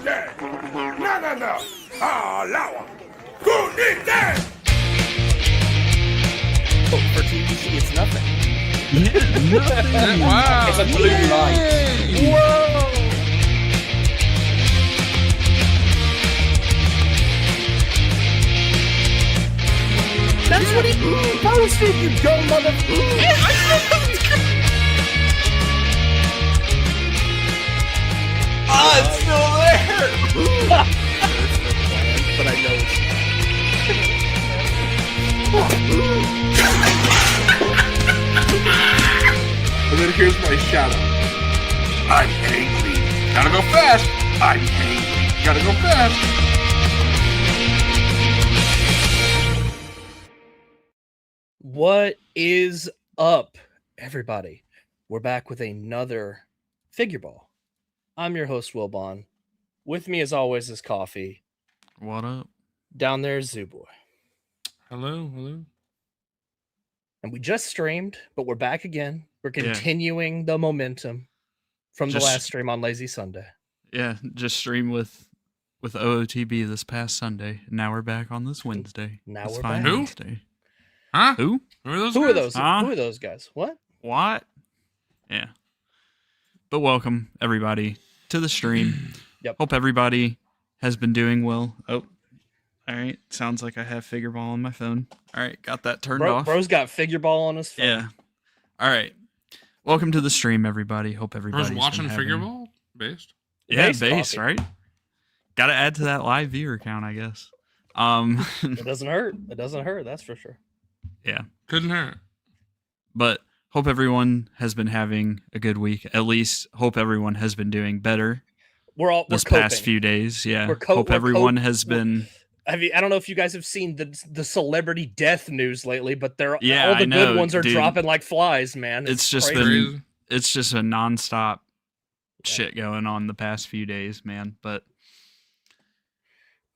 Nothing! No. Allow Codenames! Oh, for TBC, it's nothing. Yeah, nothing. Wow. It's a blue light. Whoa! That's what he posted, you dumb mother... It's still there. But I know it's... And then here's my shout out. I'm angry. Gotta go fast. I'm angry. Gotta go fast. What is up, everybody? We're back with another Figureball. I'm your host, Wilbon. With me, as always, is Coffee. What up? Down there is Zooboy. Hello. And we just streamed, but we're back again. We're continuing the momentum from the last stream on Lazy Sunday. Yeah, just stream with OOTB this past Sunday. Now we're back on this Wednesday. Now this we're fine back. Wednesday. Huh? Who? Who are those? Huh? Who are those guys? What? What? Yeah. But welcome, everybody, to the stream. Yep. Hope everybody has been doing well. Oh, all right. Sounds like I have Figureball on my phone. All right, got that turned off. Bro's got Figureball on his phone. Yeah. All right. Welcome to the stream, everybody. Hope everybody's Bro's watching been having... Figureball? Based? Yeah, Base base, Coffee. right? Got to add to that live viewer count, I guess. It doesn't hurt. It doesn't hurt, that's for sure. Yeah. Couldn't hurt. But hope everyone has been having a good week. At least hope everyone has been doing better We're this coping. past few days. Yeah. We're Hope everyone has been... I don't know if you guys have seen the celebrity death news lately, but all I the know, good ones are dude. dropping like flies, man. It's just crazy. been... It's just a nonstop shit going on the past few days, man. But,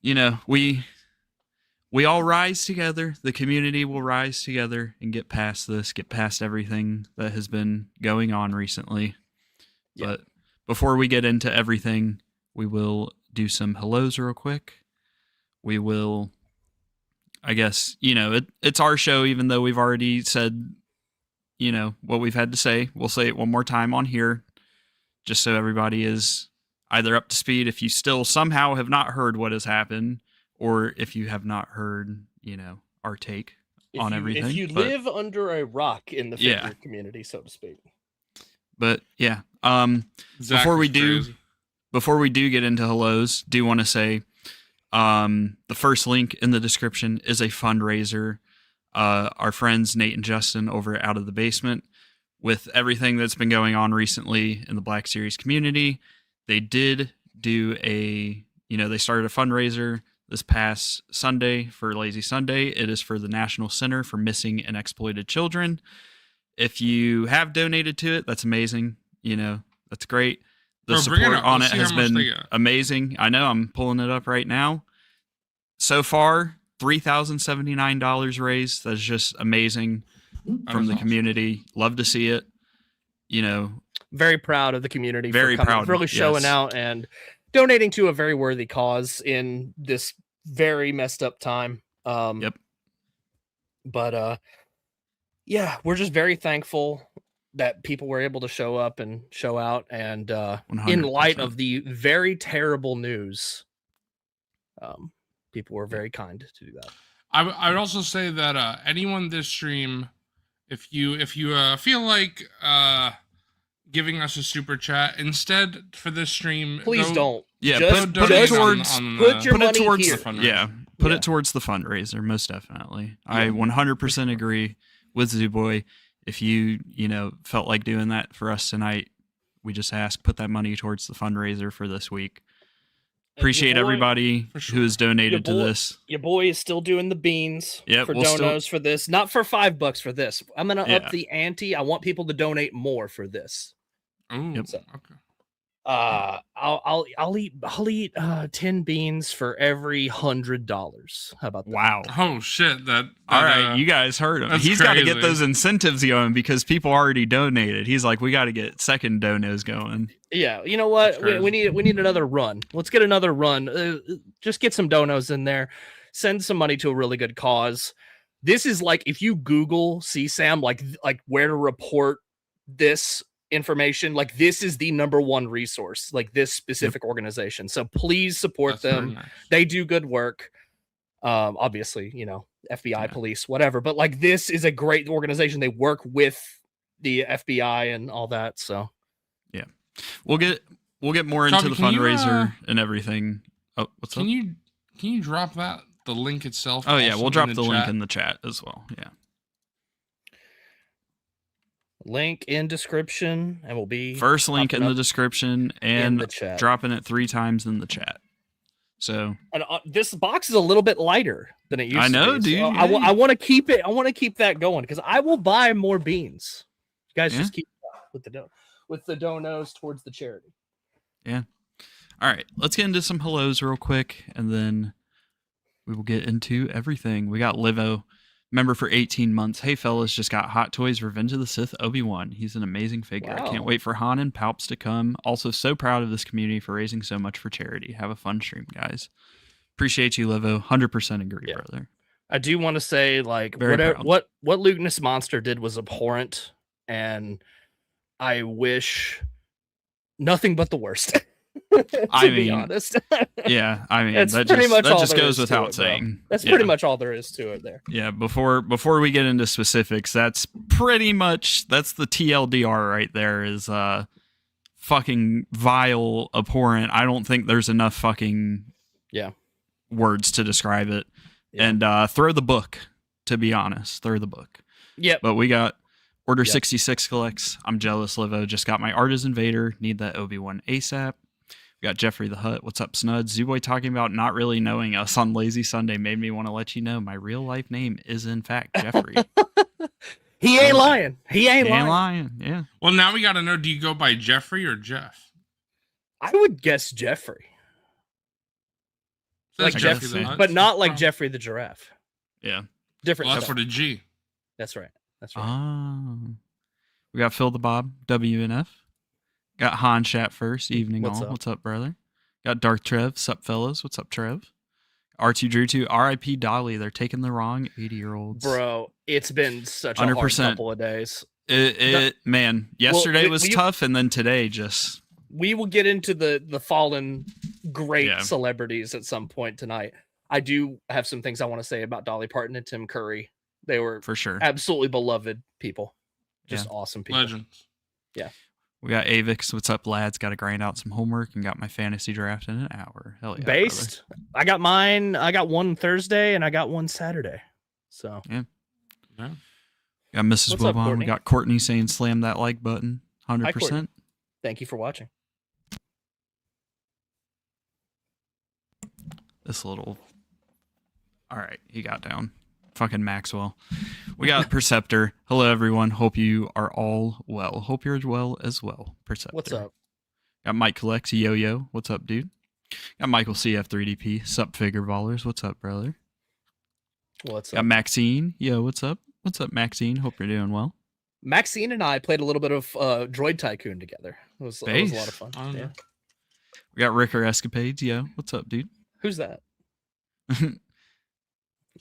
you know, we all rise together. The community will rise together and get past this, get past everything that has been going on recently. Yeah. But before we get into everything, we will do some hellos real quick. We will, I guess, you know, it's our show, even though we've already said, you know, what we've had to say. We'll say it one more time on here, just so everybody is either up to speed if you still somehow have not heard what has happened, or if you have not heard, you know, our take on everything. If you live under a rock in the figure community, so to speak. But yeah, Zach before we is do crazy. before we do get into hellos, do want to say the first link in the description is a fundraiser. Our friends Nate and Justin over Out of the Basement, with everything that's been going on recently in the Black Series community, they did do they started a fundraiser this past Sunday for Lazy Sunday. It is for the National Center for Missing and Exploited Children. If you have donated to it, that's amazing. You know, that's great. The Bro, bring it support up. on Let's it see has how much they been got. amazing. I know, I'm pulling it up right now. So far, $3,079 raised. That's just amazing from the awesome. community. Love to see it. You know, Very proud of the community. Very for coming, proud, really showing yes. out and donating to a very worthy cause in this very messed up time. Yep. But yeah, we're just very thankful that people were able to show up and show out, and in light 100%. of the very terrible news, people were very kind to do that. I would also say that anyone this stream, if you feel like giving us a super chat instead for this stream, Please don't. Yeah, Just put it towards put your put it money towards here. the fundraiser. Put Yeah. it towards the fundraiser, most definitely. I 100% agree with Zooboy. If you felt like doing that for us tonight, we just ask, put that money towards the fundraiser for this week. Appreciate boy- everybody for sure. who has donated Your to boy- this. Your boy is still doing the beans Yep, for we'll still- donos for this. Not for $5 for this. I'm gonna Yeah. up the ante. I want people to donate more for this. Ooh, Yep. So- okay. I'll eat 10 beans for every $100. How about that? Wow. Oh shit! All right, you guys heard him. that's He's got to get crazy. those incentives going because people already donated. He's like, we got to get second donos going. Yeah, you know what? That's We crazy. need another run. Let's get another run. Just get some donos in there. Send some money to a really good cause. This is like if you Google CSAM, like where to report this information, like this is the #1 resource, like this specific organization. So please support That's very them. nice. They do good work. Obviously, you know, FBI, police, whatever. But like this is a great organization. They work with the FBI and all that. So We'll get more Shelby, into the can you, fundraiser and everything. Oh, what's up? Can you drop the link itself? Oh yeah, also we'll in drop the link chat? in the chat as well. Yeah. link in description, and will be First link in popping the up description in and the chat. dropping it 3 times in the chat. So And this box is a little bit lighter than it used I know, to be. dude. So Yeah. I want to keep it. I want to keep that going because I will buy more beans. You guys just keep with the donos towards the charity. all right, let's get into some hellos real quick, and then we will get into everything. We got Livo, member for 18 months. Hey fellas, just got Hot Toys Revenge of the Sith Obi-Wan. He's an amazing figure. I Wow. can't wait for Han and Palps to come. Also so proud of this community for raising so much for charity. Have a fun stream, guys. Appreciate you, Livo. 100% agree, Yeah. brother. I do want to say, like, Very whatever, proud. what Lukeness Monster did was abhorrent, and I wish nothing but the worst. to I be mean, honest, Yeah, I mean, That's that pretty just, much that all just there goes is to without it, bro. saying. that's Yeah. pretty much all there is to it there. Yeah, before we get into specifics, that's pretty much that's the TLDR right there is fucking vile, abhorrent. I don't think there's enough fucking words to describe it. Yeah. And throw the book, to be honest. Throw the book. Yep. But we got Order Yep. 66 collects. I'm jealous, Livo. Just got my Artisan Vader. Need that Obi-Wan ASAP. We got Jeffrey the Hutt. What's up, Snuds? Zooboy talking about not really knowing us on Lazy Sunday made me want to let you know my real life name is in fact Jeffrey. He ain't lying. He ain't lying. lying. Yeah. Well, now we got to know: do you go by Jeffrey or Jeff? I would guess Jeffrey, Says Like Jeffrey Jeff- the Hutt. but not like Oh. Jeffrey the giraffe. Yeah. Different. Well, that's stuff. for the G. That's right. That's right. Oh. We got Phil the Bob, WNF. Got Han Chat first, evening What's all. up? What's up, brother? Got Dark Trev, sup fellas? What's up, Trev? R2 Drew 2, RIP Dolly. They're taking the wrong 80-year-olds. Bro, it's been such a hard 100%. couple of days. Man, yesterday was we- tough, and then today just We will get into the fallen great Yeah. celebrities at some point tonight. I do have some things I want to say about Dolly Parton and Tim Curry. They were for sure. absolutely beloved people. Just awesome people. Legends. We got Avix. What's up, lads? Got to grind out some homework and got my fantasy draft in an hour. Hell yeah. Based. I got mine. I got one Thursday and I got one Saturday. So Yeah. Brother. Got Mrs. What's up, Wilbon. We Courtney? got Courtney saying slam that like button. 100%. thank you for watching. This little. All right, he got down. Fucking Maxwell. We got Perceptor. Hello, everyone. Hope you are all well. Hope you're well as well. Perceptor. What's up? Got Mike Collects. Yo. What's up, dude? Got Michael CF3DP. Sup, Figureballers. What's up, brother? What's Got up? Maxine. Yo, what's up? What's up, Maxine? Hope you're doing well. Maxine and I played a little bit of Droid Tycoon together. It was a lot of fun. Yeah. We got Ricker Escapades. Yo, what's up, dude? Who's that?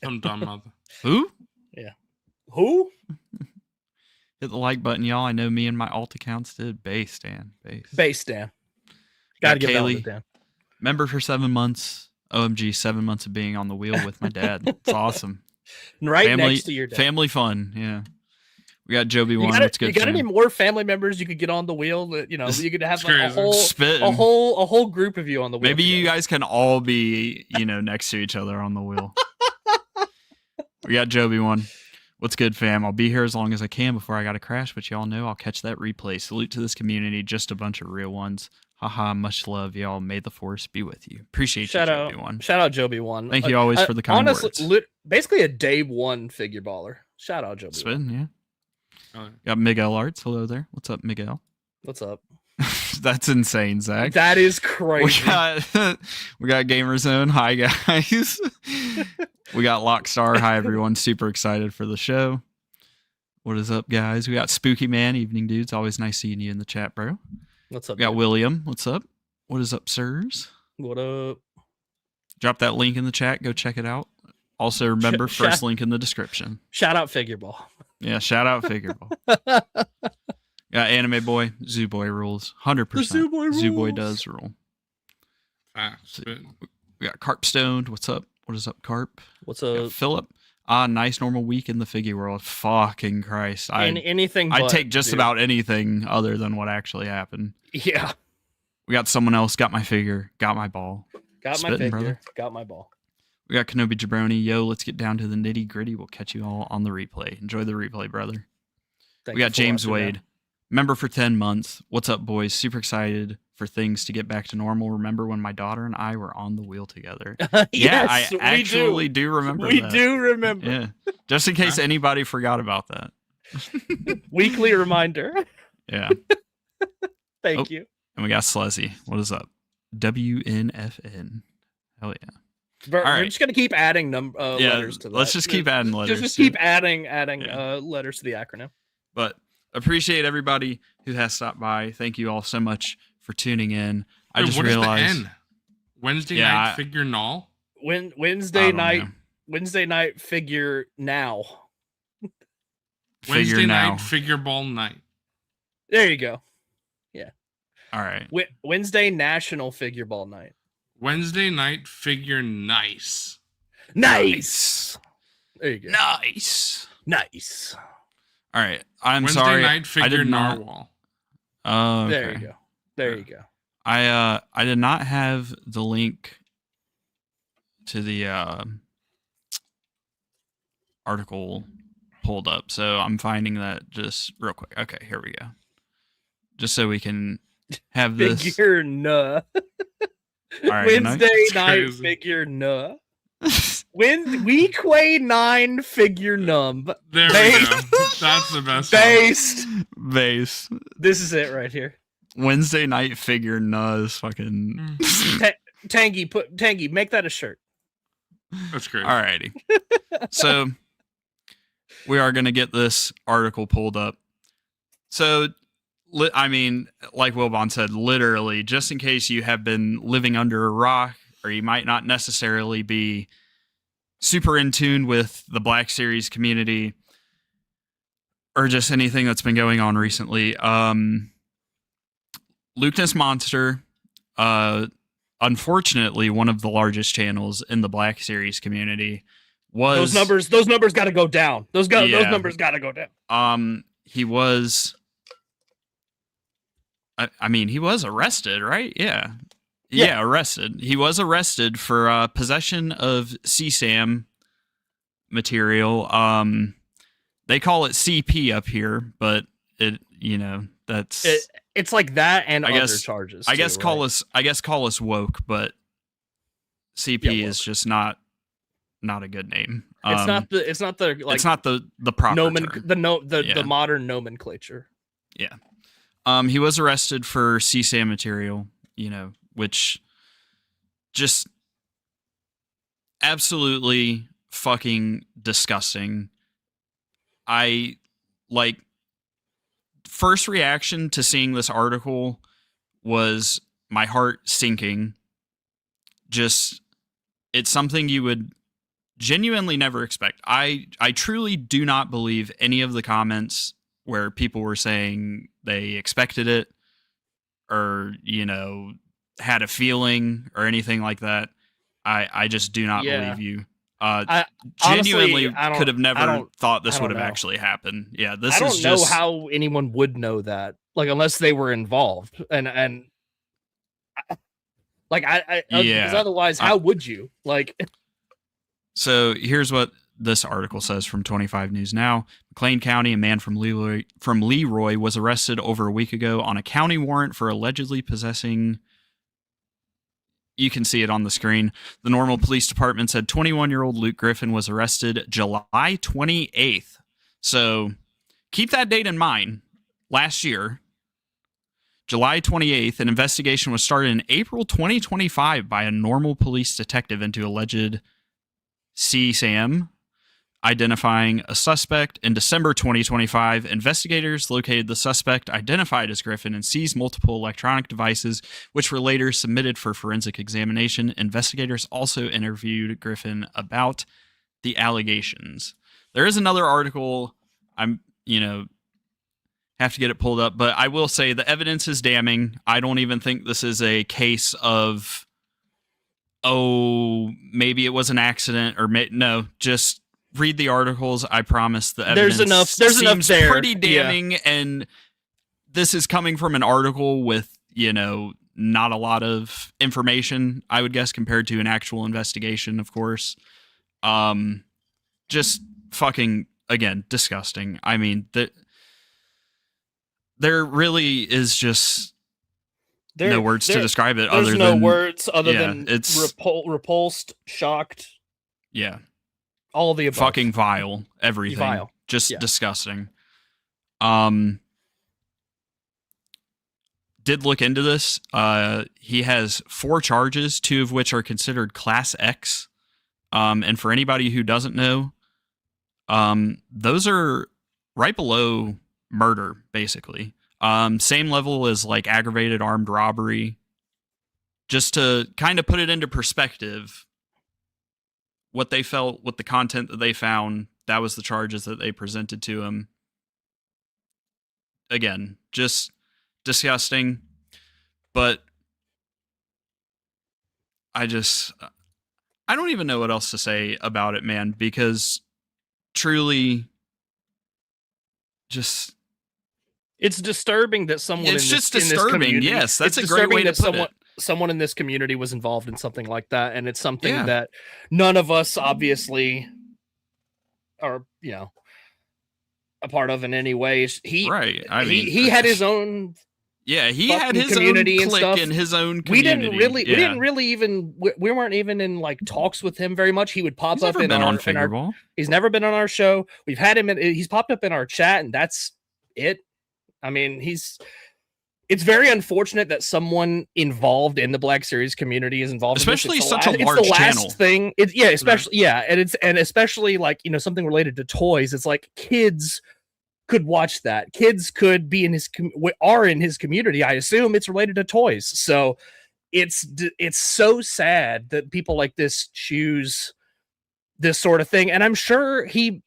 Some dumb mother. Who? Who? Hit the like button, y'all. I know me and my alt accounts did. Base, Dan. Base. Base Dan. Got Gotta give that one to Kaylee. Dan. Member for 7 months. OMG, 7 months of being on the wheel with my dad. It's awesome. Right family, next to your dad. Family fun, yeah. We got Joby You one. got, That's good. you got any fam. more family members you could get on the wheel? That you know, you could have It's like, a crazy. whole Spitting. a whole group of you on the wheel. Maybe you together. guys can all be, next to each other on the wheel. We got Joby one. What's good, fam? I'll be here as long as I can before I got to crash, but y'all know I'll catch that replay. Salute to this community, just a bunch of real ones. Haha, much love, y'all. May the force be with you. Appreciate Shout you, out, Joby one. shout out Joby one. Thank you always for the kind honestly, words. basically a day one figure baller. Shout out Joby. Spin, yeah. Oh, Got Miguel Arts. Hello there. What's up, Miguel? What's up? That's insane, Zach. That is crazy. We got Gamerzone. Hi, guys. We got Lockstar. Hi, everyone. Super excited for the show. What is up, guys? We got Spooky Man. Evening, dudes. Always nice seeing you in the chat, bro. What's up? We got dude? William. What's up? What is up, sirs? What up? Drop that link in the chat. Go check it out. Also, remember, first link in the description. Shout out Figureball. Yeah, shout out Figureball. Yeah, Anime Boy, Zoo Boy rules. 100%. The Zoo Boy rules. Zoo Boy does rule. Facts. We got Carp Stoned. What's up? What is up, Carp? What's We got up? Philip. Nice normal week in the figure world. Fucking Christ. Anything I'd but, take just dude. about anything other than what actually happened. Yeah. We got someone else. Got my figure. Got my ball. Got my Spittin', figure. brother. Got my ball. We got Kenobi Jabroni. Yo, let's get down to the nitty gritty. We'll catch you all on the replay. Enjoy the replay, brother. Thank We you got for James watching, Wade. Member for 10 months. What's up, boys? Super excited for things to get back to normal. Remember when my daughter and I were on the wheel together? man. Yeah, Yes, I actually do remember We that. do remember. Yeah. Just in case anybody forgot about that. Weekly reminder. Yeah. Thank you. And we got Slezzy. What is up? WNFN. Hell yeah. We're right. just gonna keep adding letters to that. Let's just keep adding letters. Just to keep it. adding Yeah. letters to the acronym. But appreciate everybody who has stopped by. Thank you all so much for tuning in. I Wait, just what is the realized N? Wednesday Yeah, night I- figure null. I Wednesday don't night. know. Wednesday night figure now. Figure Wednesday now. night figure ball night. There you go. All right. Wednesday National Figure Ball Night. Wednesday night figure nice. Nice. There you go. Nice. Nice. All right. I'm Wednesday sorry. night I figure did not. narwhal. Oh, okay. There you go. There you go. I did not have the link to the article pulled up, so I'm finding that just real quick. Okay, here we go. Just so we can have this. Figure nah. All right, good night. Wednesday It's night crazy. figure nah. Weekway 9 figure numb. There we Based. go. That's the best one. Based. Base. This is it right here. Wednesday night figure nuz fucking. Tangy, make that a shirt. That's great. Alrighty. So we are gonna get this article pulled up. So I mean, like Wilbon said, literally, just in case you have been living under a rock, or you might not necessarily be super in tune with the Black Series community, or just anything that's been going on recently. Lukeness Monster, unfortunately, one of the largest channels in the Black Series community, was Those numbers got to go down. Those Yeah. numbers got to go down. he was. I mean, he was arrested, right? Yeah. Yeah, arrested. He was arrested for possession of CSAM material. They call it CP up here, but that's It's like that and I other guess- charges. I guess too, call right? us woke, but CP Yeah, is woke. just not a good name. It's not the like it's not the proper term. the Yeah. modern nomenclature. He was arrested for CSAM material, which just absolutely fucking disgusting. I first reaction to seeing this article was my heart sinking. Just, it's something you would genuinely never expect. I truly do not believe any of the comments where people were saying they expected it or, had a feeling or anything like that. I just do not Yeah. believe you. Honestly, Genuinely I don't- could have I never don't- thought this I would don't have know. actually happened. Yeah, this I don't is know just how anyone would know that, like unless they were involved, and because Yeah. otherwise, how would you like? So here's what this article says from 25 News Now. McLean County, a man from Leroy was arrested over a week ago on a county warrant for allegedly possessing. You can see it on the screen. The Normal Police Department said 21-year-old Luke Griffin was arrested July 28th. So keep that date in mind. Last year, July 28th, an investigation was started in April 2025 by a normal police detective into alleged CSAM, identifying a suspect. In December 2025, investigators located the suspect identified as Griffin and seized multiple electronic devices, which were later submitted for forensic examination. Investigators also interviewed Griffin about the allegations. There is another article. Have to get it pulled up, but I will say the evidence is damning. I don't even think this is a case of, maybe it was an accident or no, just read the articles. I promise the evidence There's enough there. Pretty damning, and this is coming from an article with, not a lot of information, I would guess, compared to an actual investigation, of course. Just fucking, again, disgusting. I mean, there really is just no words to describe it. There's no words other than it's repulsed, shocked. Yeah. All of the above. Fucking vile. Everything. Vile. Just disgusting. Did look into this. He has 4 charges, 2 of which are considered Class X. And for anybody who doesn't know, those are right below murder, basically. Same level as like aggravated armed robbery. Just to kind of put it into perspective, what they felt with the content that they found, that was the charges that they presented to him. Again, just disgusting. But I don't even know what else to say about it, man, because truly just it's disturbing that someone it's in just this disturbing. Community, yes, that's a great way to put it. Someone in this community was involved in something like that, and it's something that none of us obviously are, a part of in any way. He had his own. Yeah, he had his community own clique and stuff. And his own community. We didn't really even. We weren't even in like talks with him very much. He would pop up in our Figureball. He's never been on our show. We've had him. He's popped up in our chat, and that's it. I mean, it's very unfortunate that someone involved in the Black Series community is involved, especially in this. Such a large it's the channel. Last thing, and especially like something related to toys. It's like kids could watch that. Kids could be in his community. I assume it's related to toys. So it's so sad that people like this choose this sort of thing, and I'm sure he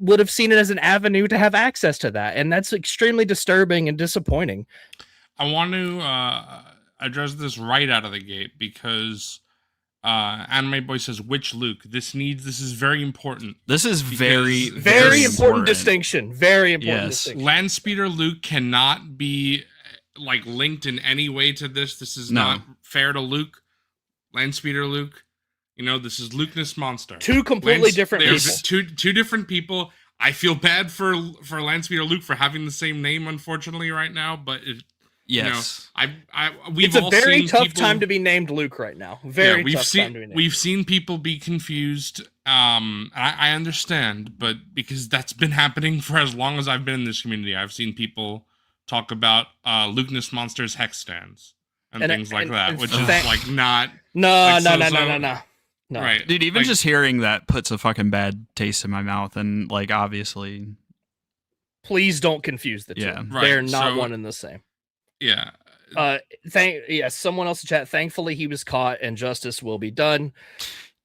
would have seen it as an avenue to have access to that, and that's extremely disturbing and disappointing. I want to address this right out of the gate because Anime Boy says, which Luke? This is very important. This is very important distinction. Very important distinction. Landspeeder Luke cannot be like linked in any way to this. This is not fair to Luke. Landspeeder Luke. This is Lukeness Monster. Two completely different people. Two different people. I feel bad for Landspeeder Luke for having the same name, unfortunately, right now. But yes, it's a very tough time to be named Luke right now. Very tough time to be named. We've seen people be confused. I understand, but because that's been happening for as long as I've been in this community, I've seen people talk about Lukeness Monster's hex stands and things like that, which is like not. No. Right. Dude, even just hearing that puts a fucking bad taste in my mouth, and like obviously please don't confuse the two. Yeah. Right. They're not one and the same. Yeah. Someone else in chat, thankfully he was caught and justice will be done.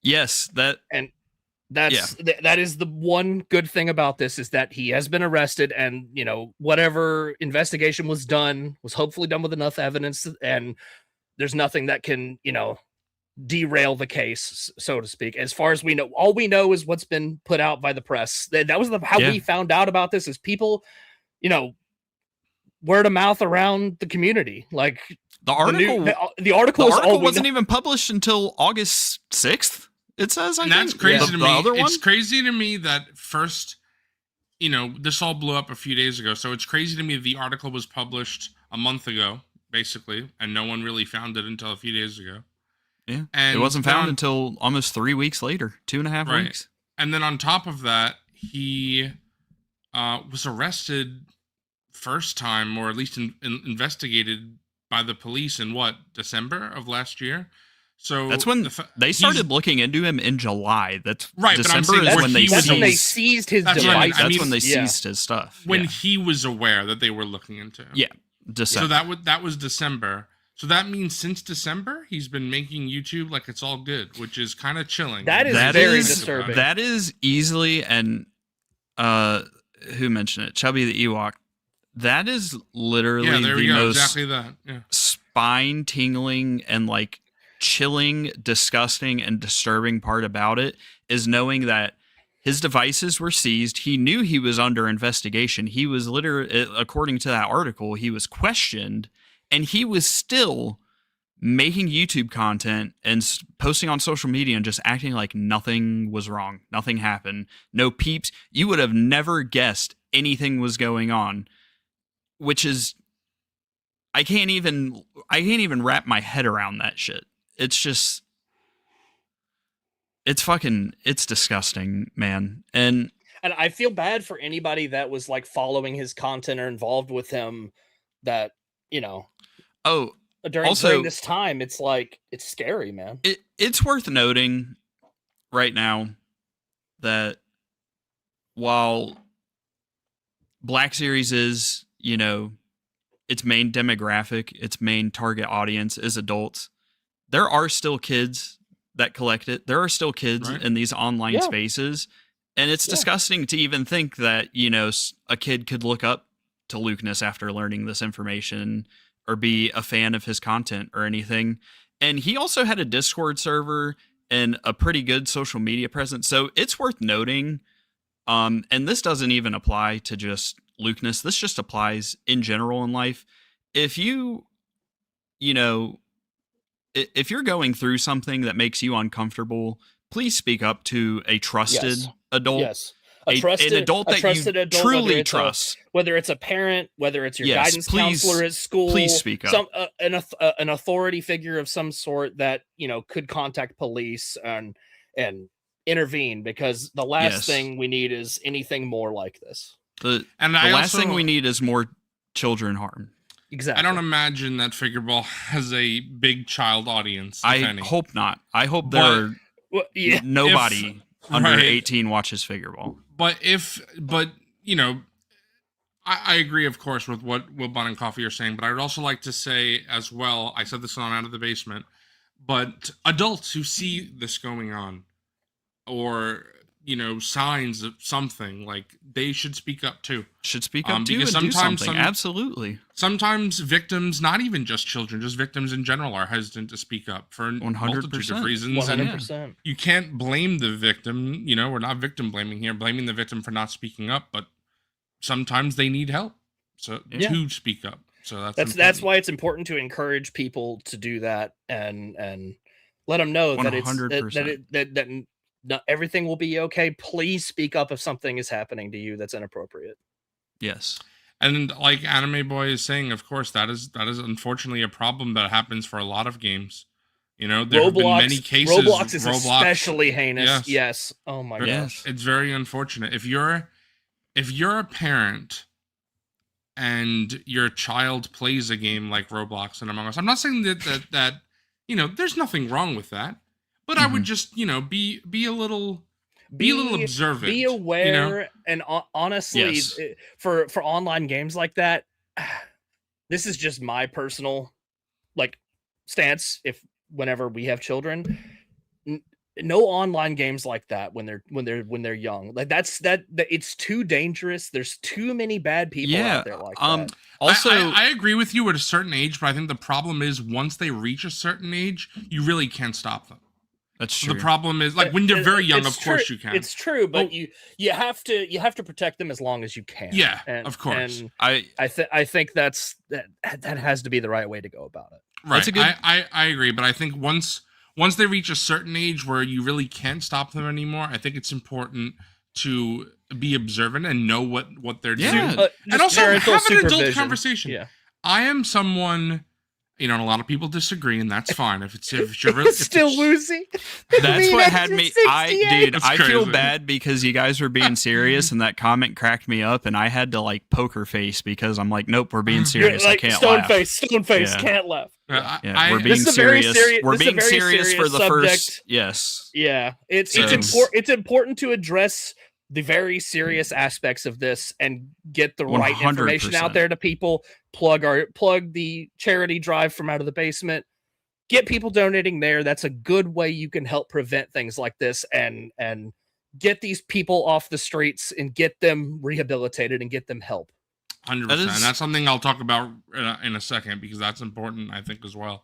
Yes, that is the one good thing about this is that he has been arrested, and whatever investigation was done was hopefully done with enough evidence, and there's nothing that can derail the case, so to speak. As far as we know, all we know is what's been put out by the press. That was how we found out about this, is people word of mouth around the community. Like the article the article wasn't even published until August 6th, it says. And that's crazy to me. It's crazy to me that first this all blew up a few days ago, so it's crazy to me that the article was published a month ago basically, and no one really found it until a few days ago. Yeah, and it wasn't found until almost 3 weeks later, 2.5 weeks. And then on top of that, he was arrested first time, or at least investigated by the police in December of last year. So That's when they started looking into him in July. That's right. December is when they seized his device. That's when they seized his stuff. When he was aware that they were looking into him. Yeah, December. So that was December. So that means since December, he's been making YouTube like it's all good, which is kind of chilling. That is very disturbing. That is easily, and who mentioned it? Chubby the Ewok. That is literally the most spine-tingling and like chilling, disgusting, and disturbing part about it is knowing that his devices were seized. He knew he was under investigation. He was literally, according to that article, he was questioned, and he was still making YouTube content and posting on social media and just acting like nothing was wrong. Nothing happened. No peeps. You would have never guessed anything was going on, which is, I can't even wrap my head around that shit. It's just, it's disgusting, man. And I feel bad for anybody that was like following his content or involved with him that, during this time, it's like, it's scary, man. It's worth noting right now that while Black Series is, its main demographic, its main target audience is adults, there are still kids that collect it. There are still kids in these online spaces. And it's disgusting to even think that, a kid could look up to Lukeness after learning this information or be a fan of his content or anything. And he also had a Discord server and a pretty good social media presence. So it's worth noting. And this doesn't even apply to just Lukeness. This just applies in general in life. If if you're going through something that makes you uncomfortable, please speak up to a trusted adult. Yes. An adult that you truly trust. Whether it's a parent, whether it's your guidance counselor at school. Please speak up. An authority figure of some sort that, could contact police and intervene, because the last thing we need is anything more like this. The last thing we need is more children harmed. Exactly. I don't imagine that Figureball has a big child audience. I hope not. I hope nobody under 18 watches Figureball. I agree, of course, with what Wilbon and Coffee are saying, but I would also like to say as well, I said this on Out of the Basement, but adults who see this going on, or signs of something, like, they should speak up too. Because sometimes absolutely. Sometimes victims, not even just children, just victims in general, are hesitant to speak up for 100%. Multitude of reasons. 100%. You can't blame the victim. We're not victim blaming here, blaming the victim for not speaking up, but sometimes they need help to speak up. So that's why it's important to encourage people to do that and let them know 100%. that not everything will be okay. Please speak up if something is happening to you that's inappropriate. Yes. And like Anime Boy is saying, of course, that is unfortunately a problem that happens for a lot of games. There have been many cases. Roblox is especially heinous. Yes. Oh my gosh. It's very unfortunate. If you're a parent and your child plays a game like Roblox and Among Us, I'm not saying that there's nothing wrong with that. But I would just, be a little observant. Be aware, and honestly, for online games like that, this is just my personal stance. Whenever we have children, no online games like that when they're young. Like it's too dangerous. There's too many bad people out there like that. Also, I agree with you at a certain age, but I think the problem is once they reach a certain age, you really can't stop them. That's true. The problem is, when they're very young, of course you can. It's true, but you have to protect them as long as you can. Yeah, of course. And I think that has to be the right way to go about it. Right. I agree, but I think once they reach a certain age where you really can't stop them anymore, I think it's important to be observant and know what they're doing, and also have an adult conversation. Yeah. I am someone, You know, and a lot of people disagree, and that's fine. If you're really, It's still woozy. That's what had me. Dude, That's I feel crazy. bad because you guys were being serious, and that comment cracked me up, and I had to like poker face because I'm like, nope, we're being You're serious. like I can't stone laugh. face, Yeah. can't laugh. Yeah, we're being This is a very serious. serious- We're this is a being very serious for serious the subject. first. Yes. Yeah, it's So- it's important to address the very serious aspects of this and get the right information 100%. out there to people. Plug the charity drive from Out of the Basement. Get people donating there. That's a good way you can help prevent things like this and get these people off the streets and get them rehabilitated and get them help. 100%. That is- And that's something I'll talk about in a second because that's important, I think, as well.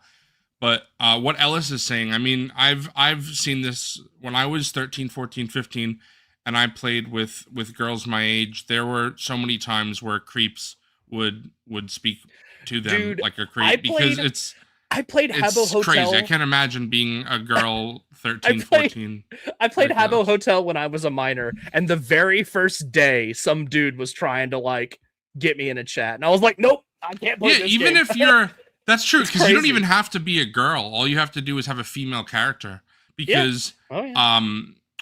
But what Ellis is saying, I mean, I've seen this when I was 13, 14, 15, and I played with girls my age. There were so many times where creeps would speak to them Dude, like a creep because I played Habbo it's Hotel. crazy. I can't imagine being a girl 13, played- 14. I played Like Habbo that. Hotel when I was a minor, and the very first day, some dude was trying to like get me in a chat, and I was like, "Nope, I can't play Yeah, this even game." if you're that's true It's because you don't crazy. even have to be a girl. All you have to do is have a female character. Because Oh, yeah.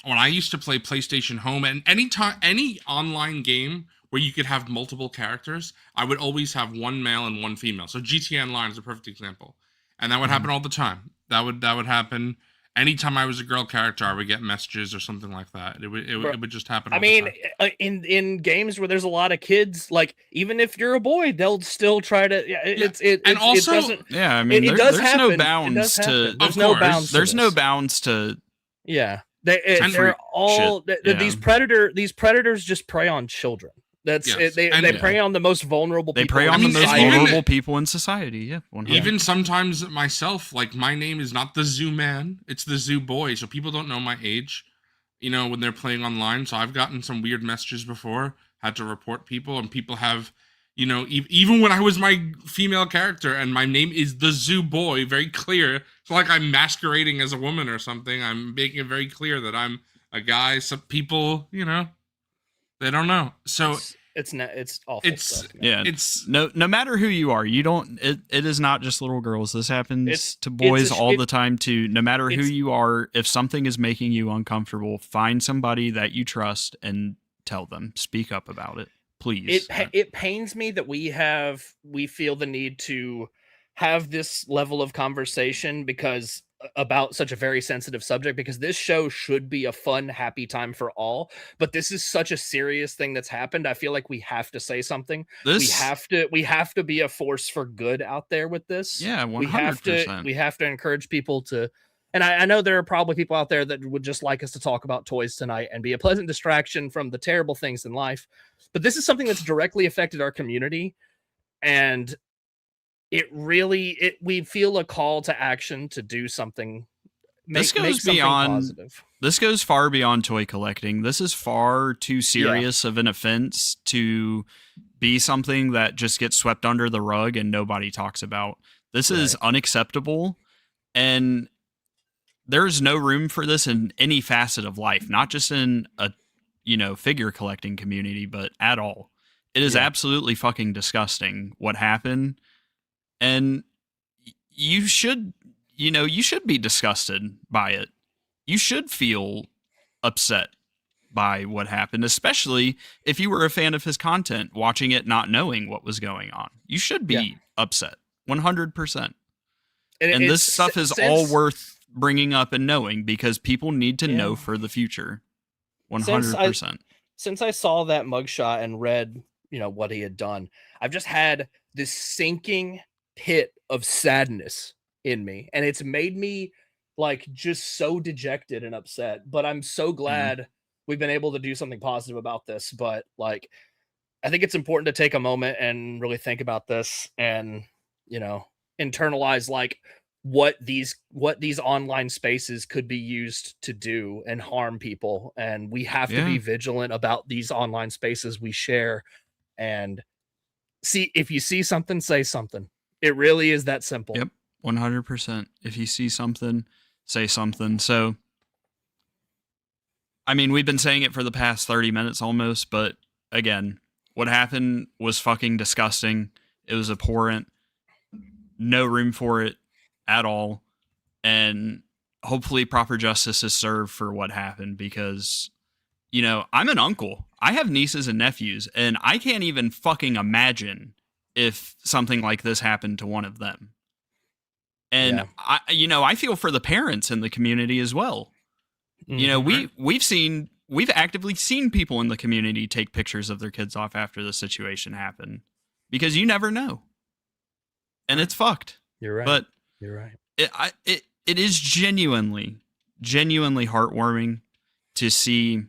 when I used to play PlayStation Home and any online game where you could have multiple characters, I would always have one male and one female. So GTA Online is a perfect example. And that would happen all the time. That would happen anytime I was a girl character. I would get messages or something like that. It would just happen. I all the mean, time. in games where there's a lot of kids, like even if you're a boy, they'll still try to. Yeah, And also- it doesn't. Yeah, I mean, It does there's happen. no It bounds does to. happen. There's Of no course. bounds. to There's no this. bounds to. Yeah, And they're all shit, these yeah. these predators just prey on children. That's Yes, they and- prey on the most vulnerable. They people prey in on I the mean, most it's society. even- vulnerable people in society. Yeah, 100%. Even sometimes myself, like my name is not the Zoo Man, it's the Zoo Boy. So people don't know my age, you know, when they're playing online. So I've gotten some weird messages before, had to report people, and people have, you know, even when I was my female character and my name is the Zoo Boy, very clear. It's not like I'm masquerading as a woman or something. I'm making it very clear that I'm a guy. Some people, you know, they don't know. So It's awful. it's stuff, man. Yeah, it's no matter who you are, you don't. It is not just little girls. This happens It's- to boys it's a sh- all it- the time too. No matter who it's- you are, if something is making you uncomfortable, find somebody that you trust and tell them. Speak up about it, please. It pains me that we feel the need to have this level of conversation because about such a very sensitive subject, because this show should be a fun, happy time for all, but this is such a serious thing that's happened. I feel like we have to say something. This, we have to be a force for good out there with this. yeah, we have to 100%. encourage people to, and I know there are probably people out there that would just like us to talk about toys tonight and be a pleasant distraction from the terrible things in life, but this is something that's directly affected our community, and we feel a call to action to do something. This goes make something beyond- positive. This goes far beyond toy collecting. This is far too serious of an offense to be something that just gets swept under the rug and nobody talks about. This is unacceptable, and there's no room for this in any facet of life, not just in a figure collecting community, but at all. It is absolutely fucking disgusting what happened, and you should be disgusted by it. You should feel upset by what happened, especially if you were a fan of his content, watching it not knowing what was going on. You should be upset, 100%. And this stuff is all worth bringing up and knowing because people need to know for the future, 100%. Since I saw that mugshot and read, what he had done, I've just had this sinking pit of sadness in me, and it's made me like just so dejected and upset. But I'm so glad we've been able to do something positive about this. But like, I think it's important to take a moment and really think about this and internalize like what these online spaces could be used to do and harm people, and we have to be vigilant about these online spaces we share. And see, if you see something, say something. It really is that simple. Yep, 100%. If you see something, say something. So, I mean, we've been saying it for the past 30 minutes almost, but again, what happened was fucking disgusting. It was abhorrent. no room for it at all. And hopefully proper justice is served for what happened, because, you know, I'm an uncle. I have nieces and nephews, and I can't even fucking imagine if something like this happened to one of them. And I feel for the parents in the community as well. You know, we've actively seen people in the community take pictures of their kids off after the situation happened, because you never know. And it's fucked. You're right. But you're right. It is genuinely heartwarming to see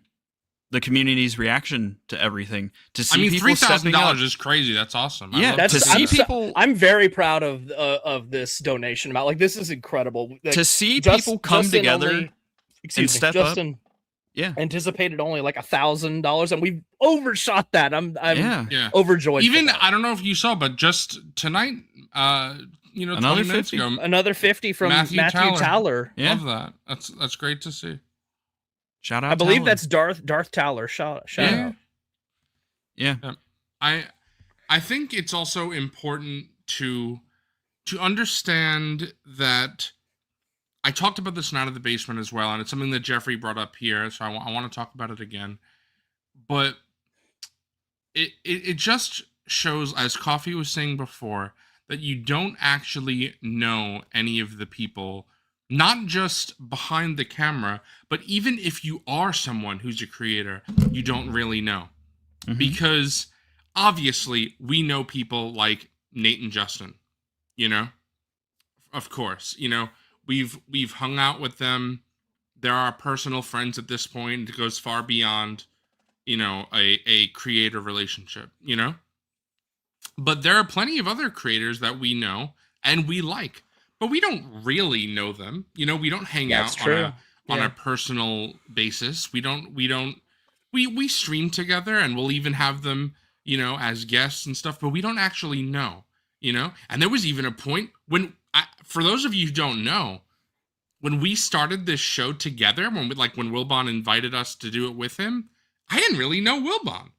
the community's reaction to everything. To see people $3,000 is crazy. That's awesome. Yeah, to see people. I'm very proud of this donation amount. Like, this is incredible. Like, to see people come together and step up. Yeah, anticipated only like $1,000, and we've overshot that. I'm overjoyed. Even I don't know if you saw, but just tonight, another 50 ago, another 50 from Matthew Taller. Yeah. Love that. That's great to see. Shout out. I believe that's Darth Taller. Shout out. Yeah. I think it's also important to understand that. I talked about this night of the basement as well, and it's something that Jeffrey brought up here, so I want to talk about it again. But it just shows, as Coffee was saying before, that you don't actually know any of the people, not just behind the camera, but even if you are someone who's a creator, you don't really know. Mm-hmm. Because obviously we know people like Nate and Justin, you know? Of course, you know. We've hung out with them. They're our personal friends at this point. It goes far beyond, you know, a creator relationship, you know? But there are plenty of other creators that we know and we like, but we don't really know them. You know, we don't hang out on a personal basis. We stream together, and we'll even have them, you know, as guests and stuff, but we don't actually know, you know? And there was even a point when, for those of you who don't know, when we started this show together, when Wilbon invited us to do it with him, I didn't really know Wilbon.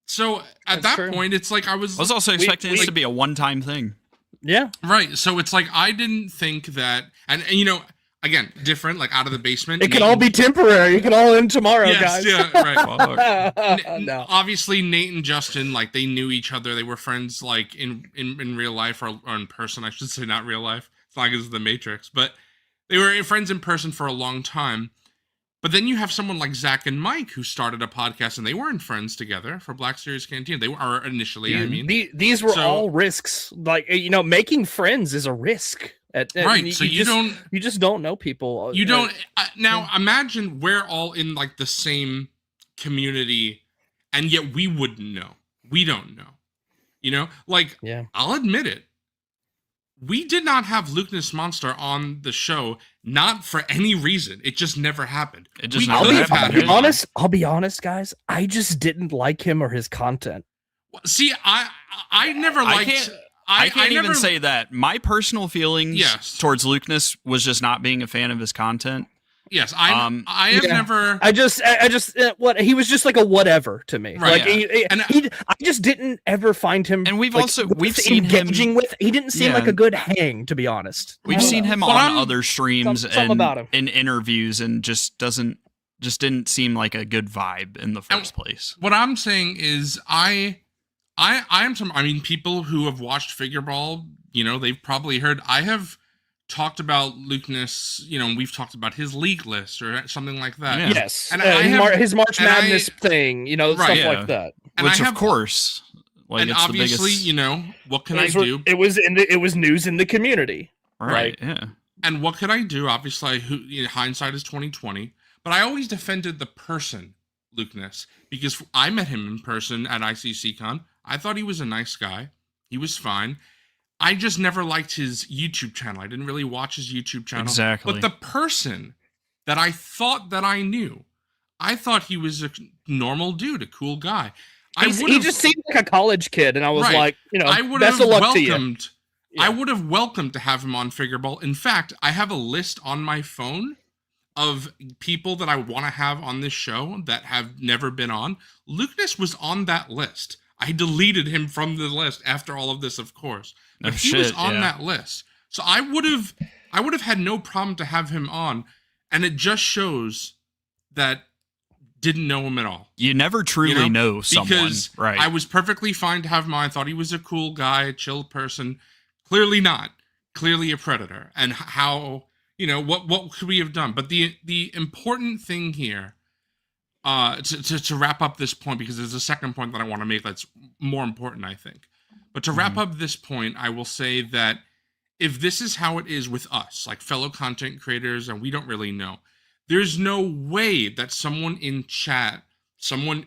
So at that point, it's like I was also expecting this to be a one-time thing. Yeah. Right. So it's like I didn't think that, and you know, again, different, like Out of the Basement. It can all be temporary. You can all end tomorrow, guys. Yeah, right. No. Obviously, Nate and Justin, like, they knew each other. They were friends, like, in real life, or in person, I should say, not real life. It's not like it's The Matrix. But they were friends in person for a long time. But then you have someone like Zach and Mike, who started a podcast, and they weren't friends together for Black Series Canteen. They were initially, I mean. These were all risks. Like, you know, making friends is a risk. Right, so you just don't know people. You don't. Now, imagine we're all in, like, the same community, and yet we wouldn't know. We don't know. You know? Like, I'll admit it. We did not have Lukeness Monster on the show, not for any reason. It just never happened. It just never happened. I'll be honest, guys. I just didn't like him or his content. See, I never liked... I can't even say that. My personal feelings towards Lukeness was just not being a fan of his content. Yes, I have never. I just what he was just like a whatever to me. Right. Like I just didn't ever find him. And we've seen engaging him with. He didn't seem like a good hang, to be honest. We've seen him on other streams and about him. in interviews, and just didn't seem like a good vibe in the first place. What I'm saying is, I mean, people who have watched Figureball, you know, they've probably heard. I have talked about Lukeness, you know, and we've talked about his league list or something like that. Yeah. Yes, and his March Madness thing, you know, stuff like that. And which, of course, like, and it's obviously, the biggest... you know, what can I do? It was news in the community, right? Yeah. And what could I do? Obviously, hindsight is 2020, but I always defended the person, Lukeness, because I met him in person at ICCCon. I thought he was a nice guy. He was fine. I just never liked his YouTube channel. I didn't really watch his YouTube channel. Exactly. But the person that I thought that I knew, I thought he was a normal dude, a cool guy. He just seemed like a college kid, and I was like, you know, best of luck to you. I would have welcomed to have him on Figureball. In fact, I have a list on my phone of people that I want to have on this show that have never been on. Lukeness was on that list. I deleted him from the list after all of this, of course. but Oh, he was shit, on yeah. that list. So I would have had no problem to have him on, and it just shows that didn't know him at all. You never truly know someone, because right? I was perfectly fine to have him on. I thought he was a cool guy, a chill person. Clearly not. Clearly a predator. And how, what could we have done? But the important thing here, to wrap up this point, because there's a second point that I want to make that's more important, I think. But to wrap up this point, I will say that if this is how it is with us, like fellow content creators, and we don't really know, there's no way that someone in chat, and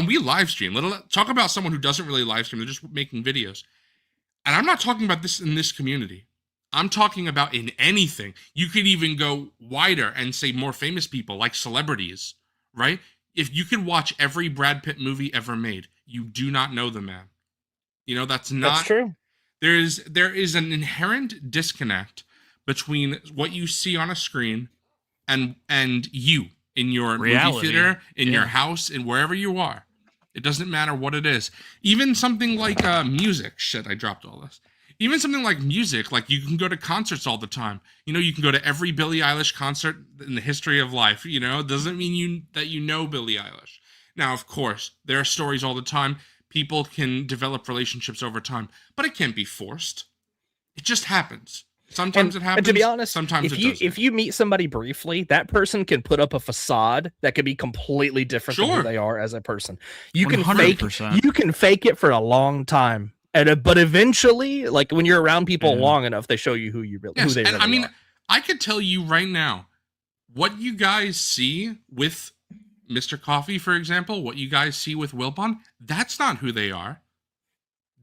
we live stream, talk about someone who doesn't really live stream, they're just making videos. And I'm not talking about this in this community. I'm talking about in anything. You could even go wider and say more famous people, like celebrities, right? If you could watch every Brad Pitt movie ever made, you do not know the man. That's true. There is an inherent disconnect between what you see on a screen and you in your Reality. movie theater, in your house, and wherever you are. It doesn't matter what it is. Even something like music. Shit, I dropped all this. Even something like music, like you can go to concerts all the time. You can go to every Billie Eilish concert in the history of life. It doesn't mean that you know Billie Eilish. Now, of course, there are stories all the time. People can develop relationships over time, but it can't be forced. It just happens. Sometimes it happens. And to be honest, sometimes it doesn't. if you meet somebody briefly, that person can put up a facade that could be completely different than who they are as a person. You can 100%. fake it for a long time, but eventually, like when you're around people long enough, they show you who they really are. I could tell you right now, what you guys see with Mr. Coffee, for example, what you guys see with Wilbon, that's not who they are.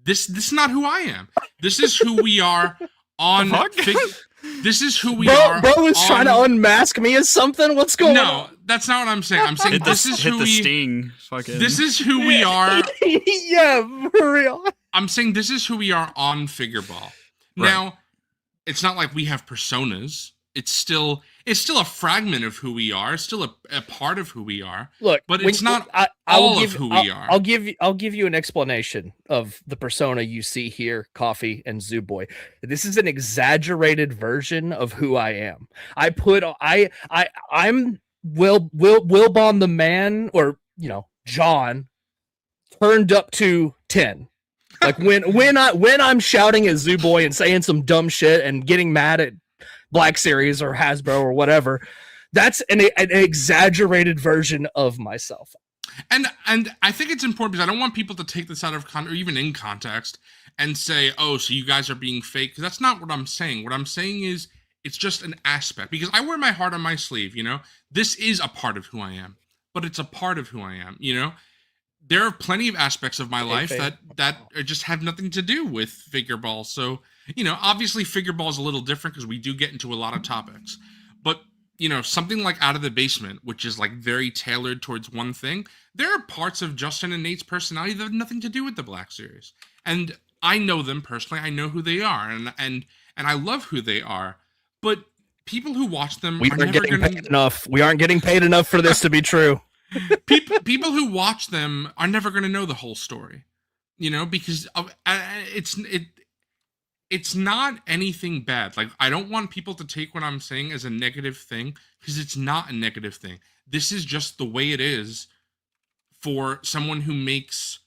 This is not who I am. This is who we are on. This is who we are. Bro is trying to unmask me as something. What's going on? No, that's not what I'm saying. I'm saying this is who we. Sting. This is who we are. Yeah, for real. I'm saying this is who we are on Figureball. Right. Now, it's not like we have personas. It's still a fragment of who we are. It's still a part of who we are. Look, but it's not all of who we are. I'll give you an explanation of the persona you see here, Coffee and Zoo Boy. This is an exaggerated version of who I am. I'm Wilbon the man, or John, turned up to 10. Like when I'm shouting at Zoo Boy and saying some dumb shit and getting mad at Black Series or Hasbro or whatever, that's an exaggerated version of myself. And I think it's important because I don't want people to take this out of context or even in context and say, oh, so you guys are being fake. Because that's not what I'm saying. What I'm saying is it's just an aspect. Because I wear my heart on my sleeve, This is a part of who I am. But it's a part of who I am, There are plenty of aspects of my life that just have nothing to do with Figureball. So, obviously Figureball is a little different because we do get into a lot of topics. But, something like Out of the Basement, which is like very tailored towards one thing, there are parts of Justin and Nate's personality that have nothing to do with the Black Series. And I know them personally. I know who they are. And I love who they are. But people who watch them We aren't getting paid enough for this to be true. people who watch them are never going to know the whole story, because it's not anything bad. Like, I don't want people to take what I'm saying as a negative thing, because it's not a negative thing. This is just the way it is for someone who makes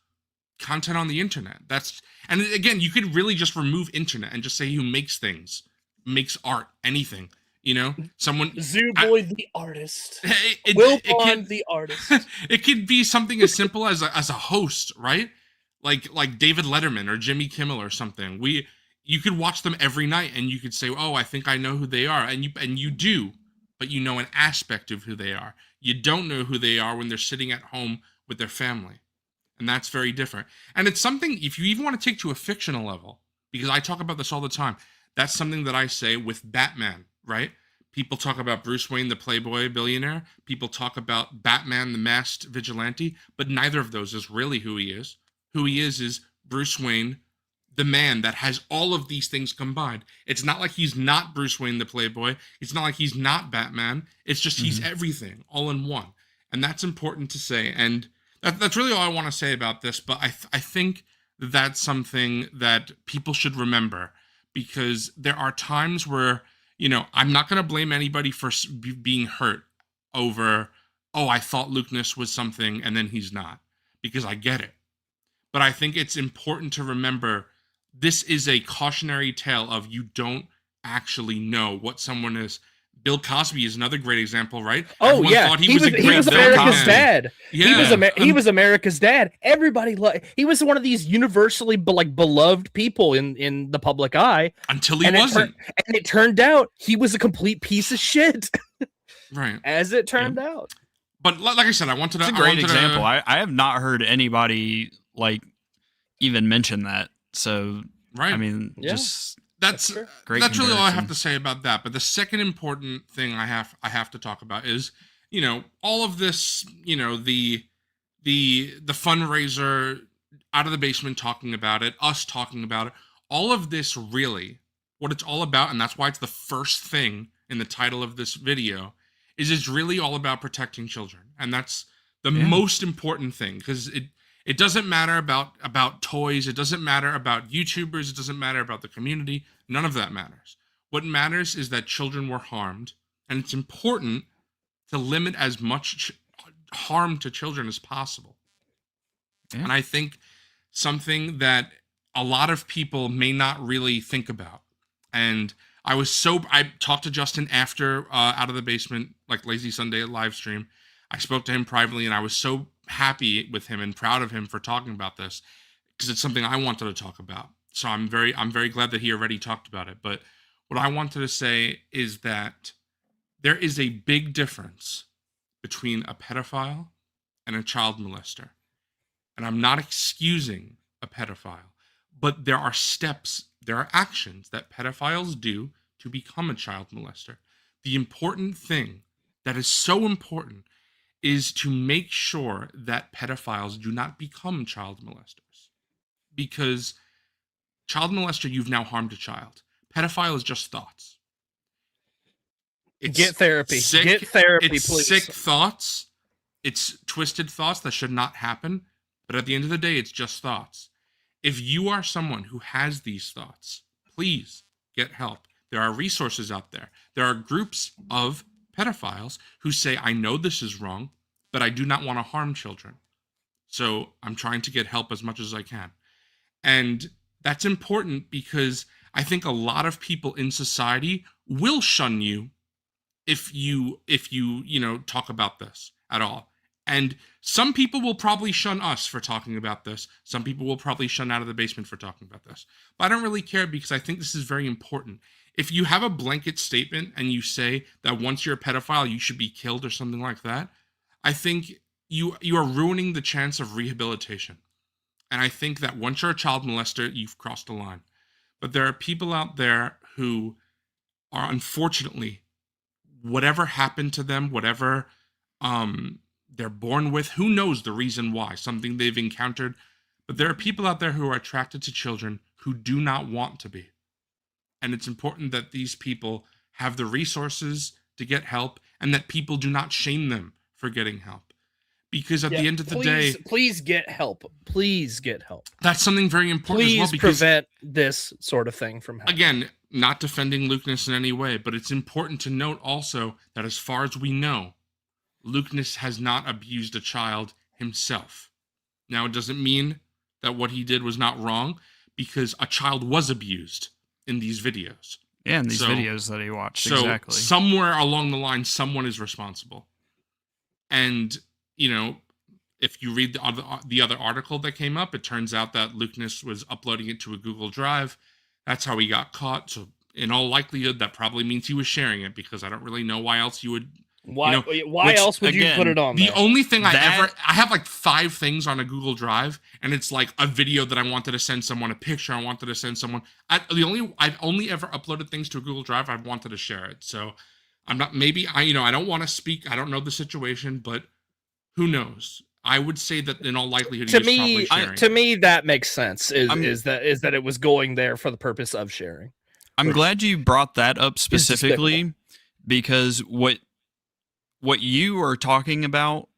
content on the internet. And again, you could really just remove internet and just say who makes things, makes art, anything. Someone Zoo Boy the artist. Wilbon the artist. It could be something as simple as a host, right? Like David Letterman or Jimmy Kimmel or something. You could watch them every night and you could say, "Oh, I think I know who they are," and you do, but you know an aspect of who they are. You don't know who they are when they're sitting at home with their family, and that's very different. And it's something, if you even want to take to a fictional level, because I talk about this all the time. That's something that I say with Batman. Right? People talk about Bruce Wayne, the playboy billionaire. People talk about Batman, the masked vigilante, but neither of those is really who he is. Who he is Bruce Wayne, the man that has all of these things combined. It's not like he's not Bruce Wayne, the playboy. It's not like he's not Batman. It's just he's everything all in one. And that's important to say. And that's really all I want to say about this. But I think that's something that people should remember, because there are times where, I'm not going to blame anybody for being hurt over, oh, I thought Lukeness was something and then he's not, because I get it. But I think it's important to remember this is a cautionary tale of you don't actually know what someone is. Bill Cosby is another great example, right? Oh, Everyone yeah. thought He was Bill America's Cosby. dad. Yeah. He was America's dad. Everybody he was one of these universally beloved people in the public eye. Until he wasn't. And it turned out he was a complete piece of shit. Right. As it turned out. But like I said, I wanted to... It's a great example. I have not heard anybody, even mention that. So, right. I mean, Yeah. just... That's really all I have to say about that. But the second important thing I have to talk about is, all of this, the fundraiser, Out of the Basement talking about it, us talking about it, all of this really, what it's all about, and that's why it's the first thing in the title of this video, is it's really all about protecting children. And that's the most important thing, because it doesn't matter about toys. It doesn't matter about YouTubers. It doesn't matter about the community. None of that matters. What matters is that children were harmed, and it's important to limit as much harm to children as possible. Yeah. And I think something that a lot of people may not really think about. And I talked to Justin after Out of the Basement, Lazy Sunday live stream. I spoke to him privately, and I was so happy with him and proud of him for talking about this, because it's something I wanted to talk about. So I'm very glad that he already talked about it. But what I wanted to say is that there is a big difference between a pedophile and a child molester. And I'm not excusing a pedophile, but there are steps, there are actions that pedophiles do to become a child molester. The important thing that is so important is to make sure that pedophiles do not become child molesters. Because child molester, you've now harmed a child. Pedophile is just thoughts. Get therapy. Get therapy, it's please. Sick thoughts. It's twisted thoughts that should not happen. But at the end of the day, it's just thoughts. If you are someone who has these thoughts, please get help. There are resources out there. There are groups of pedophiles who say, I know this is wrong, but I do not want to harm children. So I'm trying to get help as much as I can. And that's important, because I think a lot of people in society will shun you if you talk about this at all. And some people will probably shun us for talking about this. Some people will probably shun Out of the Basement for talking about this. But I don't really care, because I think this is very important. If you have a blanket statement and you say that once you're a pedophile, you should be killed or something like that, I think you are ruining the chance of rehabilitation. And I think that once you're a child molester, you've crossed a line. But there are people out there who are, unfortunately, whatever happened to them, whatever they're born with, who knows the reason why, something they've encountered. But there are people out there who are attracted to children who do not want to be. And it's important that these people have the resources to get help, and that people do not shame them for getting help. Because at the end of the day... Please get help. Please get help. That's something very important as well. Please prevent this sort of thing from happening. Again, not defending Lukeness in any way, but it's important to note also that as far as we know, Lukeness has not abused a child himself. Now, it doesn't mean that what he did was not wrong, because a child was abused in these videos. Yeah, in these videos that he watched, so exactly. Somewhere along the line, someone is responsible. And, if you read the other article that came up, it turns out that Lukeness was uploading it to a Google Drive. That's how he got caught. So in all likelihood, that probably means he was sharing it, because I don't really know why else you would... Why else would you put it on there? The only thing I have 5 things on a Google Drive, and it's like a video that I wanted to send someone, a picture I wanted to send someone. I've only ever uploaded things to a Google Drive I've wanted to share it. So I'm not, I don't want to speak. I don't know the situation, but who knows? I would say that in all likelihood, to me, that makes sense. Is that it was going there for the purpose of sharing. I'm glad you brought that up specifically, because what you are talking about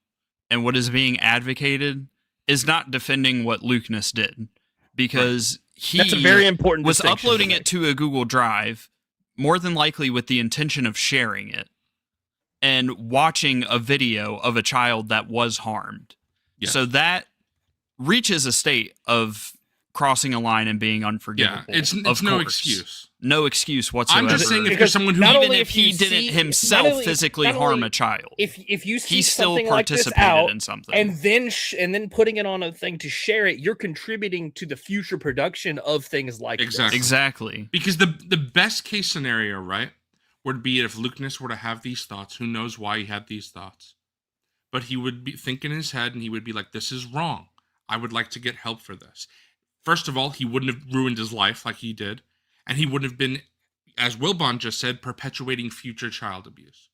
and what is being advocated is not defending what Lukeness did. because That's a very important was distinction to uploading make. it to a Google Drive, more than likely with the intention of sharing it, and watching a video of a child that was harmed. Yes. So that reaches a state of crossing a line and being unforgivable. Yeah, it's of no course. excuse. No excuse whatsoever. I'm just saying, if you're Because someone who, not even only if he you didn't see- himself not only- physically not harm only- a child, if you see he still something like this participated out in something. and then putting it on a thing to share it, you're contributing to the future production of things like Exactly. Exactly. because the best case scenario, right, would be if Lucas were to have these thoughts. Who knows why he had these thoughts? But he would be thinking in his head, and he would be like, "This is wrong. I would like to get help for this." First of all, he wouldn't have ruined his life like he did, and he wouldn't have been, as Wilbon just said, perpetuating future child abuse.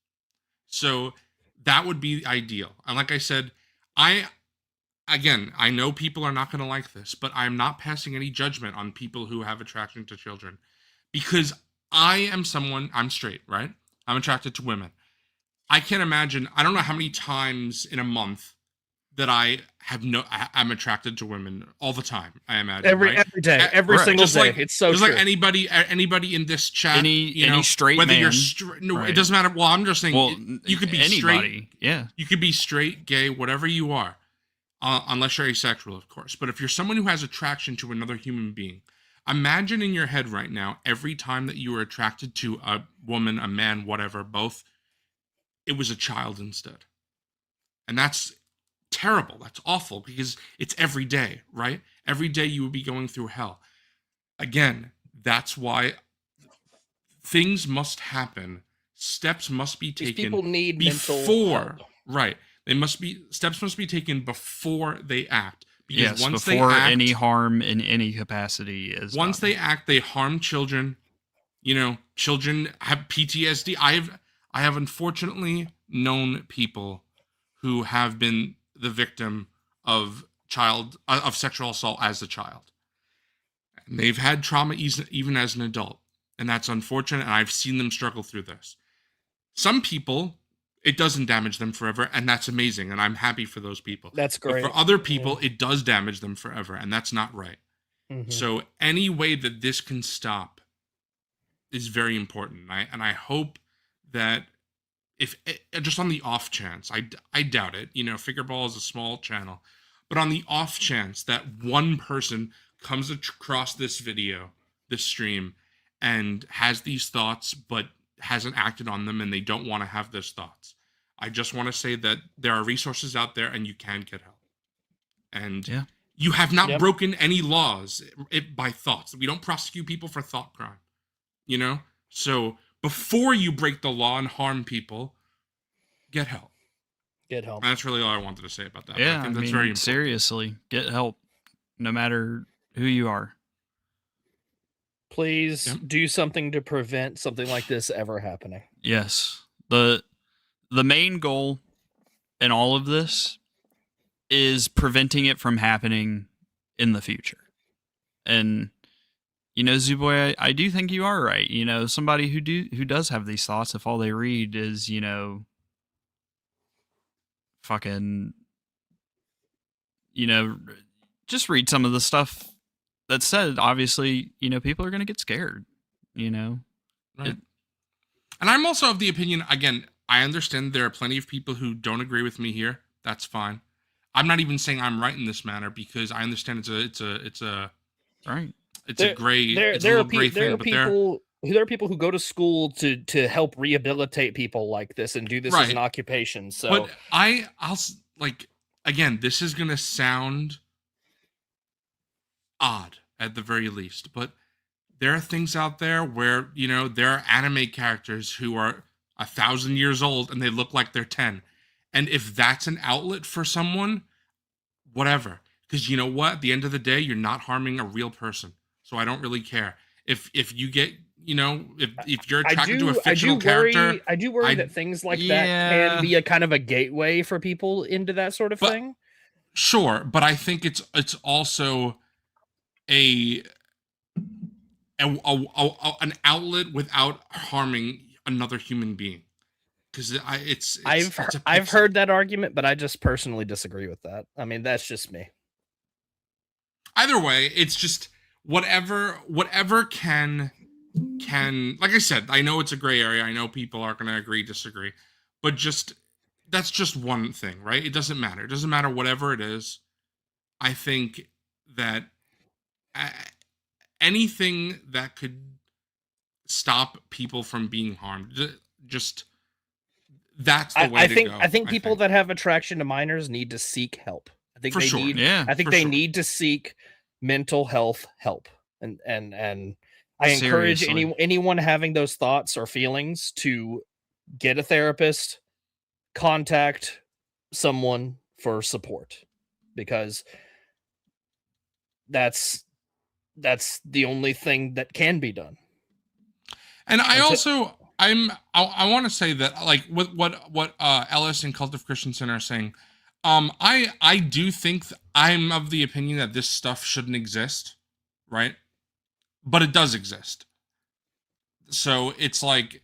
So that would be ideal. And like I said, I know people are not going to like this, but I'm not passing any judgment on people who have attraction to children, because I'm straight, right? I'm attracted to women. I can't imagine, I don't know how many times in a month that I'm attracted to women all the time, I imagine. every day, every Right. single Just day. like- It's so Just true. like anybody in this chat, Any straight whether you're man. straight, no, Right. it doesn't matter. Well, I'm just saying, Well, you could be anybody. straight, Yeah. you could be straight, gay, whatever you are, unless you're asexual, of course. But if you're someone who has attraction to another human being, imagine in your head right now, every time that you were attracted to a woman, a man, whatever, both, it was a child instead. And that's terrible. That's awful, because it's every day, right? Every day you would be going through hell. Again, that's why things must happen. Steps must be These taken people need mental before, help. right? Steps must be taken before they act. Because Yes, once before they act, any harm in any capacity is once done. they act, they harm children. Children have PTSD. I have unfortunately known people who have been the victim of sexual assault as a child. And they've had trauma even as an adult. And that's unfortunate, and I've seen them struggle through this. Some people, it doesn't damage them forever, and that's amazing, and I'm happy for those people. That's great. But for other people, it does damage them forever, and that's not right. Mhm. So any way that this can stop is very important. And I hope that if just on the off chance, I doubt it. Figureball is a small channel, but on the off chance that one person comes across this video, this stream, and has these thoughts but hasn't acted on them, and they don't want to have those thoughts, I just want to say that there are resources out there, and you can get help. And Yeah. you have not Yep. broken any laws by thoughts. We don't prosecute people for thought crime. So before you break the law and harm people, get help. Get help. And that's really all I wanted to say about that. Yeah, I think that's very important. seriously, get help, no matter who you are. Please Yep. do something to prevent something like this ever happening. Yes. The main goal in all of this is preventing it from happening in the future. And Zuboy, I do think you are right. Somebody who does have these thoughts, if all they read is, fucking, just read some of the stuff that's said, obviously, people are going to get scared, Right. And I'm also of the opinion, again, I understand there are plenty of people who don't agree with me here. That's fine. I'm not even saying I'm right in this matter, because I understand it's a right. a gray, There it's a are little gray thing, but there are people who go to school to help rehabilitate people like this and do this as an occupation. So, but I'll like, again, this is gonna sound odd at the very least, but there are things out there where there are anime characters who are 1,000 years old and they look like they're 10, and if that's an outlet for someone, whatever, because you know what, at the end of the day, you're not harming a real person, so I don't really care if you get if you're attracted to a fictional character. I do worry that things like that can be a kind of a gateway for people into that sort of thing. Sure, but I think it's also an outlet without harming another human being. Because I've heard that argument, but I just personally disagree with that. I mean, that's just me. either way, it's just whatever can like I said, I know it's a gray area. I know people are going to agree, disagree, but just that's just one thing, right? It doesn't matter. It doesn't matter whatever it is. I think that anything that could stop people from being harmed, just that's the way to go. I think people that have attraction to minors need to seek help. I think For they sure. need. Yeah, I think for they sure. need to seek mental health help, and I encourage Seriously. anyone having those thoughts or feelings to get a therapist, contact someone for support, because that's the only thing that can be done. And I Until- also I want to say that, like, with what Ellis and Cult of Christensen are saying, I do think I'm of the opinion that this stuff shouldn't exist, right? But it does exist. So it's like,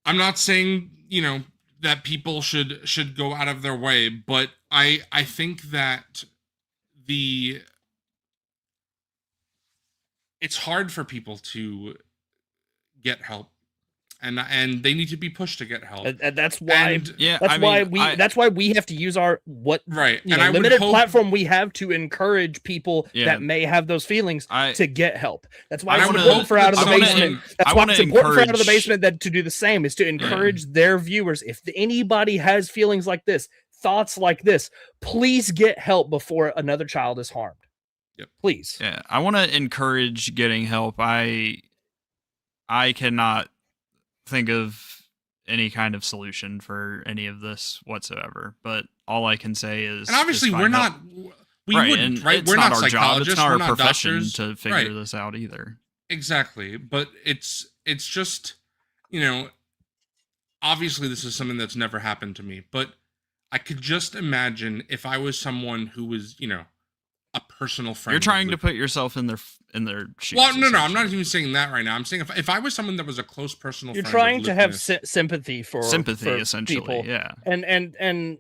I'm not saying, that people should go out of their way, but I think that it's hard for people to get help, and they need to be pushed to get help. And that's why. And Yeah, That's I why mean, that's why we have to use our right, you and know, I would limited hope platform we have to encourage people Yeah. that may have those feelings I to get help. That's why I it's wanna- important for Out of the I wanna- Basement. I That's why wanna it's important for Out of the encourage- Basement that to do the same, is to encourage their viewers. If anybody has feelings like this, thoughts like this, please get help before another child is harmed. Yep. Please. Yeah, I want to encourage getting help. I cannot think of any kind of solution for any of this whatsoever. But all I can say is, and obviously is we're find help. not we right, wouldn't, and right? it's We're not our job. It's psychologists, not we're our not profession doctors. to figure Right. this out either. Exactly, but it's just, obviously this is something that's never happened to me, but I could just imagine if I was someone who was, a personal friend. You're trying to with- put yourself in their shoes. Well, no, I'm not essentially. even saying that right now. I'm saying if I was someone that was a close personal You're friend. trying of to have Lucas- sympathy for essentially. people. Yeah. And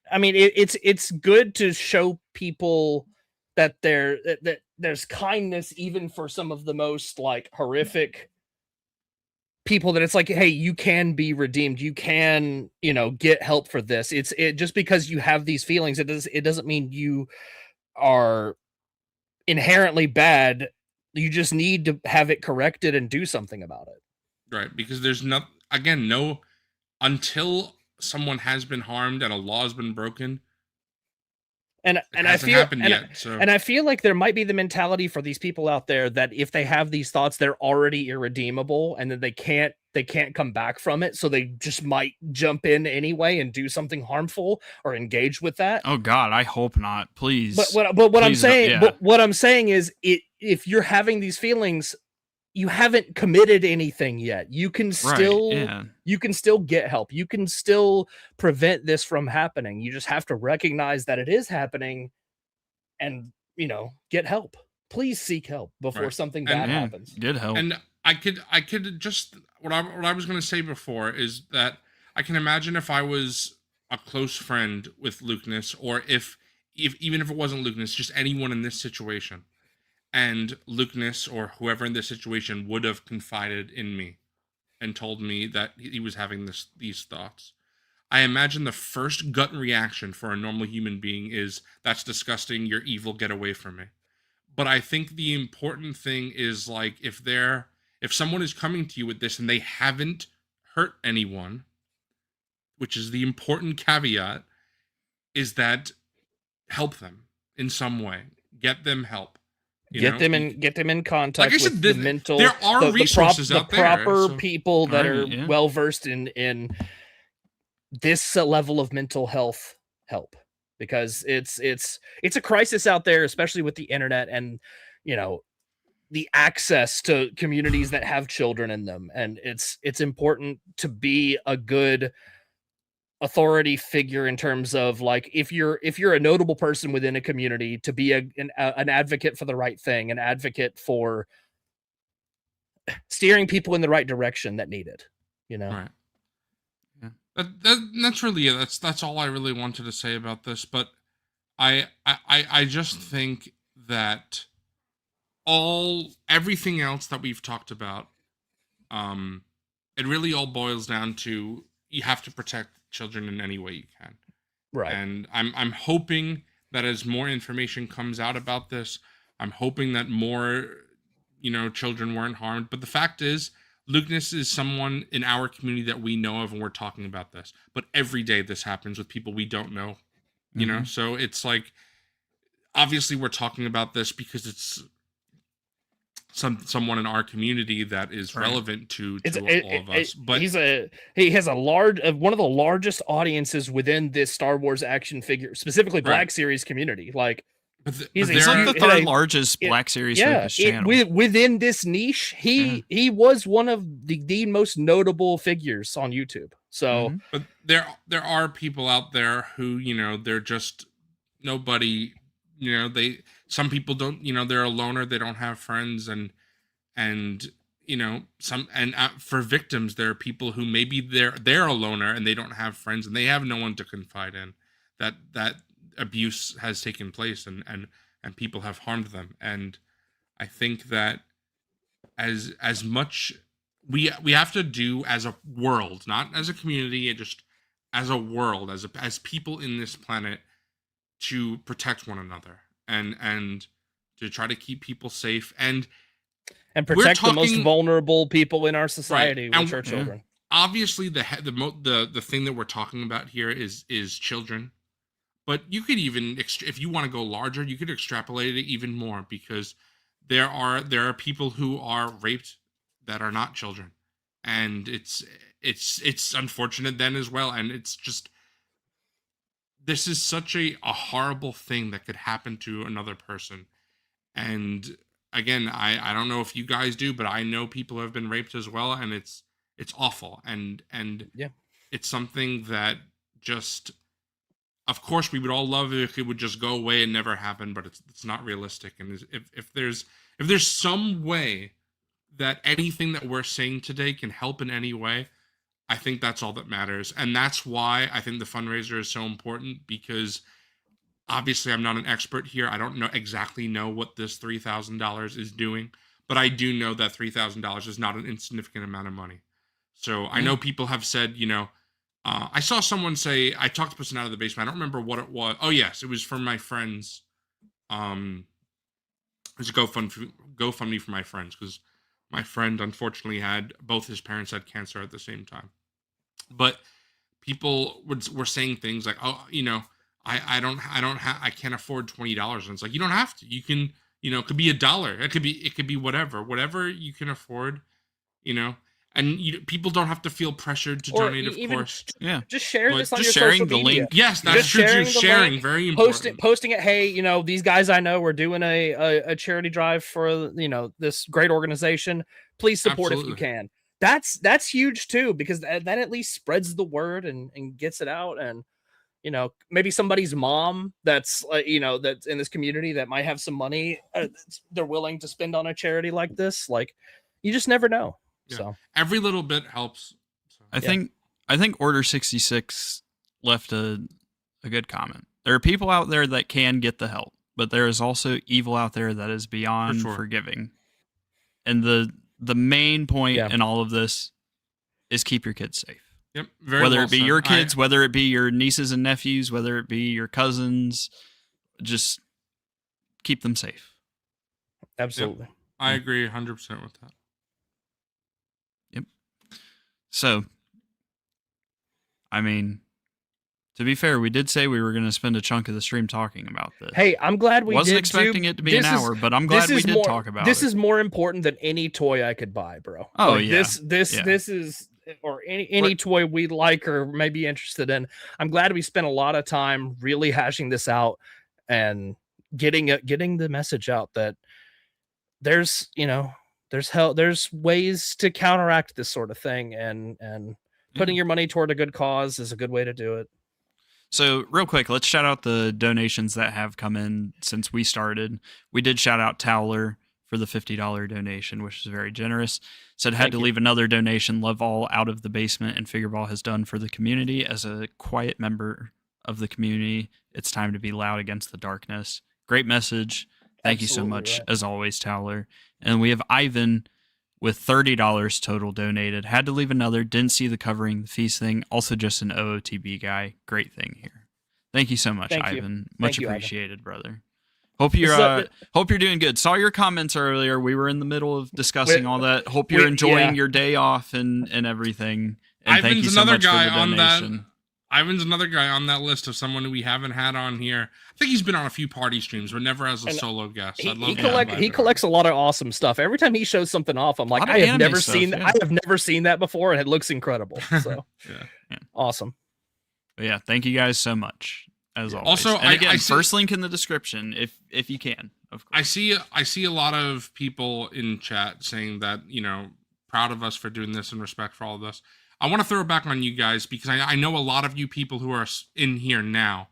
I mean, it's good to show people that there's kindness even for some of the most like horrific people, that it's like, hey, you can be redeemed, you can get help for this. It just because you have these feelings, it doesn't mean you are inherently bad. You just need to have it corrected and do something about it. Right, because there's no until someone has been harmed and a law has been broken. And It I hasn't feel happened yet. So and I feel like there might be the mentality for these people out there that if they have these thoughts, they're already irredeemable, and then they can't come back from it. So they just might jump in anyway and do something harmful or engage with that. Oh God, I hope not. Please. But what I'm please, saying, yeah. but what I'm saying is, if you're having these feelings, you haven't committed anything yet. You can still you can still get help. You can still prevent this from happening. You just have to recognize that it is happening and, get help. Please seek help before Right. something And- bad Yeah, happens. Get help. And I could just what I was going to say before is that I can imagine if I was a close friend with Lucas, or if even if it wasn't Lucas, just anyone in this situation, and Lucas or whoever in this situation would have confided in me and told me that he was having these thoughts. I imagine the first gut reaction for a normal human being is, that's disgusting, you're evil, get away from me. But I think the important thing is, like, if someone is coming to you with this and they haven't hurt anyone, which is the important caveat, is that help them in some way. Get them help. Get them in contact Like I said, with the mental. there are resources out the there, proper so- people that Right, are yeah. well versed in this level of mental health help, because it's a crisis out there, especially with the internet and the access to communities that have children in them. And it's important to be a good authority figure in terms of, like, if you're a notable person within a community, to be an advocate for the right thing, an advocate for steering people in the right direction that need it. Right. Yeah. That's really it. That's all I really wanted to say about this. But I just think that everything else that we've talked about, it really all boils down to you have to protect children in any way you can. Right. And I'm hoping that as more information comes out about this, I'm hoping that more, children weren't harmed. But the fact is, Lucas is someone in our community that we know of, and we're talking about this. But every day this happens with people we don't know, So it's like, obviously we're talking about this because it's someone in our community that is relevant to all of us. But he has a large one of the largest audiences within this Star Wars action figure, specifically Black Series community. Like, he's like the third largest Black Series focused channel. Within this niche, he was one of the most notable figures on YouTube. So, but there are people out there who, they're just nobody. Some people don't, they're a loner, they don't have friends, and for victims, there are people who maybe they're a loner and they don't have friends and they have no one to confide in. That abuse has taken place and people have harmed them. And I think that as much we have to do as a world, not as a community, just as a world, as people in this planet, to protect one another and to try to keep people safe and protect the most vulnerable people in our society, which are children. Obviously, the thing that we're talking about here is children, but you could even, if you want to go larger, you could extrapolate it even more, because there are people who are raped that are not children, and it's unfortunate then as well, and it's just. This is such a horrible thing that could happen to another person. And again, I don't know if you guys do, but I know people have been raped as well, and it's awful. And it's something that just, of course, we would all love it if it would just go away and never happen, but it's not realistic. And if there's some way that anything that we're saying today can help in any way, I think that's all that matters. And that's why I think the fundraiser is so important, because obviously I'm not an expert here. I don't exactly know what this $3,000 is doing, but I do know that $3,000 is not an insignificant amount of money. So I know people have said, I saw someone say, I talked to a person out of the basement. I don't remember what it was. Oh yes, it was from my friends. It was a GoFundMe for my friends, because my friend unfortunately had both his parents had cancer at the same time. But people were saying things like, "Oh, I can't afford $20." And it's like, you don't have to. You can, it could be $1. It could be whatever you can afford, And people don't have to feel pressured to donate, of course. Yeah, just share this on your sharing social media. Link. Yes, that's true too. Sharing, very important. Posting it. Hey, these guys I know are doing a charity drive for this great organization. Please support if you can. That's huge too, because that at least spreads the word and gets it out. And maybe somebody's mom that's that's in this community that might have some money they're willing to spend on a charity like this. Like, you just never know. Yeah. So every little bit helps. So. I think Order 66 left a good comment. There are people out there that can get the help, but there is also evil out there that is beyond forgiving. And the main point in all of this is keep your kids safe. Yep. Whether it be your kids, whether it be your nieces and nephews, whether it be your cousins, just keep them safe. Absolutely. Yep. I agree 100% with that. So, I mean, to be fair, we did say we were going to spend a chunk of the stream talking about this. Hey, I'm glad we wasn't expecting it to be an hour, but I'm glad we did talk about it. This is more important than any toy I could buy, bro. Oh, yeah. This is, or any toy we like or may be interested in. I'm glad we spent a lot of time really hashing this out and getting the message out that there's there's ways to counteract this sort of thing, and putting your money toward a good cause is a good way to do it. So real quick, let's shout out the donations that have come in since we started. We did shout out Towler for the $50 donation, which is very generous. Said had to leave another donation. Love all Out of the Basement and Figureball has done for the community as a quiet member of the community. It's time to be loud against the darkness. Great message. Thank you so Absolutely much, right. as always, Towler. And we have Ivan with $30 total donated. Had to leave another. Didn't see the covering the feast thing. Also just an OOTB guy. Great thing here. Thank you so much, Thank you. Ivan. Much Thank you, Ivan. appreciated, brother. Hope you're hope you're doing good. Saw your comments earlier. We were in the middle of discussing all that. Hope you're enjoying your day off and everything. And thank you so much for the donation. Ivan's another guy on that list of someone who we haven't had on here. I think he's been on a few party streams, but never as a solo guest. He collects a lot of awesome stuff. Every time he shows something off, I'm like, I have never seen that before, and it looks incredible. So awesome. But yeah, thank you guys so much. As always. Also, and again, first link in the description if you can. Of course. I see a lot of people in chat saying that, proud of us for doing this and respect for all of this. I want to throw it back on you guys because I know a lot of you people who are in here now.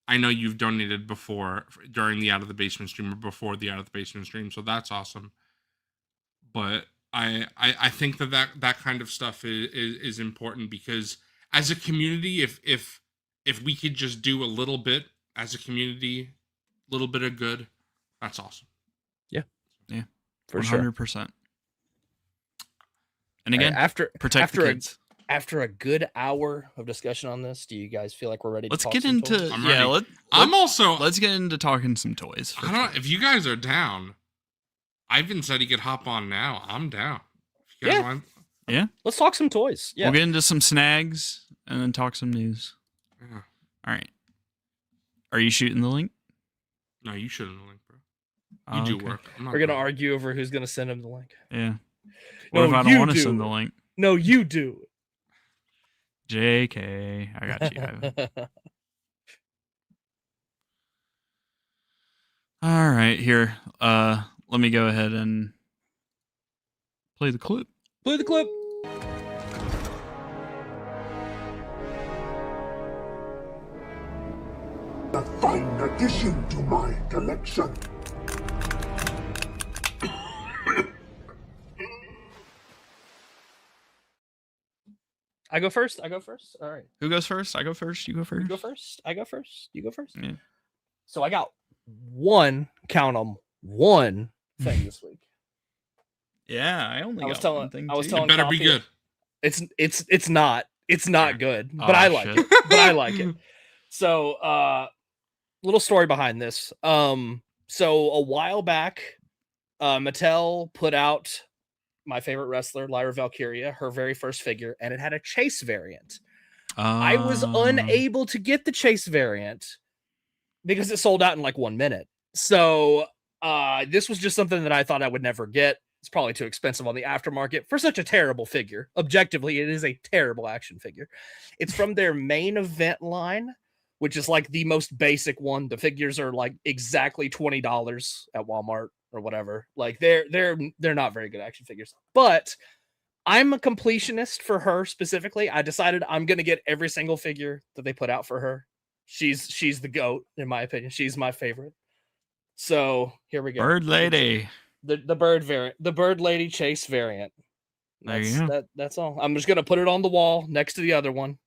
I know you've donated before during the Out of the Basement stream or before the Out of the Basement stream, so that's awesome. But I think that kind of stuff is important because as a community, if we could just do a little bit as a community, a little bit of good, that's awesome. Yeah, for 100%. Sure. And again, protect the kids. After a good hour of discussion on this, do you guys feel like we're ready to talk get into toys? let's get into talking some toys. I don't know if you guys are down. Ivan said he could hop on now. I'm down. If you guys want. Yeah. Let's talk some toys. Yeah. We'll get into some snags and then talk some news. Yeah. All right. Are you shooting the link? No, you shooting the link, bro. You do work. We're gonna argue over who's gonna send him the link. Yeah. What if I don't want to send the link? No, you do. JK. I got you, Ivan. All right, here. Let me go ahead and play the clip. Play the clip. A fine addition to my collection. I go first. All right. Who goes first? I go first. You go first. You go first. I go first. You go first. Yeah. So I got one thing this week. Yeah, I only got one thing. I was too. telling It better Coffee, be good. It's not good, but I like it. But I like it. So little story behind this. So a while back, Mattel put out my favorite wrestler, Lyra Valkyria, her very first figure, and it had a chase variant. I was unable to get the chase variant because it sold out in like 1 minute. So this was just something that I thought I would never get. It's probably too expensive on the aftermarket for such a terrible figure. Objectively, it is a terrible action figure. It's from their main event line, which is like the most basic one. The figures are like exactly $20 at Walmart or whatever. Like they're not very good action figures. But I'm a completionist for her specifically. I decided I'm gonna get every single figure that they put out for her. She's the GOAT, in my opinion. She's my favorite. So here we go. Bird Lady. The bird variant, the Bird Lady Chase variant. That's all. I'm just gonna put it on the wall next to the other one.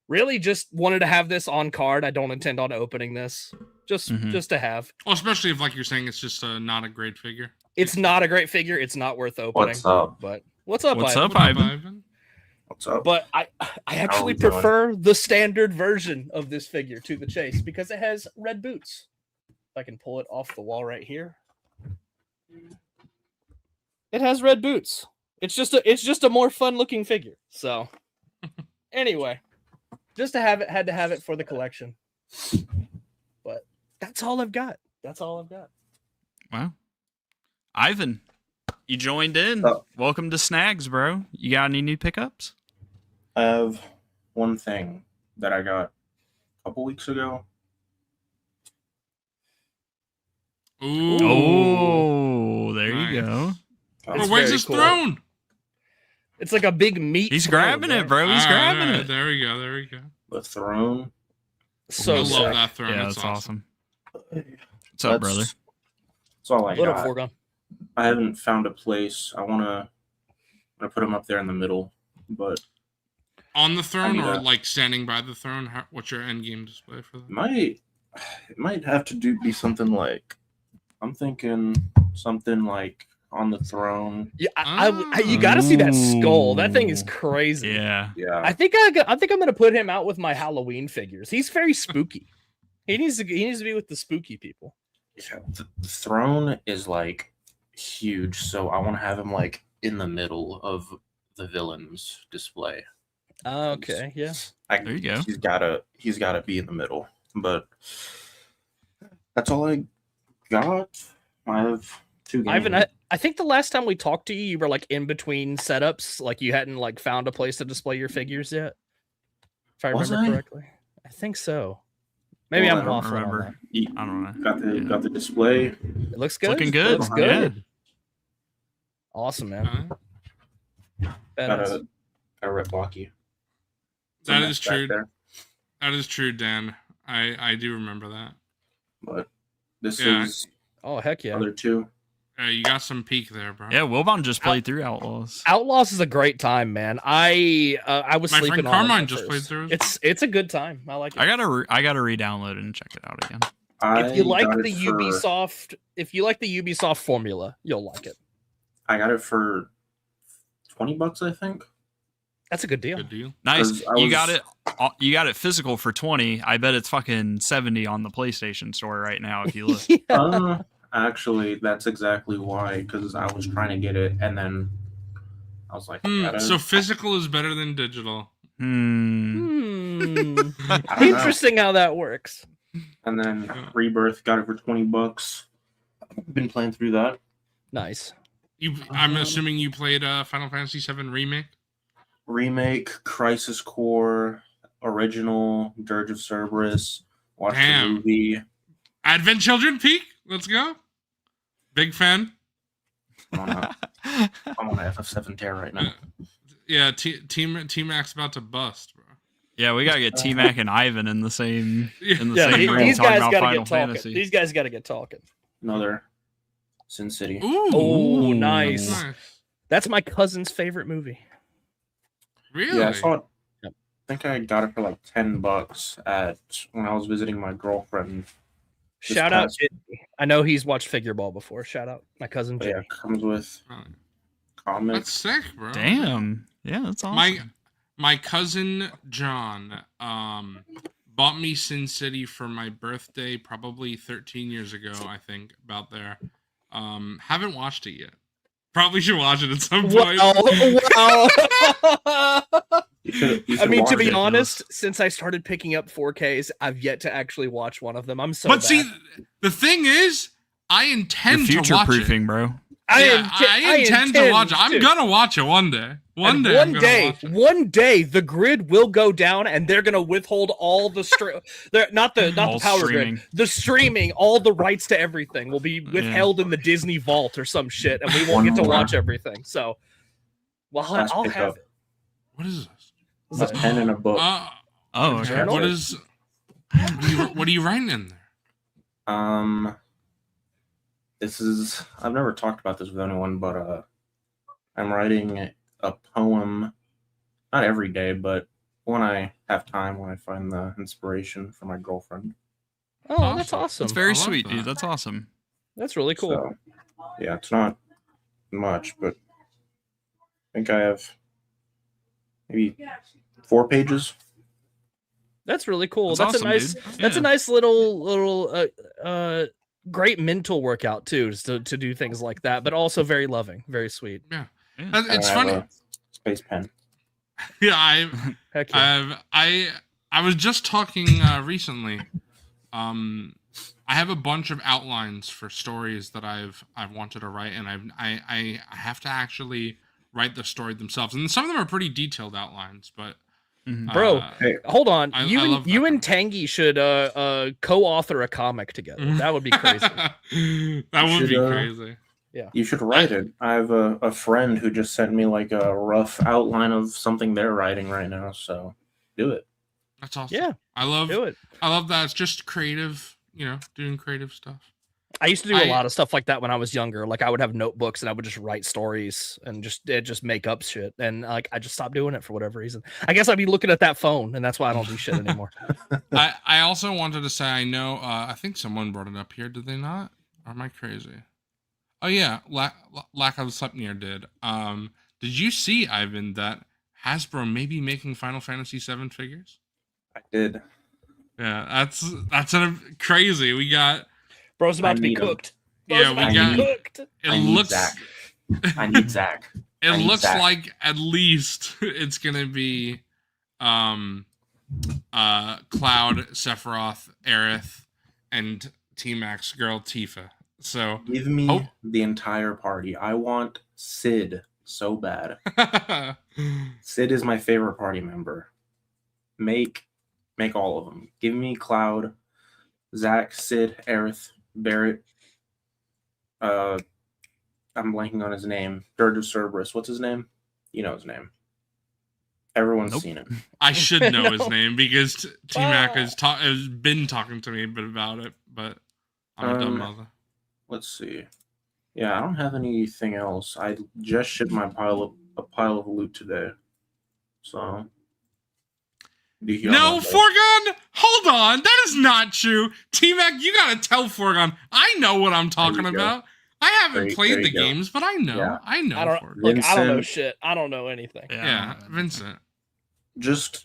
Really just wanted to have this on card. I don't intend on opening this. Just to have. Well, especially if, like you're saying, it's just not a great figure. It's not a great figure. It's not worth opening. What's up? But what's up, Ivan? What's up? But I actually prefer the standard version of this figure to the Chase because it has red boots. If I can pull it off the wall right here. It has red boots. It's just a more fun looking figure. So anyway, just to have it, had to have it for the collection. But that's all I've got. Wow. Ivan, you joined in. Oh. Welcome to Snags, bro. You got any new pickups? I have one thing that I got a couple weeks ago. Ooh. Oh, there you go. It's Where's very his cool. throne? It's like a big meat. He's throne, grabbing it, bro. He's grabbing it. There we go. The throne. So I love sick. that throne. Yeah, That's that's awesome. That's What's up, brother? That's all I What up, got. Foregone? I haven't found a place. I wanna put them up there in the middle, but On the throne mean, or like standing by the throne? What's your end game display for that? It might have to be something like, I'm thinking something like on the throne. Yeah, you got to see that skull. That thing is Ooh. crazy. Yeah. Yeah. I think I'm gonna put him out with my Halloween figures. He's very spooky. He needs to be with the spooky people. Yeah, the throne is like huge, so I want to have him like in the middle of the villain's display. Okay, yeah. There you go. He's gotta be in the middle. But that's all I got. I have 2 games. Ivan, I think the last time we talked to you, you were like in between setups, like you hadn't like found a place to display your figures yet. If I Was remember I? correctly, I think so. Maybe Well, I'm I don't off on remember. that. I don't know. Got the display. It looks good. Looking good. Looks Yeah. good. Awesome, man. Okay. Badass. Got a red blocky. That Some is back true. there. That is true, Dan. I do remember that. But this Yeah. is Oh heck yeah! other 2. You got some peak there, bro. Yeah, Wilbon just played through Outlaws. Outlaws is a great time, man. I was My sleeping friend on it Carmine at just played first. through. It's a good time. I like it. I gotta re-download it and check it out again. If you like got the it for- Ubisoft formula, you'll like it. I got it for $20, I think. That's a good deal. Good deal. Nice. 'Cause I You got was- it. You got it physical for 20. I bet it's fucking 70 on the PlayStation Store right now. If you look. Yeah. Actually, that's exactly why. Because I was trying to get it, and then I was like, So physical is better than digital. Hmm. I don't know. Interesting how that works. And then Rebirth got it for $20. Been playing through that. Nice. I'm assuming you played Final Fantasy VII Remake. Remake, Crisis Core, original, Dirge of Cerberus. Watched the Damn. movie. Advent Children peak. Let's go. Big fan. I'm on a FF7 tear right now. Yeah, Team Mac's about to bust, bro. Yeah, we gotta get T Mac and Ivan in the same same room These talking guys about gotta Final get talking. Fantasy. These guys gotta get talking. Another Sin City. Ooh. Oh, nice. Nice. That's my cousin's favorite movie. Really? Yeah, I saw it. Yep. I think I got it for like $10 when I was visiting my girlfriend. This Shout out past- Jimmy. I know he's watched Figureball before. Shout out my cousin But yeah, Jimmy. it comes with Oh, That's comics. sick, bro. Damn. Yeah, that's awesome. My cousin John bought me Sin City for my birthday probably 13 years ago, I think, about there. Haven't watched it yet. Probably should watch it at some point. Wow. You should I mean, to watch be it. honest, since I started picking up 4Ks, I've yet to actually watch one of them. I'm so But bad. see, the thing is, I You're intend to future watch it. proofing, bro. I intend to watch it. I'm to. gonna watch it one day. And I'm gonna watch it. one day, the grid will go down, and they're gonna withhold all the not the All power streaming. grid, the streaming, all the rights to everything will be withheld in the Disney vault or some shit, and we won't One get to more. watch everything. So, well, Last I'll pickup. have it. What is this? A pen and a book. Oh, okay. Journal? What is? What are you writing in there? This is I've never talked about this with anyone, but I'm writing a poem, not every day, but when I have time, when I find the inspiration for my girlfriend. Oh, that's awesome. That's very I love sweet, that. dude. That's awesome. That's really cool. So, yeah, it's not much, but I think I have maybe 4 pages. That's really cool. That's That's awesome, a nice. dude. That's a Yeah. nice little great mental workout too, to do things like that. But also very loving, very sweet. Yeah. It's I have funny. a space pen. Yeah, Heck yeah. I was just talking recently. I have a bunch of outlines for stories that I've wanted to write, and I have to actually write the story themselves, and some of them are pretty detailed outlines. But Mhm. Bro, Hey, Hold on. I You love that and kind of- Tangy should co-author a comic together. That would be crazy. That would be should, crazy. you should write it. I have a friend who just sent me like a rough outline of something they're writing right now, so do it. That's awesome. Yeah, I love do it. that. It's just creative, doing creative stuff. I used to do a lot of stuff like that when I was younger. Like I would have notebooks and I would just write stories and just make up shit. And like I just stopped doing it for whatever reason. I guess I'd be looking at that phone, and that's why I don't do shit anymore. I also wanted to say, I know, I think someone brought it up here. Did they not? Or am I crazy? Oh yeah, Lack of Sleipnir did. Did you see, Ivan, that Hasbro may be making Final Fantasy VII figures? I did. Yeah, that's crazy. We got. Bro's about to be cooked. Yeah, we got cooked. It looks. Zach. I need Zach. It looks like at least it's gonna be, Cloud, Sephiroth, Aerith, and T-Max girl Tifa. So give me the entire party. I want Sid so bad. Sid is my favorite party member. Make all of them. Give me Cloud, Zach, Sid, Aerith, Barrett. I'm blanking on his name. Dirge of Cerberus. What's his name? You know his name. Everyone's seen it. I should know his name because T-Mac has been talking to me about it, but I'm a dumb mother. Let's see. Yeah, I don't have anything else. I just shipped my pile of loot today. So no, Forgon! Hold on! That is not true! T-Mac, you gotta tell Forgon. I know what I'm talking about. I haven't played the games, but I know. Yeah. I know. I don't know shit. I don't know anything. Yeah, Vincent. Just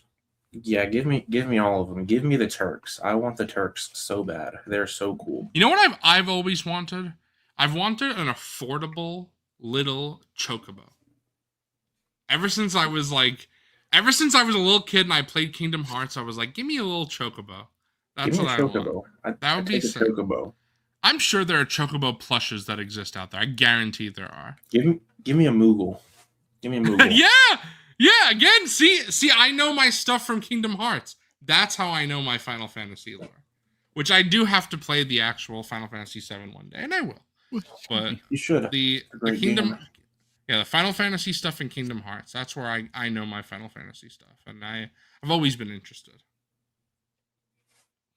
give me all of them. Give me the Turks. I want the Turks so bad. They're so cool. You know what I've always wanted? I've wanted an affordable little chocobo. Ever since I was a little kid and I played Kingdom Hearts, I was like, give me a little chocobo. That's what I want. That would be sick. Chocobo. I'm sure there are chocobo plushes that exist out there. I guarantee there are. Give me a Moogle. Give me a Moogle. Yeah. Again, see, I know my stuff from Kingdom Hearts. That's how I know my Final Fantasy lore. Which I do have to play the actual Final Fantasy VII one day, and I will. But you should. The Kingdom, the Final Fantasy stuff in Kingdom Hearts. That's where I know my Final Fantasy stuff, and I've always been interested.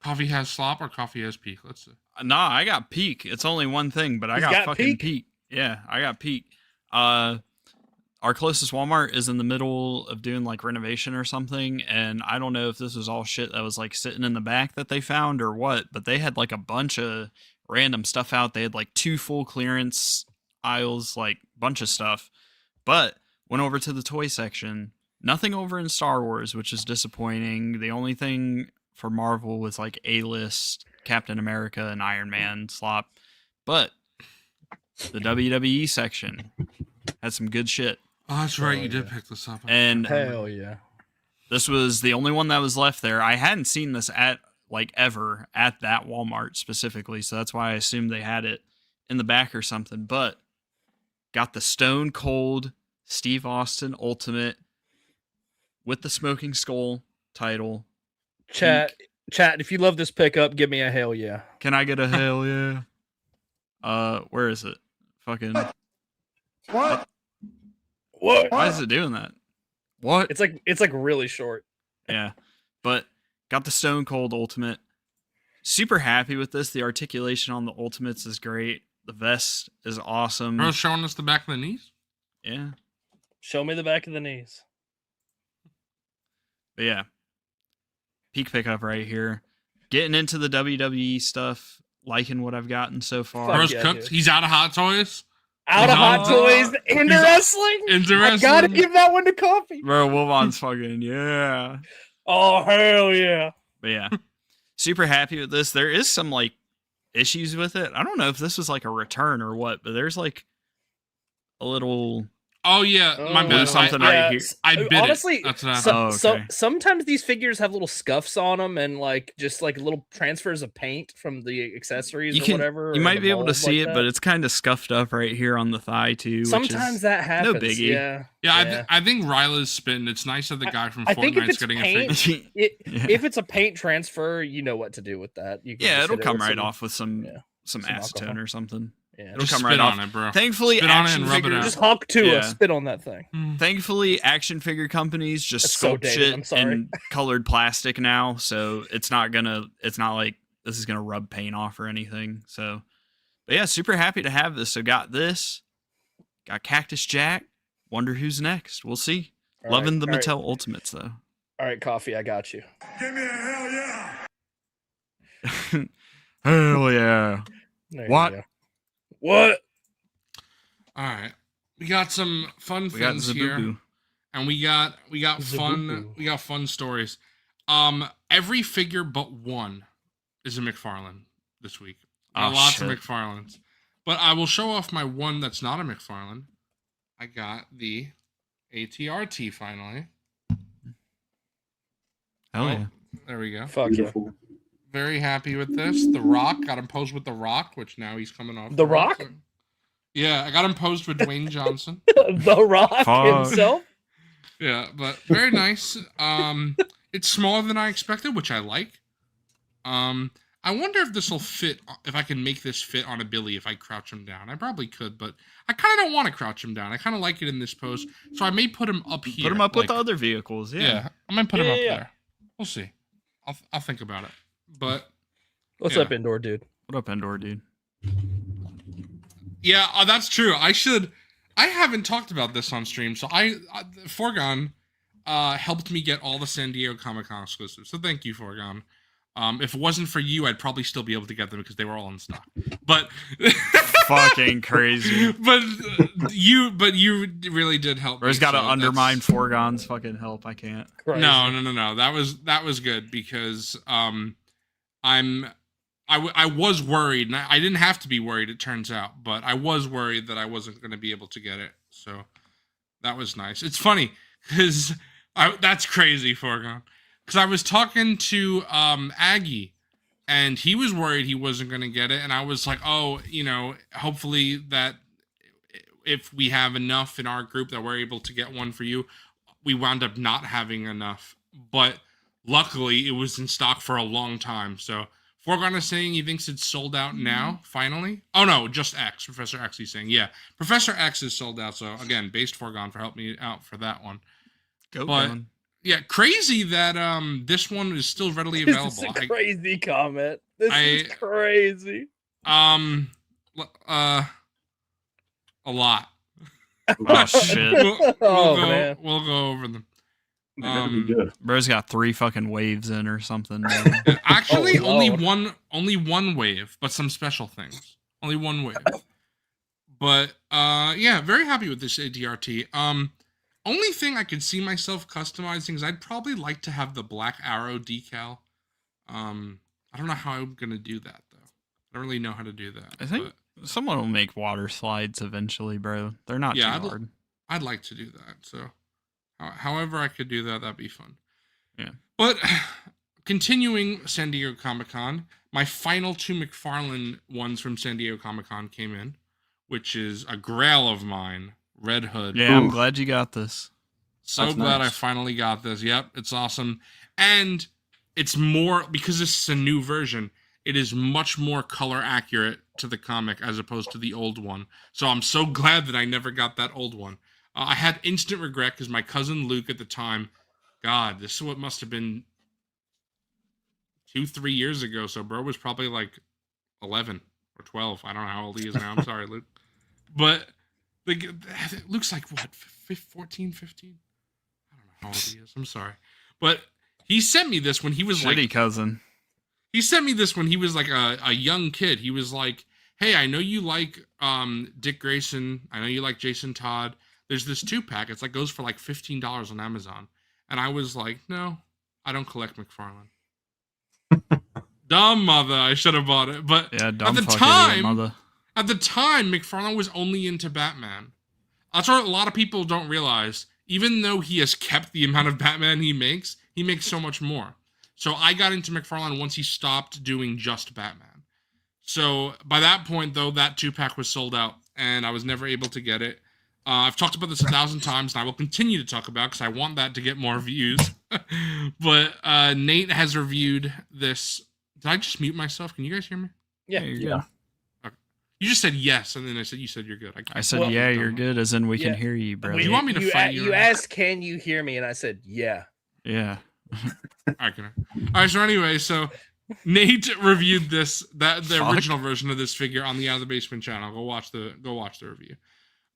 Coffee has slop or coffee has peak? Let's see. Nah, I got peak. It's only one thing, but I got fucking peak. Yeah, I got peak. Our closest Walmart is in the middle of doing like renovation or something, and I don't know if this was all shit that was like sitting in the back that they found or what, but they had like a bunch of random stuff out. They had like 2 full clearance aisles, like bunch of stuff. But went over to the toy section. Nothing over in Star Wars, which is disappointing. The only thing for Marvel was like A-list Captain America and Iron Man slop. But the WWE section had some good shit. Oh, that's right. You did pick this up. And hell yeah. This was the only one that was left there. I hadn't seen this ever at that Walmart specifically, so that's why I assumed they had it in the back or something. But got the Stone Cold Steve Austin Ultimate with the Smoking Skull title. Chat, if you love this pickup, give me a hell yeah. Can I get a hell yeah? Where is it? Fucking What? Why is it doing that? What? It's like really short. Yeah. But got the Stone Cold Ultimate. Super happy with this. The articulation on the Ultimates is great. The vest is awesome. Bro, showing us the back of the knees? Yeah. Show me the back of the knees. But yeah. Peak pickup right here. Getting into the WWE stuff. Liking what I've gotten so far. Bro's cooked. Dude. He's out of Hot Toys. Out of Hot Toys into wrestling? I gotta give that one to Coffee. Bro, Wolvon's fucking, yeah. Oh, hell yeah. But yeah. Super happy with this. There is some, like, issues with it. I don't know if this was, like, a return or what, but there's, like, a little... Oh, yeah. My bad. Something right here. I bit honestly, it. That's what so sometimes these figures have little scuffs on them and, like, just, like, little transfers of paint from the accessories or whatever. You might be able to see it, but it's kind of scuffed up right here on the thigh, too. Sometimes that happens. No biggie. Yeah. I think Ryla's spitting. It's nice that the guy from Fortnite's getting paint, a figure. If it's a paint transfer, you know what to do with that. You can it'll come right off with some acetone alcohol or something. Yeah. It'll come right off. On it, bro. Thankfully, spit action on it and figures just honk to us, spit on that thing. Thankfully, action figure companies just That's so sculpt dated, shit in colored plastic now, so it's not like this is gonna rub paint off or anything. So But yeah, super happy to have this. So got this, got Cactus Jack. Wonder who's next. We'll see. All Loving right, the all right. Mattel Ultimates though. All right, Coffee, I got you. Give me a hell yeah! Hell yeah. There What? You go. What? All right, we got some fun We got things here, Zabubu. and we got Zabubu. fun stories. Every figure but one is a McFarlane this week. Oh, Lots shit. of McFarlanes, but I will show off my one that's not a McFarlane. I got the ATRT finally. Hell yeah. There we go. Fuck yeah. Beautiful. Very happy with this. The Rock got him posed with The Rock, which now he's coming off. The Rock? Yeah, I got him posed with Dwayne Johnson. The Rock Fuck. himself? Yeah, but very nice. It's smaller than I expected, which I like. I wonder if this will fit, if I can make this fit on a Billy if I crouch him down. I probably could, but I kind of don't want to crouch him down. I kind of like it in this pose, so I may put him up here. Put them up with like- the other vehicles. Yeah. Yeah, I might put him Yeah, up yeah. there. We'll see. I'll think about it. But What's Yeah. up, Indoor Dude? What up, Endor, dude? yeah, that's true. I haven't talked about this on stream, so Forgon helped me get all the San Diego Comic-Con exclusives. So thank you, Forgon. If it wasn't for you, I'd probably still be able to get them because they were all in stock. But Fucking crazy. but you really did help. Bro's me, got to so undermine that's- Forgon's fucking help. I can't. Crazy. No. That was good because I was worried, and I didn't have to be worried. It turns out, but I was worried that I wasn't going to be able to get it. So that was nice. It's funny because that's crazy, Forgon. Because I was talking to Aggie, and he was worried he wasn't going to get it, and I was like, oh, hopefully that if we have enough in our group that we're able to get one for you. We wound up not having enough, but luckily it was in stock for a long time. So Forgon is saying he thinks it's sold out now, finally. Oh no, just X. Professor X he's saying. Yeah, Professor X is sold out. So again, based Forgon for helping me out for that one. Go, But- Gun. Yeah, crazy that this one is still readily This available. is a crazy comment. This is I- crazy. A lot. Oh, shit. We'll go over them. They're gonna be good. Bro's got 3 fucking waves in or something. man. Actually, Oh, Lord. only one wave, but some special things. Only one wave. But yeah, very happy with this ADRT. Only thing I could see myself customizing is I'd probably like to have the Black Arrow decal. I don't know how I'm gonna do that though. I don't really know how to do that. I think someone will make water slides eventually, bro. They're not Yeah, too hard. I'd like to do that. So, however I could do that, that'd be fun. Yeah. But continuing San Diego Comic-Con, my final 2 McFarlane ones from San Diego Comic-Con came in, which is a grail of mine, Red Hood. Yeah, I'm Oof. glad you got this. So That's glad I nice. finally got this. Yep, it's awesome. And it's more, because this is a new version, it is much more color accurate to the comic as opposed to the old one. So I'm so glad that I never got that old one. I had instant regret because my cousin Luke at the time, God, this is what must have been 2-3 years ago. So bro was probably like 11 or 12. I don't know how old he is now. I'm sorry, Luke. But Luke's like, what, 14, 15? I don't know how old he is. I'm sorry. But he sent me this when he was Shitty like, cousin. he sent me this when he was like a young kid. He was like, hey, I know you like Dick Grayson. I know you like Jason Todd. There's this 2-pack. It's like goes for like $15 on Amazon. And I was like, no, I don't collect McFarlane. Dumb mother. I should have bought it. But Yeah, dumb the fuck time- idiot mother. at the time, McFarlane was only into Batman. That's what a lot of people don't realize. Even though he has kept the amount of Batman he makes so much more. So I got into McFarlane once he stopped doing just Batman. So by that point, though, that 2-pack was sold out, and I was never able to get it. I've talked about this 1,000 times, and I will continue to talk about it because I want that to get more views. But Nate has reviewed this. Did I just mute myself? Can you guys hear me? Yeah. You're Yeah. good. You just said yes, and then you said you're good. I said, Well- yeah, you're good, as in we can Yeah. hear you, bro. You want me to fight you You or- asked, can you hear me? And I said, yeah. Yeah. All right, so anyway, so Nate reviewed the Fuck. original version of this figure on the Out of the Basement channel. Go watch the review.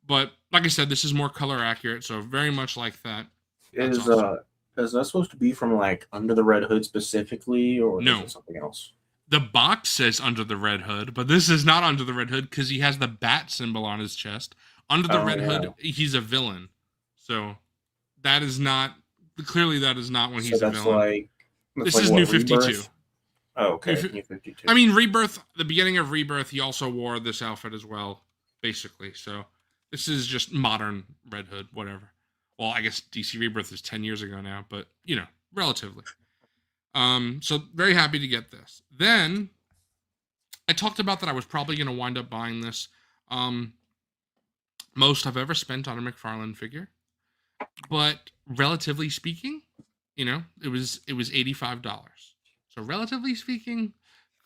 But like I said, this is more color accurate, so very much like that. That's Is awesome. is that supposed to be from like Under the Red Hood specifically, or No. is it something else? The box says Under the Red Hood, but this is not Under the Red Hood because he has the bat symbol on his chest. Under the Red Hood, he's a villain. So that is not clearly that is not when he's a villain. This is New 52. Oh, okay. New 52. I mean, Rebirth, the beginning of Rebirth, he also wore this outfit as well, basically. So this is just modern Red Hood, whatever. Well, I guess DC Rebirth is 10 years ago now, but, you know, relatively. So very happy to get this. Then I talked about that I was probably going to wind up buying this. Most I've ever spent on a McFarlane figure. But relatively speaking, you know, it was $85. So relatively speaking,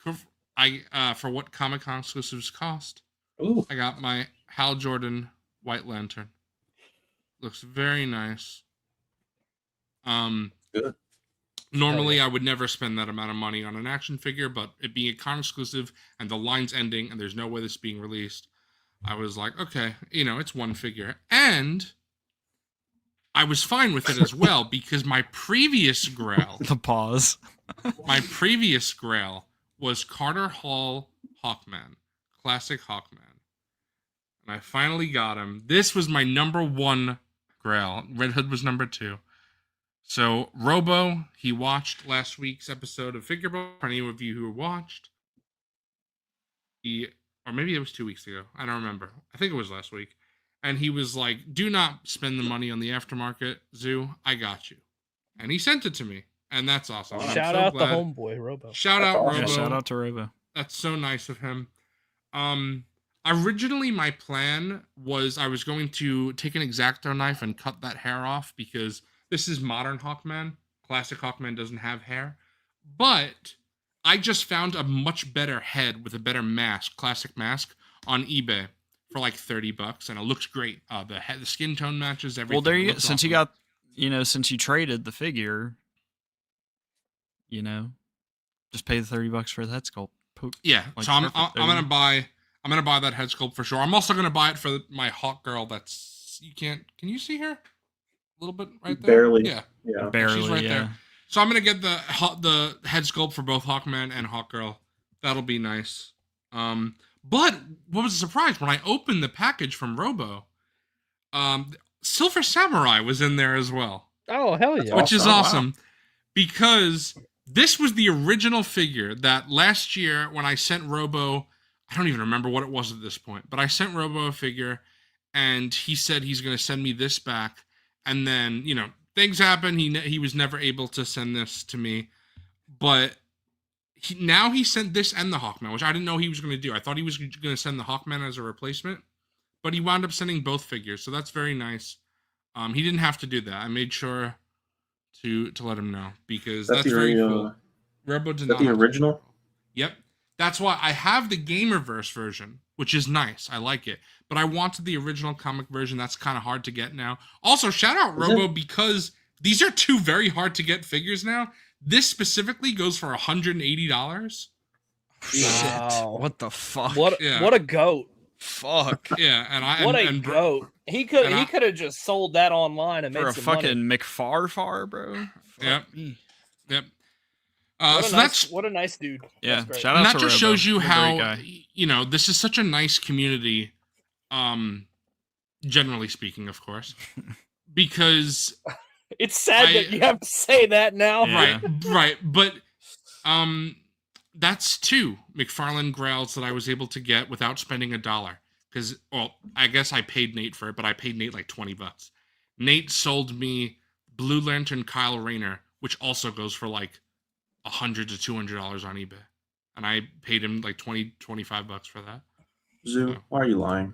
for what Comic-Con exclusives cost, Ooh. I got my Hal Jordan White Lantern. Looks very nice. Good. Normally, I would never spend that amount of money on an action figure, but it being a con exclusive and the line's ending and there's no way this is being released, I was like, okay, you know, it's one figure. And I was fine with it as well because my previous Grail, The pause. was Carter Hall Hawkman, classic Hawkman. And I finally got him. This was my number 1 Grail. Red Hood was number 2. So Robo, he watched last week's episode of Figureball. For any of you who watched, or maybe it was 2 weeks ago. I don't remember. I think it was last week. And he was like, do not spend the money on the aftermarket, Zoo. I got you. And he sent it to me. And that's awesome. I'm Shout so out glad. the homeboy, Robo. Shout That's out awesome. Robo. Yeah, shout out to Robo. That's so nice of him. Originally, my plan was I was going to take an X-Acto knife and cut that hair off because this is modern Hawkman. Classic Hawkman doesn't have hair. But I just found a much better head with a better mask, classic mask, on eBay for like $30, and it looks great. The skin tone matches everything. Well, there you It go. looks Since you awesome. got, you know, since you traded the figure, you know, just pay the $30 for the head sculpt. Yeah, Like, so I'm perfect. There gonna you go. buy that head sculpt for sure. I'm also gonna buy it for my Hawk Girl. That's can you see her? A little bit right there. Barely. Yeah, Yeah. Barely, she's right yeah. there. So I'm gonna get the head sculpt for both Hawkman and Hawk Girl. That'll be nice. But what was a surprise when I opened the package from Robo? Silver Samurai was in there as well, Oh, hell yeah. which is Awesome. Wow. awesome because this was the original figure that last year when I sent Robo, I don't even remember what it was at this point, but I sent Robo a figure and he said he's going to send me this back. And then, you know, things happen. He was never able to send this to me, but now he sent this and the Hawkman, which I didn't know he was going to do. I thought he was going to send the Hawkman as a replacement, but he wound up sending both figures. So that's very nice. He didn't have to do that. I made sure to let him know because that's very cool. Robo did not the have to- original? Yep. That's why I have the Gamerverse version, which is nice. I like it. But I wanted the original comic version. That's kind of hard to get now. Also, shout out Is Robo it? because these are two very hard to get figures now. This specifically goes for $180. Wow. What the fuck? What Yeah. what a goat. Fuck. Yeah, and I What a and goat. He could have just sold that online and For made a some fucking money. McFar, bro. Fuck Yep. me. Yep. What a So that's what a nice dude. Yeah, That's great. shout out and to that just Robo. shows you He's a great how guy. you know this is such a nice community. Generally speaking, of course, because It's sad that you have to say that now. Yeah. right, but that's 2 McFarlane Grails that I was able to get without spending $1. Because, well, I guess I paid Nate for it, but I paid Nate like $20. Nate sold me Blue Lantern Kyle Rayner, which also goes for like $100 to $200 on eBay, and I paid him like $25 for that. Zoo, why are you lying?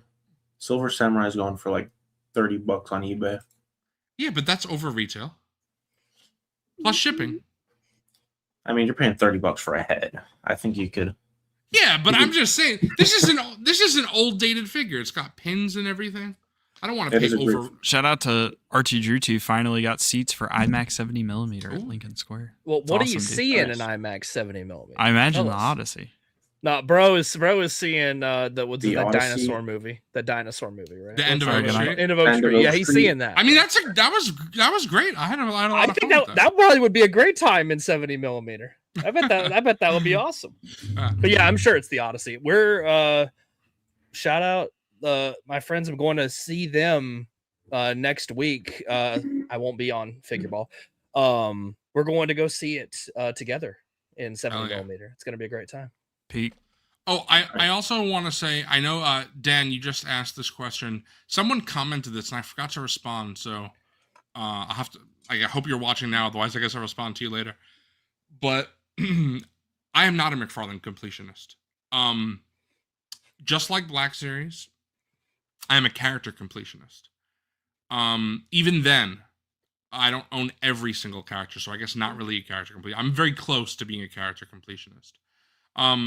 Silver Samurai is going for like $30 on eBay. Yeah, but that's over retail plus shipping. I mean, you're paying $30 for a head. I think you could. Yeah, but I'm just saying this is an old dated figure. It's got pins and everything. I don't want to It pay is a over. great- Shout out to Archie Drew 2 finally got seats for IMAX 70mm at Ooh. Lincoln Square. Well, It's what do you awesome, dude. see in Nice. an IMAX 70mm? I imagine Tell the us. Odyssey. No, bro is seeing The that Odyssey? dinosaur movie. That dinosaur movie, right? The End of Oak What's Street? End of Oak End of Street. Oak Yeah, he's Street. seeing that. I mean, that was great. I had a lot I of think fun with that probably would be a great time in 70mm. I bet that would be awesome. But yeah, I'm sure it's the Odyssey. We're shout out my friends. I'm going to see them next week. I won't be on Figureball. We're going to go see it together in 70mm. It's going to be a great time. Pete. Oh, I also want to say, I know, Dan, you just asked this question. Someone commented this, and I forgot to respond. So I'll have to. I hope you're watching now. Otherwise, I guess I'll respond to you later. But I am not a McFarlane completionist. Just like Black Series, I am a character completionist. Even then, I don't own every single character, so I guess not really a character complete. I'm very close to being a character completionist.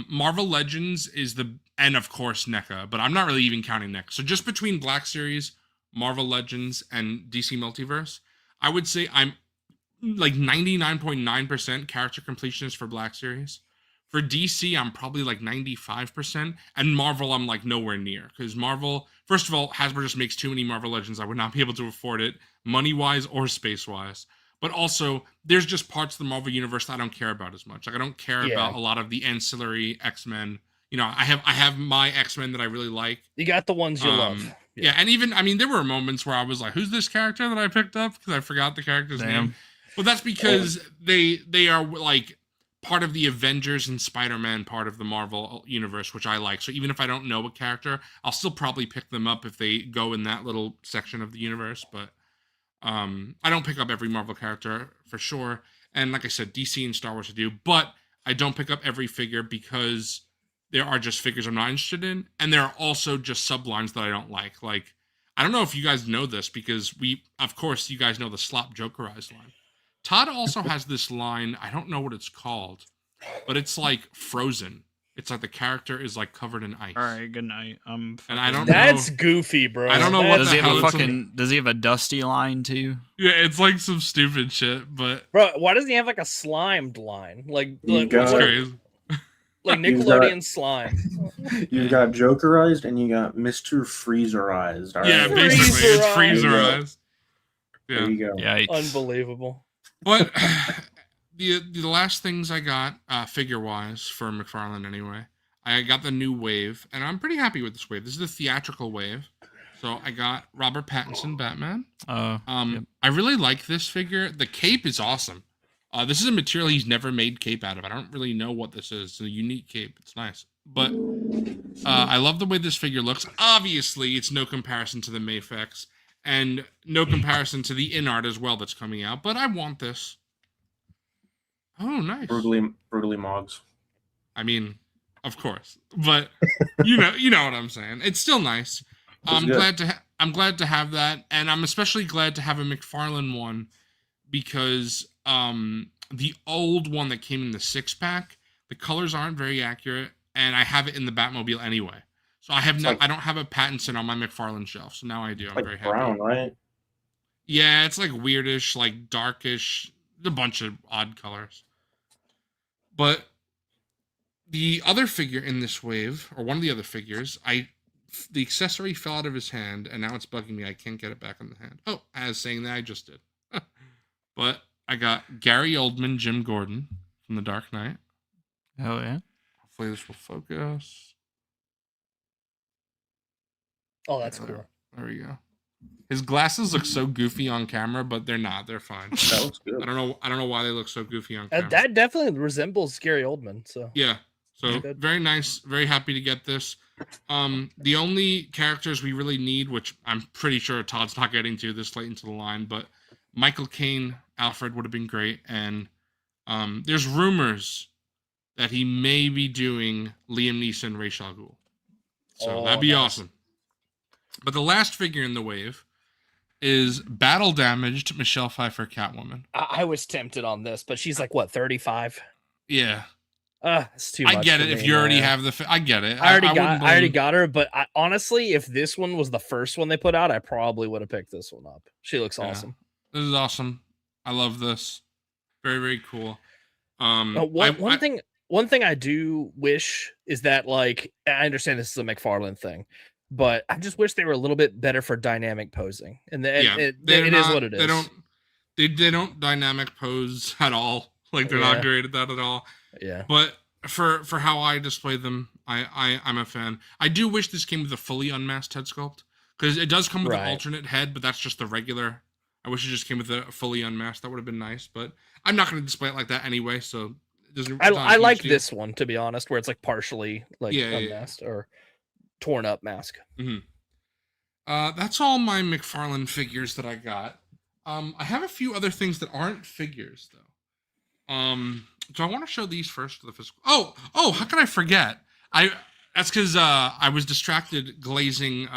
Marvel Legends is and of course NECA, but I'm not really even counting NECA. So just between Black Series, Marvel Legends, and DC Multiverse, I would say I'm like 99.9% character completionist for Black Series. For DC, I'm probably like 95%, and Marvel, I'm like nowhere near. Because Marvel, first of all, Hasbro just makes too many Marvel Legends. I would not be able to afford it, money-wise or space-wise. But also, there's just parts of the Marvel universe that I don't care about as much. Like I don't care about a lot of the ancillary X-Men. You know, I have my X-Men that I really like. You got the ones you love. Yeah, and even I mean, there were moments where I was like, "Who's this character that I picked up?" Because I forgot the character's name. Well, that's because they are like part of the Avengers and Spider-Man part of the Marvel universe, which I like. So even if I don't know a character, I'll still probably pick them up if they go in that little section of the universe. But I don't pick up every Marvel character for sure. And like I said, DC and Star Wars I do, but I don't pick up every figure because there are just figures I'm not interested in. And there are also just sublines that I don't like. Like, I don't know if you guys know this because of course, you guys know the Slop Jokerized line. Todd also has this line, I don't know what it's called, but it's like frozen. It's like the character is like covered in ice. All right, good night. And I don't That's know. goofy, bro. I don't know what Does the he have hell a it's fucking? Does he have a dusty line too? Yeah, it's like some stupid shit, but Bro, why doesn't he have like a slimed line? Like You got- it's crazy. like You've Nickelodeon slime. You got Jokerized and you got Mr. Freezerized. All right? Yeah, basically, it's Freezerized. freezerized. There Yeah, you go. Yikes! Unbelievable. but the last things I got figure wise for McFarlane anyway, I got the new wave, and I'm pretty happy with this wave. This is the theatrical wave. So I got Robert Pattinson Batman. Yep. I really like this figure. The cape is awesome. This is a material he's never made cape out of. I don't really know what this is. It's a unique cape. It's nice. But I love the way this figure looks. Obviously, it's no comparison to the Mafex, and no comparison to the in art as well that's coming out. But I want this. Oh, nice. Brutally Moggs. I mean, of course, but you know what I'm saying. It's still nice. I'm glad to have that, and I'm especially glad to have a McFarlane one because the old one that came in the 6-pack, the colors aren't very accurate, and I have it in the Batmobile anyway. So I don't have a Pattinson on my McFarlane shelf, so now I do. I'm Like very brown, happy. right? Yeah, it's like weirdish, like darkish, a bunch of odd colors. But the other figure in this wave, or one of the other figures, the accessory fell out of his hand, and now it's bugging me. I can't get it back on the hand. Oh, as saying that, I just did. But I got Gary Oldman, Jim Gordon from The Dark Knight. Hell yeah! Hopefully this will focus. Oh, that's cool. There we go. His glasses look so goofy on camera, but they're not. They're fine. That looks good. I don't know why they look so goofy on camera. That definitely resembles Gary Oldman. So Yeah. So Good. very nice. Very happy to get this. The only characters we really need, which I'm pretty sure Todd's not getting to this late into the line, but Michael Caine, Alfred would have been great. And there's rumors that he may be doing Liam Neeson, Ra's al Ghul. So that'd be awesome. But the last figure in the wave is battle damaged Michelle Pfeiffer Catwoman. I was tempted on this, but she's like what 35. Yeah. It's too much. I get for it. If me, you already man. have the, I get it. I already wouldn't blame- got her, but honestly, if this one was the first one they put out, I probably would have picked this one up. She looks Yeah. awesome. This is awesome. I love this. Very, very cool. One thing I do wish is that, like, I understand this is a McFarlane thing, but I just wish they were a little bit better for dynamic posing. And it is what it is. They don't dynamic pose at all. Like they're not great at that at all. Yeah. But for how I display them, I'm a fan. I do wish this came with a fully unmasked head sculpt, because it does come with an alternate head, but that's just the regular. I wish it just came with a fully unmasked. That would have been nice, but I'm not going to display it like that anyway. So it doesn't. I like this one, to be honest, where it's like partially like unmasked or torn up mask. Mm-hmm. That's all my McFarlane figures that I got. I have a few other things that aren't figures though. So I want to show these first to the physical. Oh, how can I forget? That's because I was distracted glazing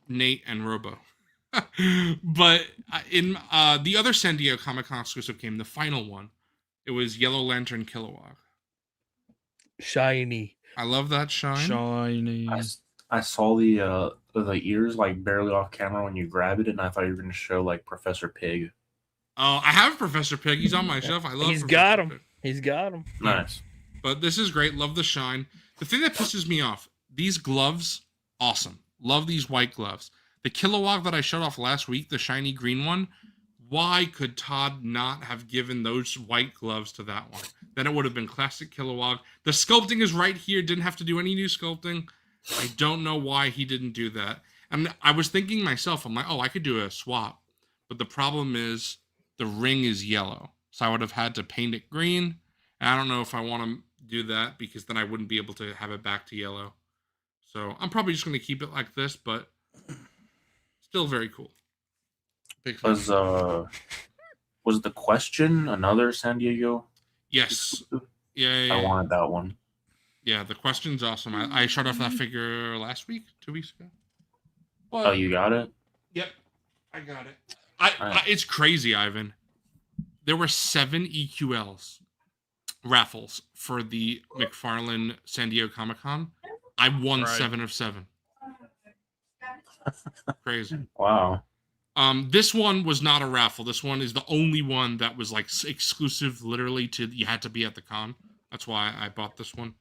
Nate and Robo. But in the other San Diego Comic-Con exclusive game, the final one, it was Yellow Lantern Kilowog. Shiny. I love that shine. Shiny. I saw the ears like barely off camera when you grab it, and I thought you were going to show like Professor Pig. Oh, I have Professor Pig. He's on my shelf. I love. He's got him. He's got him. Nice. But this is great. Love the shine. The thing that pisses me off, these gloves, awesome. Love these white gloves. The Kilowog that I showed off last week, the shiny green one, why could Todd not have given those white gloves to that one? Then it would have been classic Kilowog. The sculpting is right here. Didn't have to do any new sculpting. I don't know why he didn't do that. And I was thinking myself, I'm like, oh, I could do a swap. But the problem is the ring is yellow. So I would have had to paint it green. And I don't know if I want to do that, because then I wouldn't be able to have it back to yellow. So I'm probably just going to keep it like this, but still very cool. Was the question another San Diego? Yes. Yeah. I wanted that one. Yeah, the question's awesome. I showed off that figure last week, 2 weeks ago. But, Oh, you got it? Yep, I got it. It's crazy, Ivan. There were 7 EQLs raffles for the McFarlane San Diego Comic-Con. I won 7 of 7. Crazy. Wow. This one was not a raffle. This one is the only one that was like exclusive, literally to you had to be at the con. That's why I bought this one.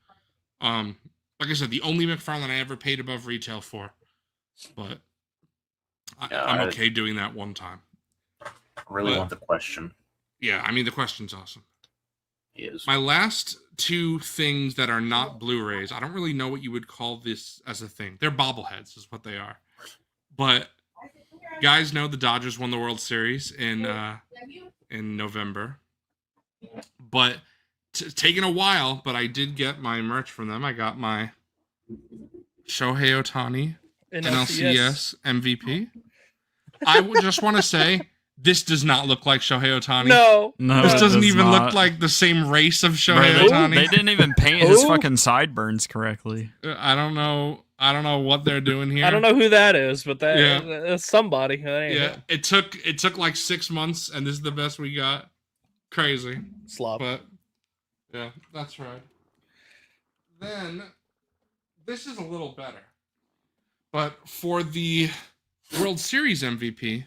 Like I said, the only McFarlane I ever paid above retail for, but I'm okay doing that one time. I really want the question. Yeah, I mean the question's awesome. He is. My last 2 things that are not Blu-rays, I don't really know what you would call this as a thing. They're bobbleheads, is what they are. But guys know the Dodgers won the World Series in November. But taken a while, but I did get my merch from them. I got my Shohei Ohtani NLCS MVP. I would just want to say, this does not look like Shohei Ohtani. No, this doesn't even look like the same race of Shohei Ohtani. They didn't even paint his fucking sideburns correctly. I don't know what they're doing here. I don't know who that is, but that's somebody. Yeah, it took like 6 months, and this is the best we got. Crazy. Slop. But yeah, that's right. Then this is a little better. But for the World Series MVP,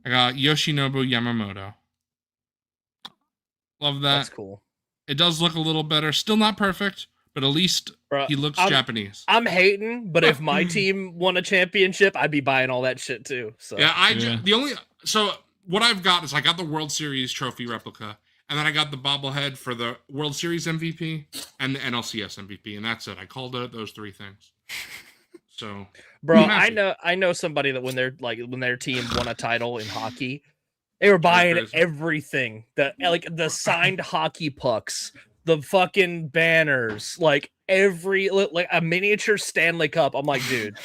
I got Yoshinobu Yamamoto. Love that. That's cool. It does look a little better. Still not perfect, but at least he looks Japanese. I'm hating, but if my team won a championship, I'd be buying all that shit too. So So what I've got is I got the World Series trophy replica, and then I got the bobblehead for the World Series MVP and the NLCS MVP, and that's it. I called it those 3 things. So, bro, I know somebody that when their team won a title in hockey, they were buying everything. The signed hockey pucks, the fucking banners, like a miniature Stanley Cup. I'm like, dude,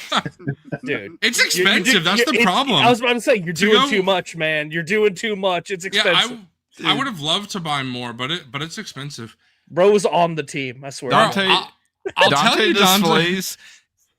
it's expensive. That's the problem. I was about to say, you're doing too much, man. You're doing too much. It's expensive. I would have loved to buy more, but it's expensive. Bro was on the team. I swear. I'll tell you, Dante.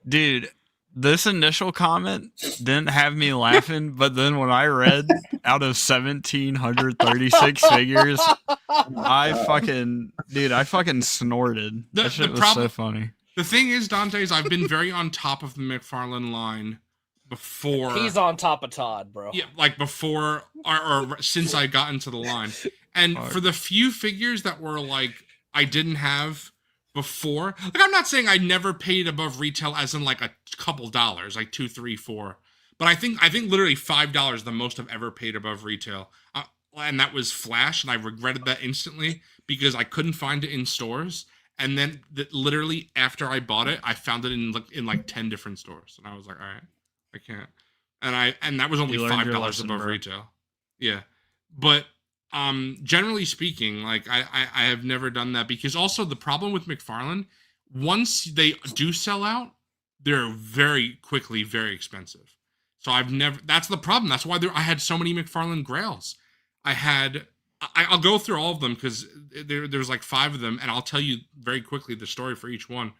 Dude, this initial comment didn't have me laughing, but then when I read out of 1,736 figures, I fucking Dude, I fucking snorted. The- That shit the was problem- so funny. The thing is, Dante, is I've been very on top of the McFarlane line before. He's on top of Todd, bro. Yeah, like before or since I got into the line. And Fuck. for the few figures that were like I didn't have before, like I'm not saying I never paid above retail as in like a couple dollars, like $2, $3, $4. But I think literally $5 the most I've ever paid above retail. And that was Flash, and I regretted that instantly because I couldn't find it in stores. And then literally after I bought it, I found it in like 10 different stores, and I was like, all right, I can't. And that was only You learned your $5 lesson, above bro. retail. Yeah, but generally speaking, like I have never done that because also the problem with McFarlane, once they do sell out, they're very quickly very expensive. So I've never. That's the problem. That's why I had so many McFarlane Grails. I'll go through all of them because there's like 5 of them, and I'll tell you very quickly the story for each one.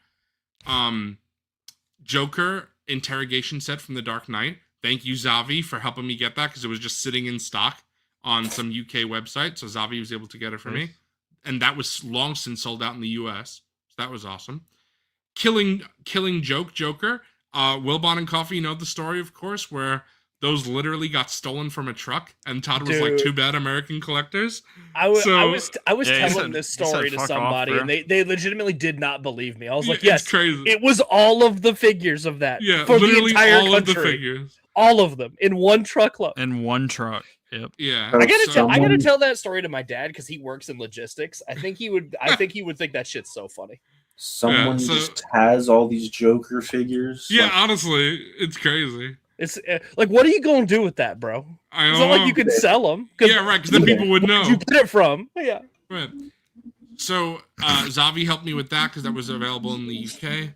Joker interrogation set from The Dark Knight. Thank you, Zavi, for helping me get that because it was just sitting in stock on some UK website. So Zavi was able to get it for me. And that was long since sold out in the US. So that was awesome. Killing Joker. Wilbon and Coffee know the story, of course, where those literally got stolen from a truck, and Todd was like, "Too bad, American collectors." I was So- telling said- this he said, story to "Fuck off, somebody, bro." and they legitimately did not believe me. I was like, It's "Yes, crazy. it was all of the figures of that Yeah, for the literally entire all of the country, figures. all of them in one truckload." In one truck. Yep. Yeah, I I gotta Someone- tell that story to my dad because he works in logistics. I think he would think that shit's so funny. Someone so- just has all these Joker figures. Yeah, Like, honestly, it's crazy. It's like, what are you gonna do with that, bro? I It's don't not like know. you can sell them. Yeah, right. Because then people would know. Where'd you get it from? Yeah. Right. So Zavi helped me with that because that was available in the UK.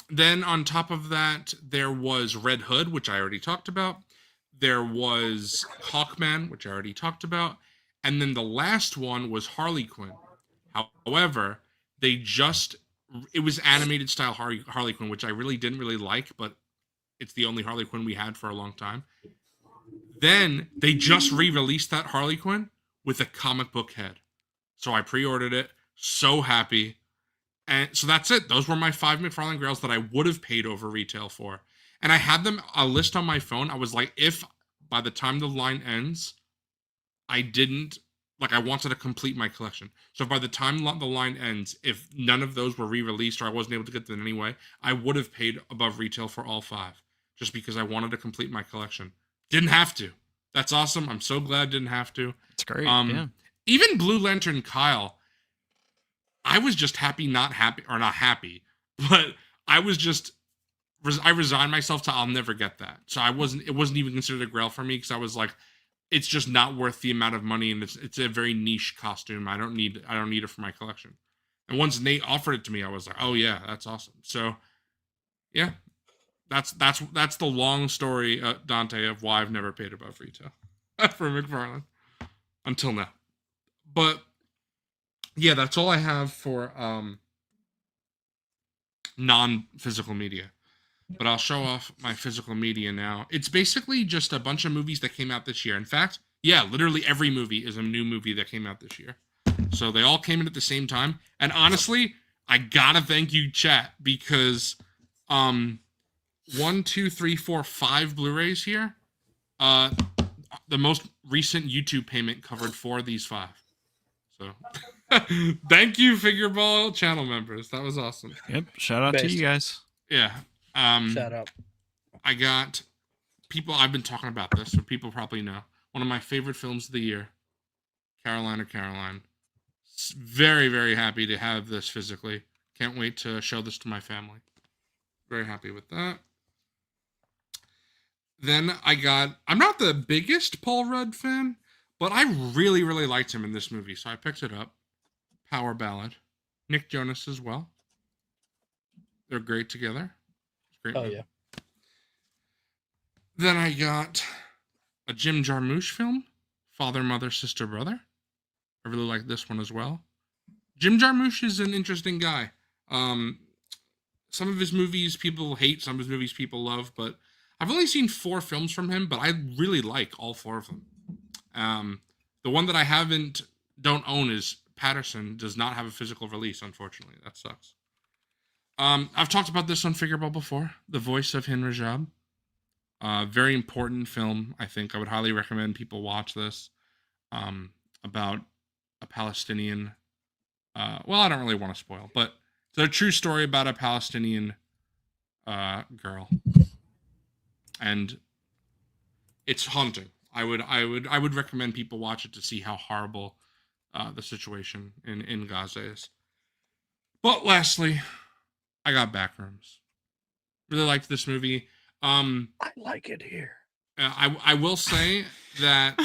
Then on top of that, there was Red Hood, which I already talked about. There was Hawkman, which I already talked about. And then the last one was Harley Quinn. However, it was animated style Harley Quinn, which I really didn't really like, but it's the only Harley Quinn we had for a long time. Then they just re-released that Harley Quinn with a comic book head. So I pre-ordered it. So happy. And so that's it. Those were my 5 McFarlane Grails that I would have paid over retail for. And I had them a list on my phone. I was like, if by the time the line ends, I wanted to complete my collection. So by the time the line ends, if none of those were re-released or I wasn't able to get them anyway, I would have paid above retail for all 5 just because I wanted to complete my collection. Didn't have to. That's awesome. I'm so glad I didn't have to. It's great. Yeah. Even Blue Lantern Kyle, I was just not happy, but I resigned myself to I'll never get that. So it wasn't even considered a grail for me because I was like, it's just not worth the amount of money, and it's a very niche costume. I don't need it for my collection. And once Nate offered it to me, I was like, oh yeah, that's awesome. So yeah, that's the long story, Dante, of why I've never paid above retail for McFarlane until now. But yeah, that's all I have for non-physical media. But I'll show off my physical media now. It's basically just a bunch of movies that came out this year. In fact, yeah, literally every movie is a new movie that came out this year. So they all came in at the same time. And honestly, I gotta thank you, chat, because 1, 2, 3, 4, 5 Blu-rays here. The most recent YouTube payment covered 4 of these 5. So thank you, Figureball channel members. That was awesome. Yep. Shout out to Based. you guys. Yeah. Shut up. I got people. I've been talking about this, so people probably know. One of my favorite films of the year, Caroline. Very, very happy to have this physically. Can't wait to show this to my family. Very happy with that. Then I'm not the biggest Paul Rudd fan, but I really, really liked him in this movie, so I picked it up. Power Ballad. Nick Jonas as well. They're great together. Great Oh movie. yeah. Then I got a Jim Jarmusch film, Father, Mother, Sister, Brother. I really like this one as well. Jim Jarmusch is an interesting guy. Some of his movies people hate, some of his movies people love, but I've only seen 4 films from him, but I really like all 4 of them. The one that I don't own is Patterson does not have a physical release, unfortunately. That sucks. I've talked about this on Figureball before. The voice of Hin Rajab. Very important film, I think. I would highly recommend people watch this. About a Palestinian. Well, I don't really want to spoil, but it's a true story about a Palestinian girl, and it's haunting. I would recommend people watch it to see how horrible the situation in Gaza is. But lastly, I got Backrooms. Really liked this movie. I like it here. I will say that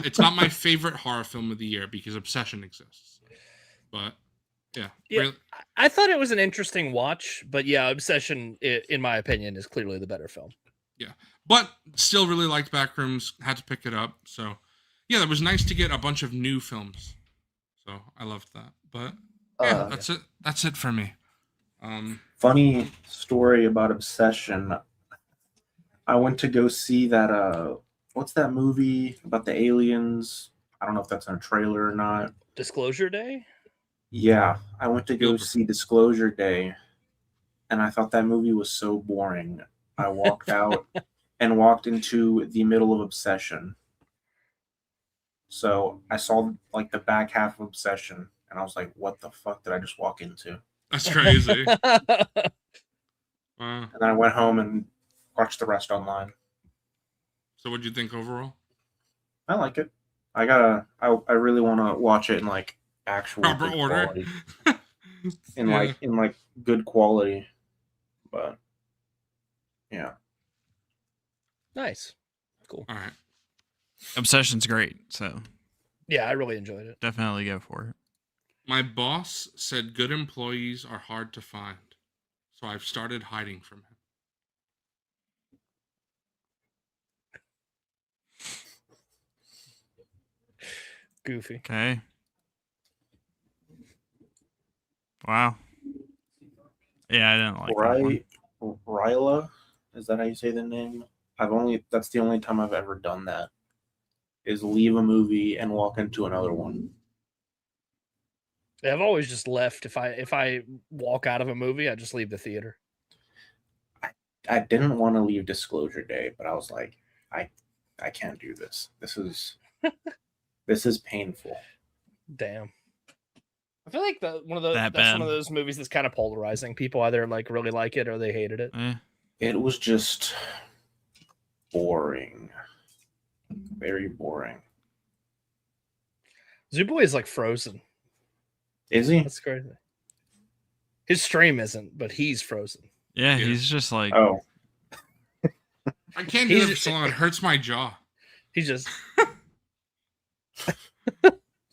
it's not my favorite horror film of the year because Obsession exists. But yeah. Really, I thought it was an interesting watch, but yeah, Obsession, in my opinion, is clearly the better film. yeah. But still really liked Backrooms. Had to pick it up. So yeah, it was nice to get a bunch of new films. So I loved that. But yeah, that's it. That's it for me. Funny story about Obsession. I went to go see that what's that movie about the aliens? I don't know if that's in a trailer or not. Disclosure Day? Yeah, I went to go see Disclosure Day, and I thought that movie was so boring. I walked out and walked into the middle of Obsession. So I saw like the back half of Obsession, and I was like, "What the fuck did I just walk into?" That's crazy. And then I went home and watched the rest online. So what'd you think overall? I like it. I really want to watch it in like actual Proper good order. quality. in like good quality. But yeah. Nice. Cool. All right. Obsession's great, so Yeah, I really enjoyed it. definitely go for it. My boss said good employees are hard to find, so I've started hiding from him. Goofy. Okay. Wow. Yeah, I didn't like that one. Ryla, is that how you say the name? That's the only time I've ever done that. Is leave a movie and walk into another one. I've always just left. If I walk out of a movie, I just leave the theater. I didn't want to leave Disclosure Day, but I was like, I can't do this. This is painful. Damn. I feel like that's one of bad. those movies that's kind of polarizing. People either like really like it or they hated it. It was just boring. Very boring. Zooboy is like frozen. Is he? That's crazy. His stream isn't, but he's frozen. Yeah, Yeah. he's just like, Oh, I can't do He's- that for so long. It hurts my jaw. He's just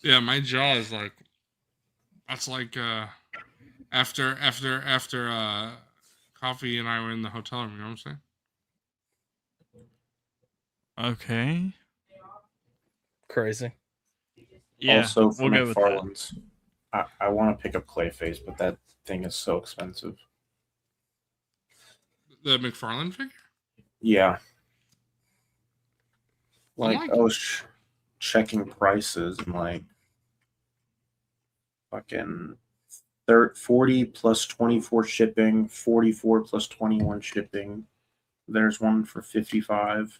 Yeah, my jaw is like. That's like after Coffee and I were in the hotel room. You know what I'm saying? okay. crazy. Yeah, also for we'll go with that. McFarlane's. I want to pick up Clayface, but that thing is so expensive. The McFarlane figure. Yeah. I Like like I was checking prices and like fucking 40 plus 24 shipping, 44 plus 21 shipping. There's one for 55.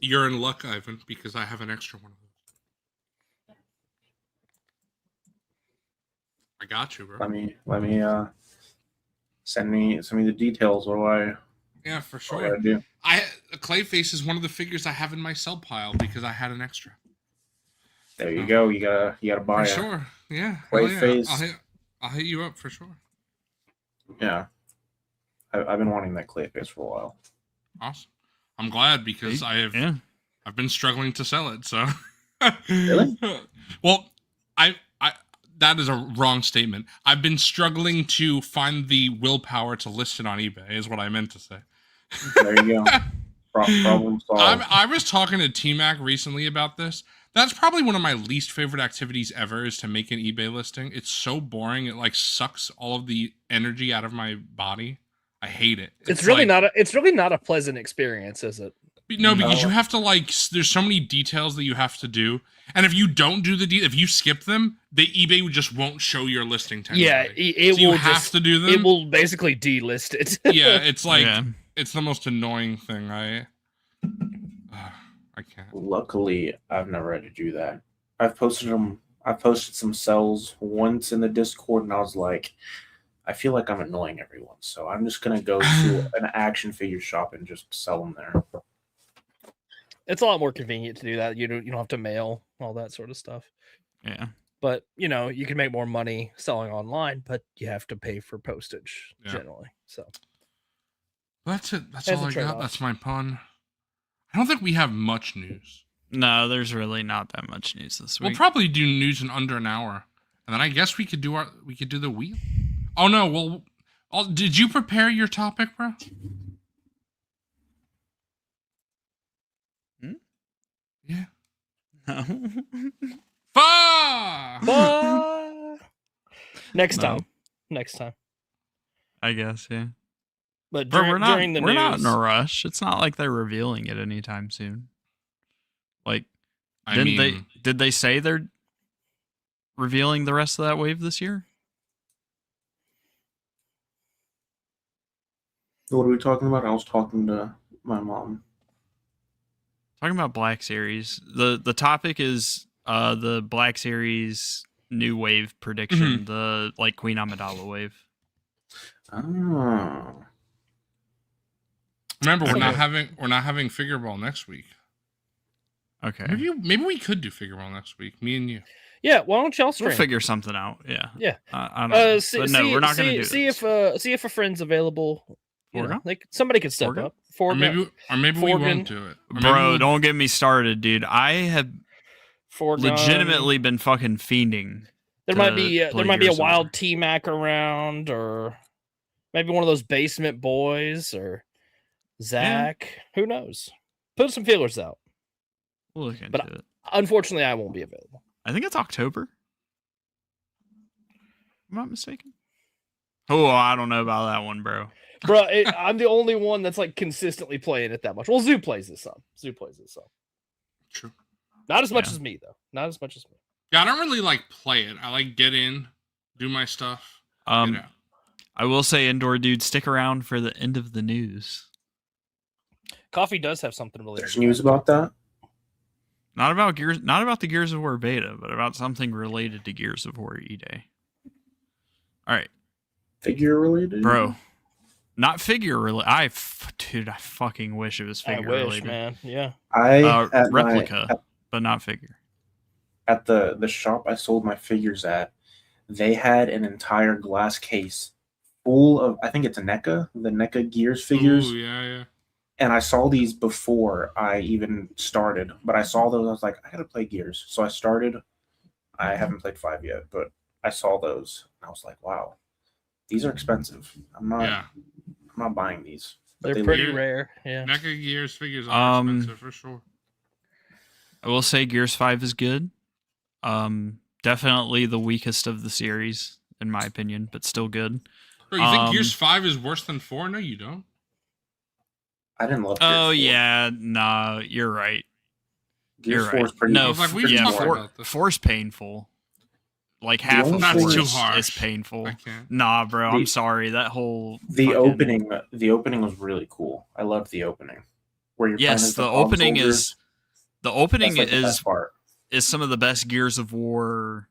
You're in luck, Ivan, because I have an extra one of those. I got you, bro. Let me send me the details. Yeah, for What sure. I do? Clayface is one of the figures I have in my sell pile because I had an extra. There you go. You gotta buy For it. sure. Yeah. Hell yeah. Clayface. I'll hit you up for sure. Yeah. I've been wanting that Clayface for a while. Awesome. I'm glad because Yeah. I've been struggling to sell it. So Really? Well, I that is a wrong statement. I've been struggling to find the willpower to list it on eBay, is what I meant to say. There you go. Problem solved. I was talking to T-Mac recently about this. That's probably one of my least favorite activities ever is to make an eBay listing. It's so boring. It like sucks all of the energy out of my body. I hate it. It's really not a pleasant experience, is it? No, because you have to there's so many details that you have to do, and if you don't do if you skip them, the eBay just won't show your listing to anybody. It so you will have to do them. It will basically delist it. Yeah, it's it's the most annoying thing. I can't. Luckily, I've never had to do that. I've posted some cells once in the Discord, and I was like, I feel like I'm annoying everyone, so I'm just gonna go to an action figure shop and just sell them there. It's a lot more convenient to do that. You don't have to mail all that sort of stuff. Yeah. But you can make more money selling online, but you have to pay for postage generally. So that's it. That's all I got. That's my pun. I don't think we have much news. No, there's really not that much news this week. We'll probably do news in under an hour, and then I guess we could do the wheel. Oh no! Well, did you prepare your topic, bro? Yeah. Next time. I guess, yeah. But Bro, during the we're news, not in a rush. It's not like they're revealing it anytime soon. Like, did they say they're revealing the rest of that wave this year? What are we talking about? I was talking to my mom. Talking about Black Series. The topic is the Black Series new wave prediction, the Queen Amidala wave. Oh. Remember, we're not having Figureball next week. Okay. Maybe we could do Figureball next week, me and you. Yeah, why don't y'all stream? We'll figure something out. Yeah. Yeah. I don't know. But no, we're not going to do this. See if a friend's available. Somebody could step up. Or maybe we won't do it. Bro, don't get me started, dude. I have legitimately been fucking fiending. There might be a wild T-Mac around, or maybe one of those basement boys, or Zach. Yeah. Who knows? Put some feelers out. We'll look into it. Unfortunately, I won't be available. I think it's October. Am I not mistaken? Oh, I don't know about that one, bro. Bro, I'm the only one that's consistently playing it that much. Well, Zoo plays this up. True. Not as much as me, though. Not as much as me. Yeah, I don't really play it. I get in, do my stuff. I will say, Indoor Dude, stick around for the end of the news. Coffee does have something related. There's news about that. Not about the Gears of War beta, but about something related to Gears of War E-Day. All right. Figure related, bro. Not figure related. I fucking wish it was figure related, man. Yeah. Replica, but not figure. At the shop I sold my figures at, they had an entire glass case full of, I think it's the NECA Gears figures. Ooh, yeah. And I saw these before I even started, but I saw those. I was like, I gotta play Gears. So I started. I haven't played 5 yet, but I saw those. And I was like, wow, these are expensive. I'm not buying these. They're pretty rare. Yeah. NECA Gears figures are expensive for sure. I will say Gears 5 is good. Definitely the weakest of the series, in my opinion, but still good. Bro, you think Gears 5 is worse than 4? No, you don't. I didn't love Gears 4. Oh, yeah. Nah, you're right. Gears 4 is pretty No, about this. 4's painful. Half of not 4 too harsh. is painful. I can't. Nah, bro, I'm sorry. That whole the opening was really cool. I loved the opening. Where you're the opening is some of the best Gears of War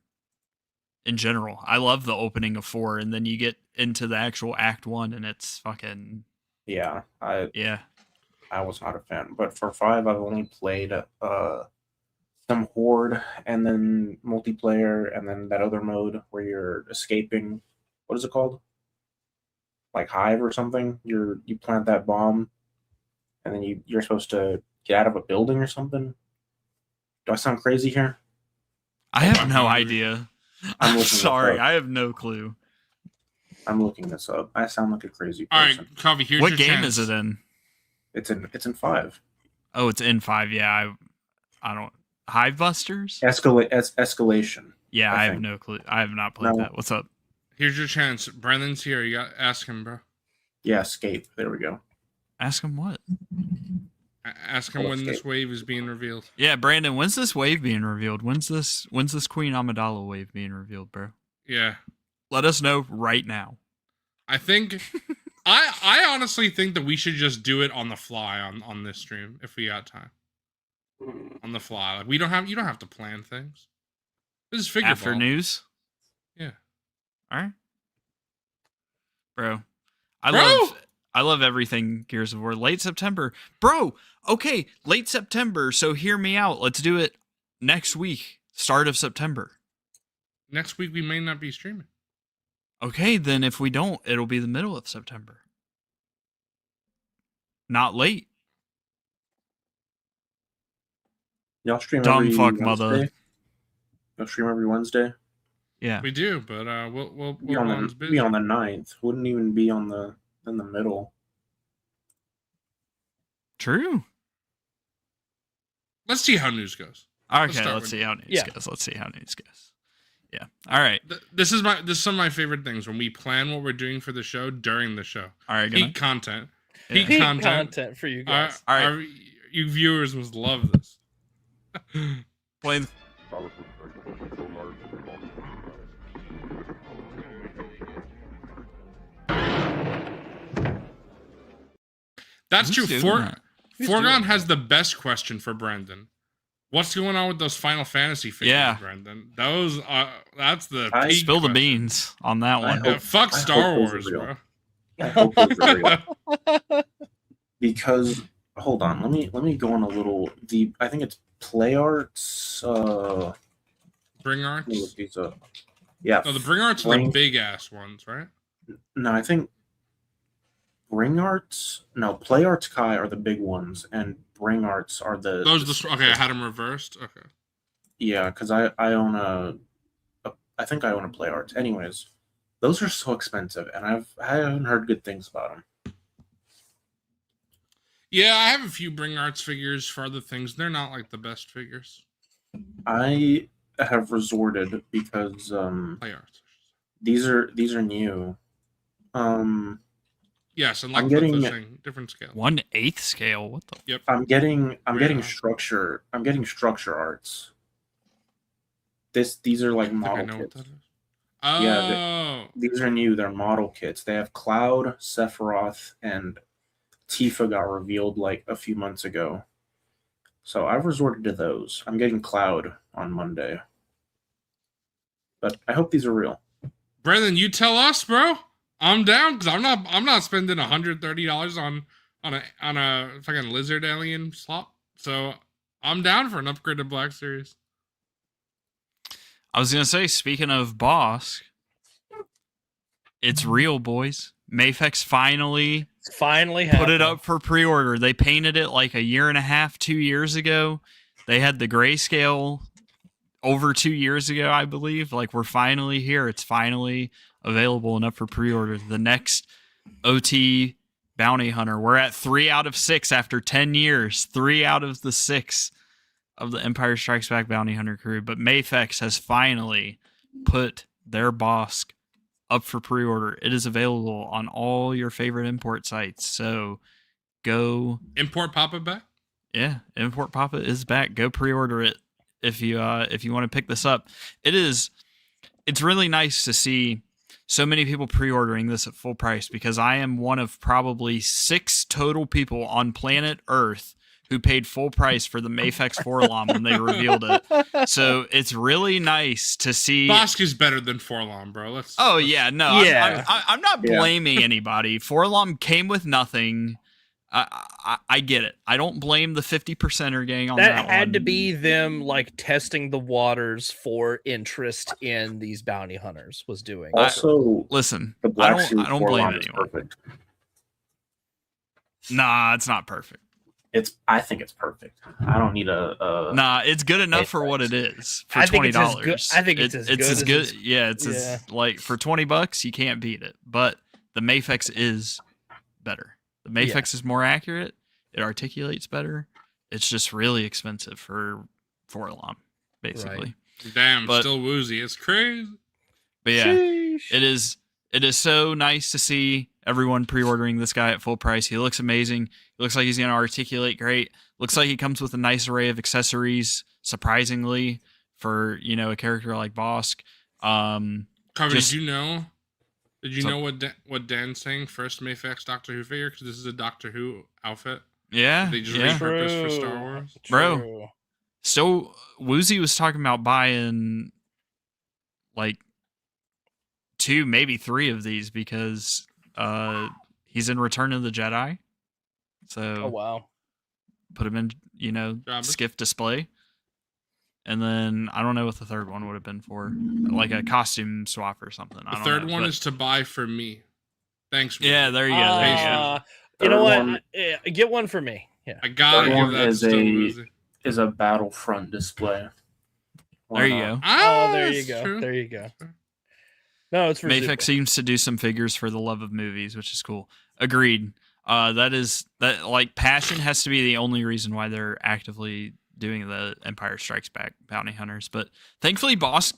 in general. I love the opening of 4, and then you get into the actual Act 1, and it's fucking I was not a fan, but for 5, I've only played some Horde, and then multiplayer, and then that other mode where you're escaping. What is it called? Hive or something. You plant that bomb, and then you're supposed to get out of a building or something. Do I sound crazy here? I have no idea. I'm sorry, I have no clue. I'm looking this up. I sound like a crazy person. All right, Coffee, here's what your game chance. is it in? It's in 5. Oh, it's in 5. Yeah, I don't. Hive Busters? Escalation. Yeah, I have no clue. I have not played that. What's up? Here's your chance. Brandon's here. You got ask him, bro. Yeah, escape. There we go. Ask him what? Ask him when this wave is being revealed. Yeah, Brandon, when's this wave being revealed? When's this Queen Amidala wave being revealed, bro? Yeah. Let us know right now. I think I honestly think that we should just do it on the fly on this stream if we got time. On the fly. Like you don't have to plan things. This is Figureball. After news? Yeah. All right. Bro. Bro! I love everything Gears of War. Late September. Bro, okay, late September, so hear me out. Let's do it next week, start of September. Next week we may not be streaming. Okay, then if we don't, it'll be the middle of September. Not late. Y'all stream Dumb every fuck Wednesday? mother. Y'all stream every Wednesday? Yeah. We do, but we'll Be on the 9th. Wouldn't even be in the middle. True. Let's see how news goes. Okay, let's see how news goes. Let's see how news goes. Yeah. All right. This is some of my favorite things when we plan what we're doing for the show during the show. All right. Peak content. Yeah. Peak content for you guys. All right. You viewers must love this. Play. That's true. Who's doing that? Forgon has the best question for Brendan. What's going on with those Final Fantasy figures, Yeah. Brendan? Those that's the I peak Spill the question. beans on that one. hope- Fuck I Star hope those are Wars, real. bro. I hope those are real. Because hold on, let me go on a little. I think it's Play Arts. Bring Let me look Arts. these up. Yeah. No, the Bring Arts are the Bring- big ass ones, right? No, I think Bring Arts. No, Play Arts Kai are the big ones, and Bring Arts are the. Those okay. I had them reversed. Okay. Yeah, because I own I think I own a Play Arts. Anyways, those are so expensive, and I haven't heard good things about them. Yeah, I have a few Bring Arts figures for other things. They're not like the best figures. I have resorted because Play Arts. these are new. Yes, and like I'm getting- the thing, different scale. 1/8 scale. What the? Yep. I'm getting Really? structure. I'm getting structure arts. These are like I think I model know what kits. that is. Oh, Yeah, These are new. They're model kits. They have Cloud, Sephiroth, and Tifa got revealed like a few months ago. So I've resorted to those. I'm getting Cloud on Monday. But I hope these are real. Brendan, you tell us, bro. I'm down because I'm not spending $130 on a fucking lizard alien slop. So I'm down for an upgraded Black Series. I was gonna say, speaking of Bossk, it's real, boys. Mafex finally put it up for pre-order. They painted it like a year and a half, 2 years ago. They had the grayscale over 2 years ago, I believe. Like, we're finally here. It's finally available and up for pre-order. The next OT bounty hunter. We're at 3 out of 6 after 10 years. 3 out of the 6 of the Empire Strikes Back bounty hunter crew. But Mafex has finally put their Bossk up for pre-order. It is available on all your favorite import sites. So go Import Papa back? Yeah, Import Papa is back. Go pre-order it if you want to pick this up. It's really nice to see so many people pre-ordering this at full price, because I am one of probably 6 total people on planet Earth who paid full price for the Mafex Forlom when they revealed it. So it's really nice to see. Bossk is better than Forlom, bro. Oh yeah, no, Yeah. I'm not blaming anybody. Forlom came with nothing. I get it. I don't blame the 50%er gang on that. That had one. to be them like testing the waters for interest in these bounty hunters was doing. Also, Listen, the Black I Series don't blame Forlom is anyone. perfect. Nah, it's not perfect. I think it's perfect. I don't need a Nah, it's good enough for what it is. For I think $20, it's as good- I think it's as good as as good. it's- Yeah, it's as, like for $20, you can't beat it. But the Mafex is better. The Mafex is more accurate. It articulates better. It's just really expensive for Forlom, basically. Damn, But- still woozy. It's crazy. But yeah, Sheesh. it is so nice to see everyone pre-ordering this guy at full price. He looks amazing. He looks like he's going to articulate great. Looks like he comes with a nice array of accessories, surprisingly, for, you know, a character like Bossk. Carver, just- did you know? Did you So- know what Dan's saying? First Mafex Doctor Who figure, because this is a Doctor Who outfit. Yeah, They just yeah. repurposed for Star Wars. Bro. True. So Woozy was talking about buying like 2, maybe 3 of these because he's in Return of the Jedi. So Oh wow. put him in, you know, Robert? skiff display. And then I don't know what the third one would have been for, like a costume swap or something. I The don't third know, one but- is to buy for me. Thanks. yeah. Will. There you go. There you go. You know Third what? one- Get one for me. Yeah. I gotta Third give one that is to a- Woozy. Is a Battlefront display. Why There you not? go. Oh, there you that's go. true. There you go. No, it's for Mafex Zuko. seems to do some figures for the love of movies, which is cool. Agreed. That like passion has to be the only reason why they're actively doing the Empire Strikes Back bounty hunters. But thankfully, Bossk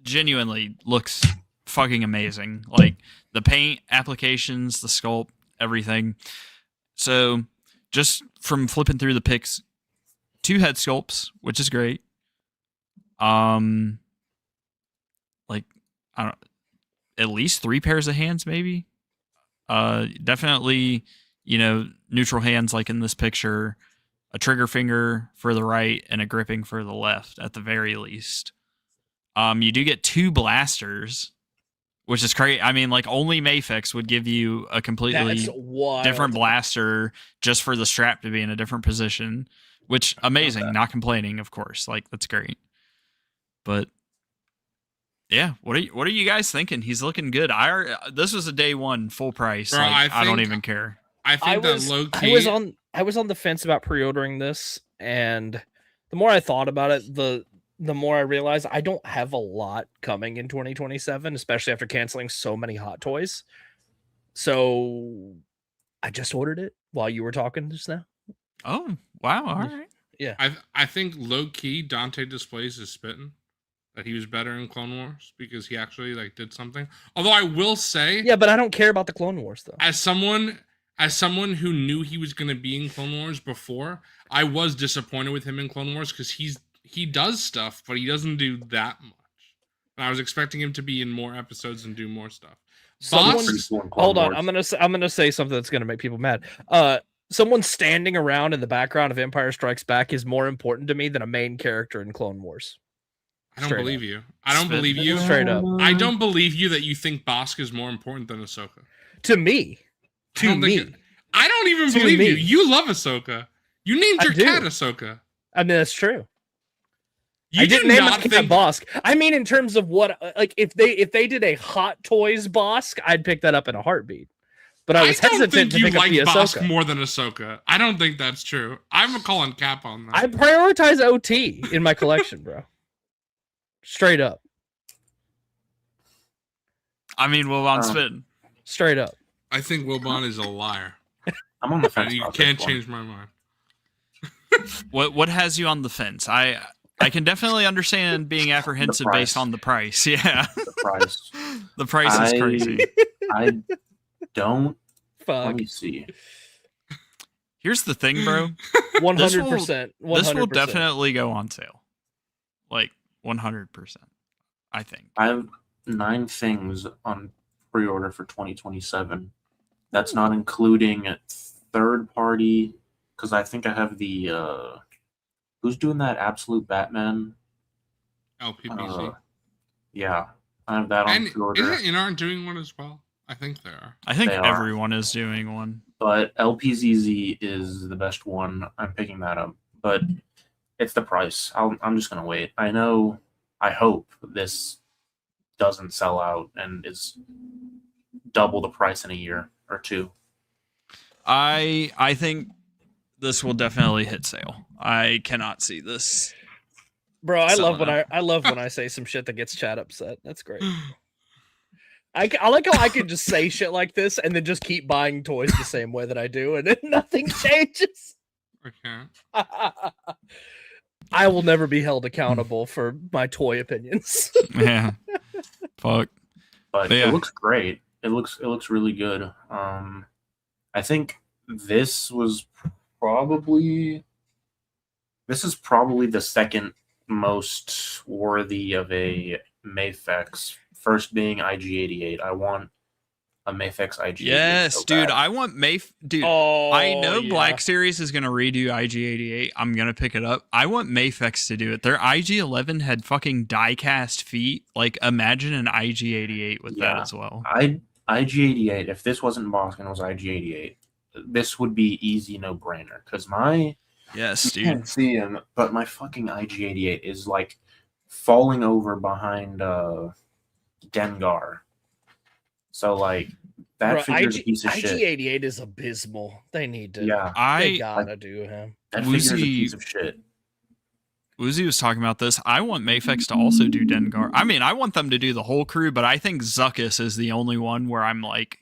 genuinely looks fucking amazing. Like the paint applications, the sculpt, everything. So just from flipping through the pics, 2 head sculpts, which is great. Like I don't. At least 3 pairs of hands, maybe. Definitely, you know, neutral hands like in this picture, a trigger finger for the right and a gripping for the left at the very least. You do get 2 blasters, which is crazy. I mean, like only Mafex would give you a completely That's wild. different blaster just for the strap to be in a different position, which amazing. Not complaining, of course. Like that's great. But yeah, what are you guys thinking? He's looking good. This was a day one full price. Bro, like, I don't think- even care. I think that low key. I was on the fence about pre-ordering this, and the more I thought about it, the more I realized I don't have a lot coming in 2027, especially after canceling so many Hot Toys. So I just ordered it while you were talking just now. Oh wow! All right. I think low key Dante displays is spitting that he was better in Clone Wars because he actually like did something. Although I will say, Yeah, but I don't care about the Clone Wars though. as someone who knew he was going to be in Clone Wars before, I was disappointed with him in Clone Wars because he does stuff, but he doesn't do that much. And I was expecting him to be in more episodes and do more stuff. Someone- Pretty Bossk, cool in Clone Hold on, Wars. I'm gonna say something that's gonna make people mad. Someone standing around in the background of Empire Strikes Back is more important to me than a main character in Clone Wars. I don't Straight believe you. I don't Spit. believe you. Straight up. I don't believe you that you think Bossk is more important than Ahsoka. To me. I To don't me. think I don't even To believe me. you. You love Ahsoka. You named I your do. cat Ahsoka. I mean, that's true. You I didn't do name not it think Bossk. I mean, in terms of what, like, if they did a Hot Toys Bossk, I'd pick that up in a heartbeat. But I was don't hesitant think to you pick up like the Bossk Ahsoka. more than Ahsoka. I don't think that's true. I'm calling cap on that. I prioritize OT in my collection, bro. Straight up. I mean, well, on spin. Straight up. I think Wilbon is a liar. I'm on the And fence. you about can't this one. change my mind. What has you on the fence? I can definitely understand being apprehensive price. based on the price. Yeah, The price. the price is crazy. I don't. Let Fuck. me see. Here's the thing, bro. 100%. 100%. This will definitely go on sale. Like 100%. I think. I have 9 things on pre-order for 2027. That's not including third party, because I think I have the who's doing that Absolute Batman? LPBZ. Yeah, I have that on And pre-order. isn't Inart doing one as well? I think they are. I think They are. everyone is doing one. But LPZZ is the best one. I'm picking that up, but it's the price. I'm just gonna wait. I know. I hope this doesn't sell out and is double the price in a year or 2. I think this will definitely hit sale. I cannot see this. Bro, I love Selling when I love when I say some shit that gets chat upset. That's great. I like how I can just say shit like this and then just keep buying toys the same way that I do, and then nothing changes. Okay. I will never be held accountable for my toy opinions. Yeah. Fuck. But Yeah. it looks great. It looks really good. I think this was probably this is probably the second most worthy of a Mafex. First being IG-88. I want a Mafex IG-88. Yes, so dude. bad. I want Dude, Oh, I know yeah. Black Series is going to redo IG-88. I'm going to pick it up. I want Mafex to do it. Their IG-11 had fucking die-cast feet. Like, imagine an IG-88 with that as well. IG-88, if this wasn't Bossk and it was IG-88, this would be easy no-brainer. Because Yes, you dude. can't see him, but my fucking IG-88 is like falling over behind Dengar. So like that Bro, figure's a piece of shit. IG-88 is abysmal. They need to. Yeah, They gotta do him. that figure's a piece of shit. Uzi was talking about this. I want Mafex to also do Dengar. I mean, I want them to do the whole crew, but I think Zuckuss is the only one where I'm like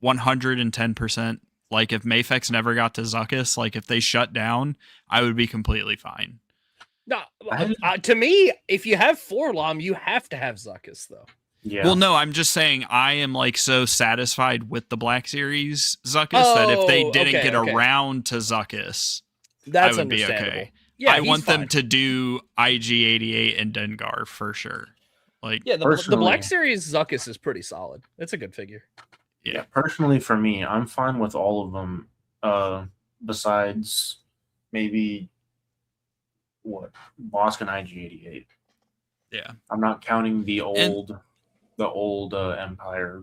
110%. Like, if Mafex never got to Zuckuss, like, if they shut down, I would be completely fine. No, to me, if you have Forlom, you have to have Zuckuss, though. Yeah. Well, no, I'm just saying I am like so satisfied with the Black Series Zuckuss that if they didn't get around to Zuckuss, that's I would be understandable. okay. Yeah, I want them fine. to do IG-88 and Dengar for sure. Like, Yeah, the Black Series Zuckuss is pretty solid. It's a good figure. Yeah, personally for me, I'm fine with all of them. Besides maybe Bossk and IG-88. Yeah, I'm not counting the old Empire.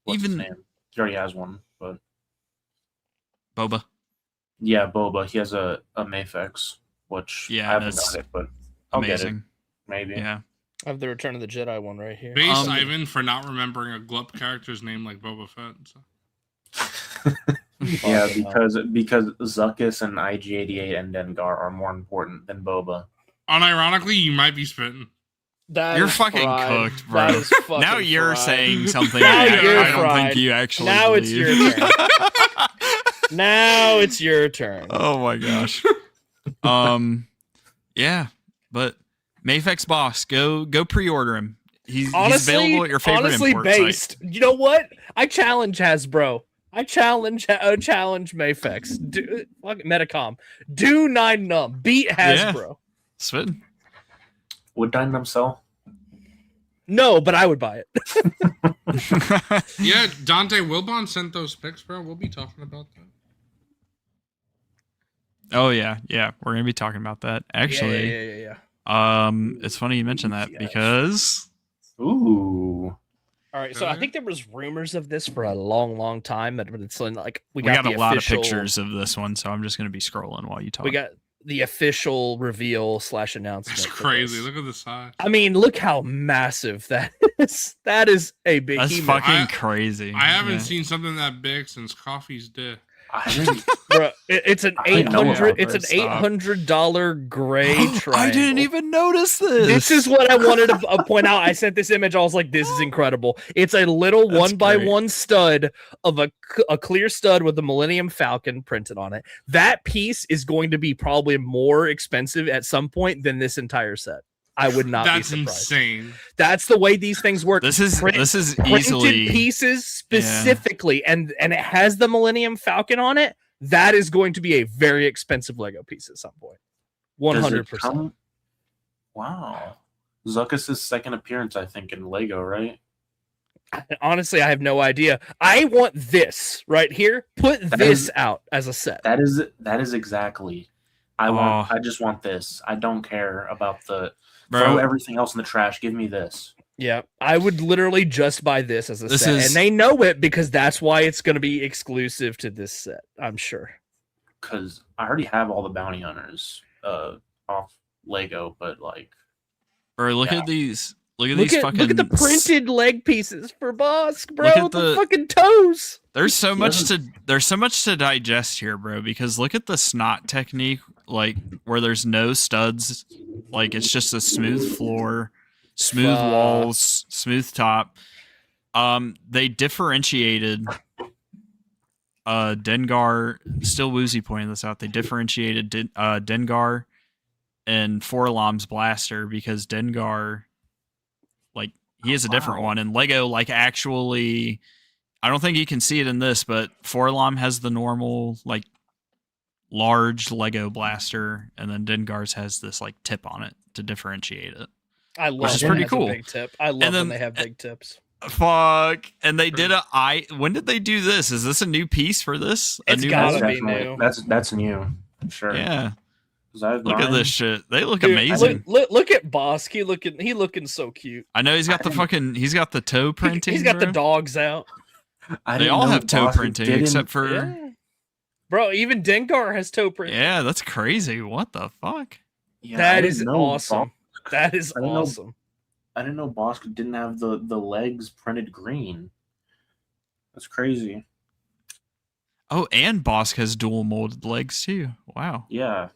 What's his name? He already has one, but Boba. Yeah, Boba. He has a Mafex, which I haven't got it, but I'll get it. Maybe. Yeah. I have the Return of the Jedi one right here. Base Ivan for not remembering a Glup character's name like Boba Fett. So. Yeah, because Zuckuss and IG-88 and Dengar are more important than Boba. Unironically, you might be spitting. You're fucking cooked, bro. Now you're saying something I don't think you actually Now believe. It's your turn. Now it's your turn. Oh my gosh. Yeah, but Mafex Bossk, go pre-order him. He's available at your favorite import based. site. You know what? I challenge Hasbro. I challenge Mafex. Metacom. Do 9num. Beat Hasbro. Yeah. Spitting. Would Dynam sell? No, but I would buy it. Yeah, Dante Wilbon sent those pics, bro. We'll be talking about that. Oh yeah, we're gonna be talking about that. Actually, Yeah. It's funny you mentioned that because Ooh. All right, so I think there was rumors of this for a long time, but it's like we got got a lot of pictures of this one, so I'm just gonna be scrolling while you talk. We got the official reveal / announcement. That's crazy. Look at the size. I mean, look how massive that is. That is a big. That's fucking crazy. I haven't seen something that big since Coffee's Day. Bro, it's an $800. It's an $800 gray triangle. I didn't even notice this. This is what I wanted to point out. I sent this image. I was like, "This is incredible." It's a little 1x1 stud of a clear stud with the Millennium Falcon printed on it. That piece is going to be probably more expensive at some point than this entire set. I would not be surprised. That's insane. That's the way these things work. This is printed easily pieces specifically, and it has the Millennium Falcon on it. That is going to be a very expensive Lego piece at some point. 100%. Wow. Zuckuss' second appearance, I think, in Lego, right? Honestly, I have no idea. I want this right here. Put this out as a set. That is exactly. I just want this. I don't care about the throw everything else in the trash. Give me this. Yeah, I would literally just buy this as a set, and they know it because that's why it's going to be exclusive to this set. I'm sure. Because I already have all the bounty hunters off Lego, but like, bro, look at these. Look at the printed leg pieces for Bossk, bro. Look at the fucking toes. There's so much to digest here, bro. Because look at the snot technique, like where there's no studs, like it's just a smooth floor, smooth walls, smooth top. They differentiated Dengar. Still Woozy pointing this out. They differentiated Dengar and Forlom's blaster because Dengar, like, he has a different Wow. one, and Lego like actually, I don't think you can see it in this, but Forlom has the normal like large Lego blaster, and then Dengar's has this like tip on it to differentiate it. I love is when pretty it has a cool. big tip. I love then- when they have big tips. Fuck, and they did when did they do this? Is this a new piece for this? It's a new gotta mold? be new. That's new. Sure. Yeah, 'Cause I have look at mine. this shit. They look Dude, amazing. Look at Bossk. He looking so cute. I know he's got he's got the toe printing. He's got the bro. dogs out. I They didn't all know have toe Bossk printing didn't- except for Yeah. Bro, even Dengar has toe print. yeah, that's crazy. What the fuck? Yeah, I That didn't is know awesome. That is I didn't know- awesome. I didn't know Bossk didn't have the legs printed green. That's crazy. Oh, and Bossk has dual molded legs too. Wow. Yeah.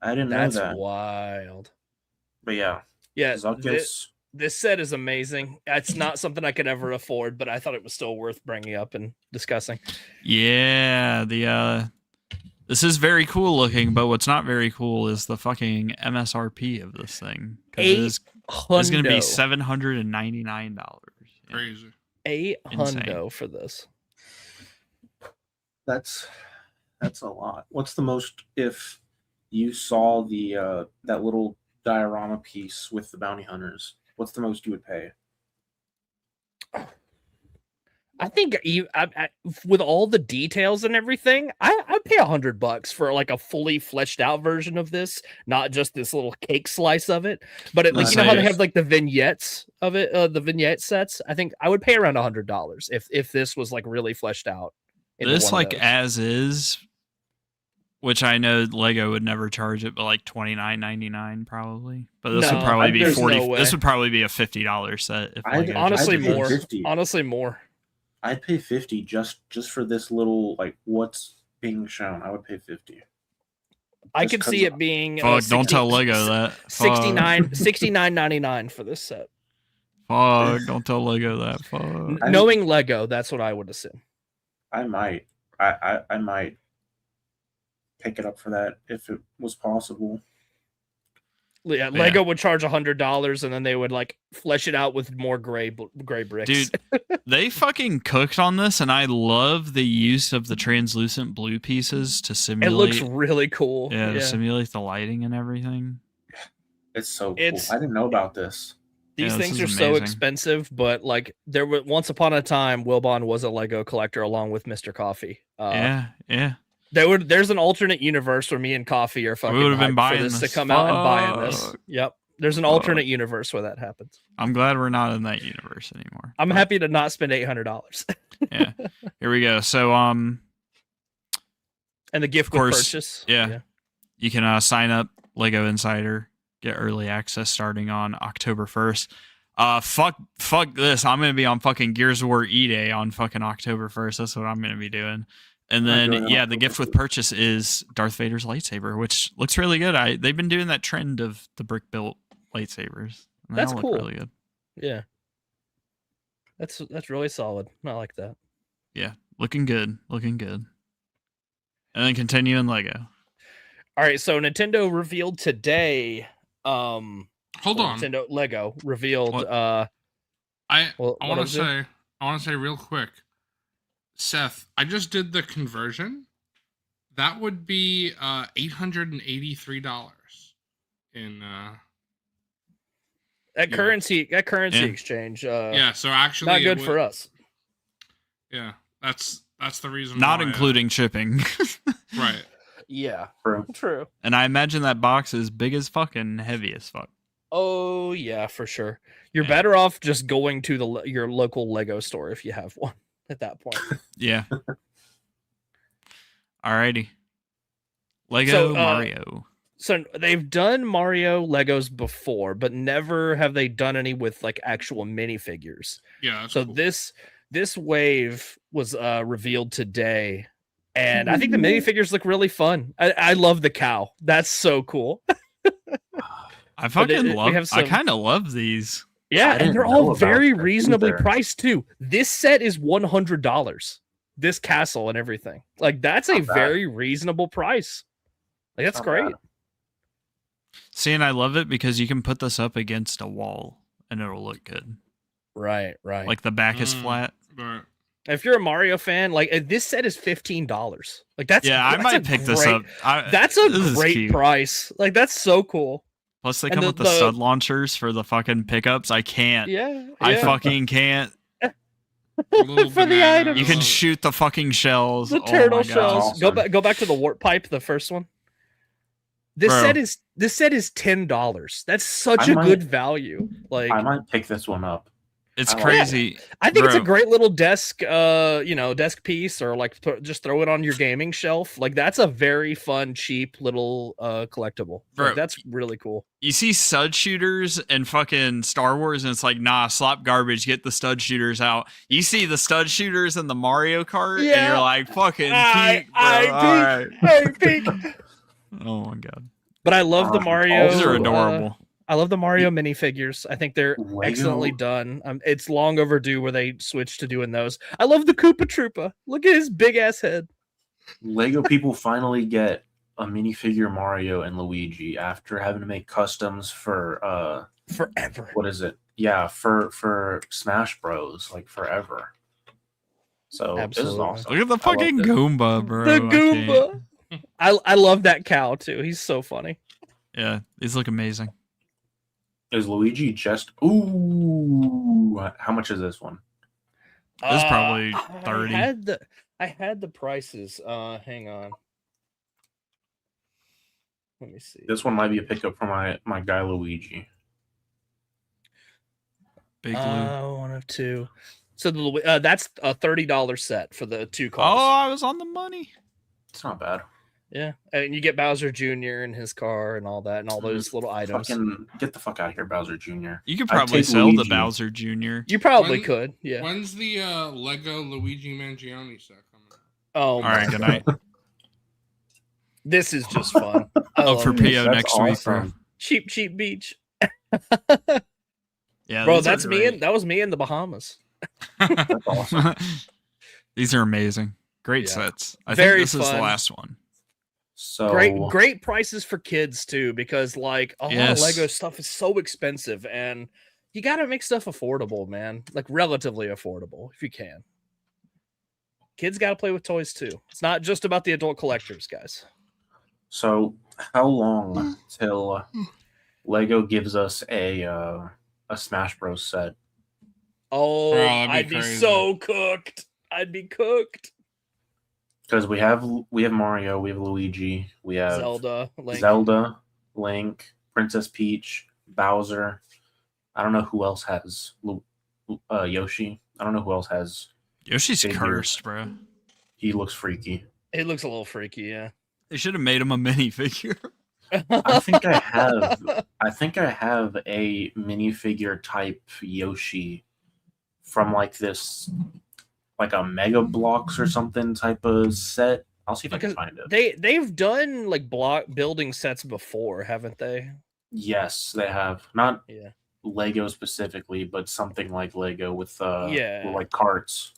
I didn't That's know that. wild. But yeah. Yeah, Zuckus. this set is amazing. It's not something I could ever afford, but I thought it was still worth bringing up and discussing. Yeah, this is very cool looking, but what's not very cool is the fucking MSRP of this thing. Because it's going to be $799. Crazy. Insane. $800 for this. That's a lot. What's the most if you saw the that little diorama piece with the bounty hunters? What's the most you would pay? I think with all the details and everything, I'd pay $100 for like a fully fleshed out version of this, not just this little cake slice of it. But at least you know how they have like the vignettes of it, the vignette sets. I think I would pay around $100 if this was like really fleshed out. into This one of like those. as is, which I know Lego would never charge it, but like $29.99 probably. But this would No, probably be there's 40. no way. This would probably be a $50 set. If I'd- Lego honestly I'd charged pay more. 50. Honestly more. I'd pay 50 just for this little like what's being shown. I would pay 50. I Just could 'cause see it being Fuck, don't tell Lego that. Fuck. $69.99 for this set. Fuck, don't tell Lego that. Fuck. Knowing Lego, that's what I would assume. I might. I might pick it up for that if it was possible. Yeah, Yeah. Lego would charge $100, and then they would like flesh it out with more gray bricks. Dude, they fucking cooked on this, and I love the use of the translucent blue pieces to it simulate. looks really cool. yeah, to simulate the lighting and everything. It's so cool. It's- I didn't know about this. These Yeah, this things is are so amazing. expensive, but like there was once upon a time, Wilbon was a Lego collector along with Mr. Coffee. Yeah. There's an alternate universe where me and Coffee are fucking would've been hyped buying for this to this. come out and buying this. Fuck. Yep. There's an alternate universe where that happens. I'm glad we're not in that universe anymore. I'm But, happy to not spend $800. Yeah. Here we go. So And the gift with course, purchase. yeah. you can sign up Lego Insider, get early access starting on October 1st. Fuck this. I'm gonna be on fucking Gears of War E-Day on fucking October 1st. That's what I'm gonna be doing. And I'm then doing the October gift with 1st. purchase is Darth Vader's lightsaber, which looks really good. They've been doing that trend of the brick built lightsabers. And they That's all look cool. really good. Yeah. That's really solid. I like that. Yeah, looking good. And then continuing Lego. All right, so Nintendo revealed today. Hold well, on. Nintendo Lego revealed. What? I Well, I what want is to it? say real quick, Seth. I just did the conversion. That would be $883 in That currency Yeah. exchange. yeah. So actually, Not it good would- for us. Yeah, that's the reason. Not why, including shipping. right. Yeah, True. true. And I imagine that box is big as fuck and heavy as fuck. Oh yeah, for sure. You're Yeah. better off just going to your local Lego store if you have one at that point. Yeah. Alrighty. Lego So, Mario. So they've done Mario Legos before, but never have they done any with like actual minifigures. Yeah. That's So cool. this wave was revealed today, and I think the minifigures look really fun. I love the cow. That's so cool. I fucking we love. have I some- kind of love these. Yeah, I didn't and they're know all about very that reasonably either. priced too. This set is $100. This castle and everything. Like that's a Not bad. very reasonable price. Like that's Not great. bad. See, and I love it because you can put this up against a wall and it'll look good. Right. Like the back is flat. Right. If you're a Mario fan, like this set is $15. Like that's I that's might a pick this great- up. That's a this is great cute. price. Like that's so cool. Plus, they And come the- with the the- stud launchers for the fucking pickups. I can't. Yeah. I yeah. fucking can't. Little For the banana, items. You can little- shoot the fucking shells. the Oh turtle my God. shells. Awesome. Go back to the warp pipe, the first one. This Bro. set is $10. That's such I a might- good value. Like I might pick this one up. It's I like crazy. I think it's a Bro. great little desk, desk piece, or like just throw it on your gaming shelf. Like that's a very fun, cheap little collectible. Bro. Like, that's really cool. You see stud shooters and fucking Star Wars, and it's like, nah, slop garbage. Get the stud shooters out. You see the stud shooters in the Mario Kart, and Yeah. you're like, fucking I peak, bro. All right. Hey, peek. Oh my God. But I love the Mario. These are Also, adorable. I love the Mario minifigures. I think they're Lego- excellently done. It's long overdue where they switched to doing those. I love the Koopa Troopa. Look at his big ass head. Lego people finally get a minifigure Mario and Luigi after having to make customs for Forever. what is it? Yeah, for Smash Bros. Like forever. So this is Absolutely. awesome. Look at the I love fucking it. Goomba, bro. The I can't- Goomba. I love that cow too. He's so funny. Yeah, these look amazing. Is Luigi just? Ooh, how much is this one? This is probably I 30. had the prices. Hang on. Let me see. This one might be a pickup for my guy Luigi. Big Lou. One of two. So that's a $30 set for the two Oh, cars. I was on the money. It's not bad. Yeah, and you get Bowser Jr. and his car and all that, and all those little items. Fucking get the fuck out of here, Bowser Jr. You could I'd probably take sell the Luigi. Bowser Jr. You probably When- could. Yeah. When's the Lego Luigi Mangione set coming out? Oh, All right, my good God. night. This is just fun. I Oh, love for it. PO That's next week, bro. awesome. Cheap beach, Yeah, bro. these are That's me. great. That was me in the Bahamas. That's awesome. These are amazing. Great Yeah. sets. I Very think this is the fun. last one. So Great prices for kids too, because like a lot of Yes. Lego stuff is so expensive, and you got to make stuff affordable, man. Like relatively affordable if you can. Kids got to play with toys too. It's not just about the adult collectors, guys. So how long till Lego gives us a Smash Bros set? Oh, Bro, that'd be I'd be crazy. so cooked. I'd be cooked. Because we have Mario, we have Luigi, we have Zelda, Link. Zelda, Link, Princess Peach, Bowser. I don't know who else has Yoshi. I don't know who else has. Yoshi's Figures. cursed, bro. He looks freaky. It looks a little freaky, yeah. They should have made him a minifigure. I think I have. I think I have a minifigure type Yoshi from like this, like a Mega Blocks or something type of set. I'll see if I can Because find it. they've done like block building sets before, haven't they? Yes, they have. Not Yeah. Lego specifically, but something like Lego with Yeah. with, like carts.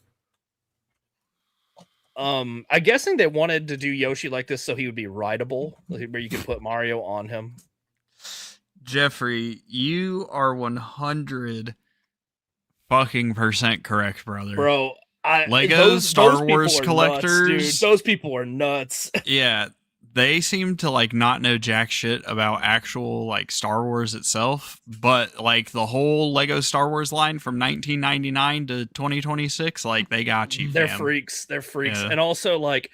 I'm guessing they wanted to do Yoshi like this so he would be rideable, like, where you could put Mario on him. Jeffrey, you are 100 fucking percent correct, brother. Bro, Lego Star people Wars are collectors- nuts, dude. Those people are nuts. Yeah, they seem to like not know jack shit about actual like Star Wars itself, but like the whole Lego Star Wars line from 1999 to 2026, like they got you. They're fam. freaks. They're freaks. Yeah. And also like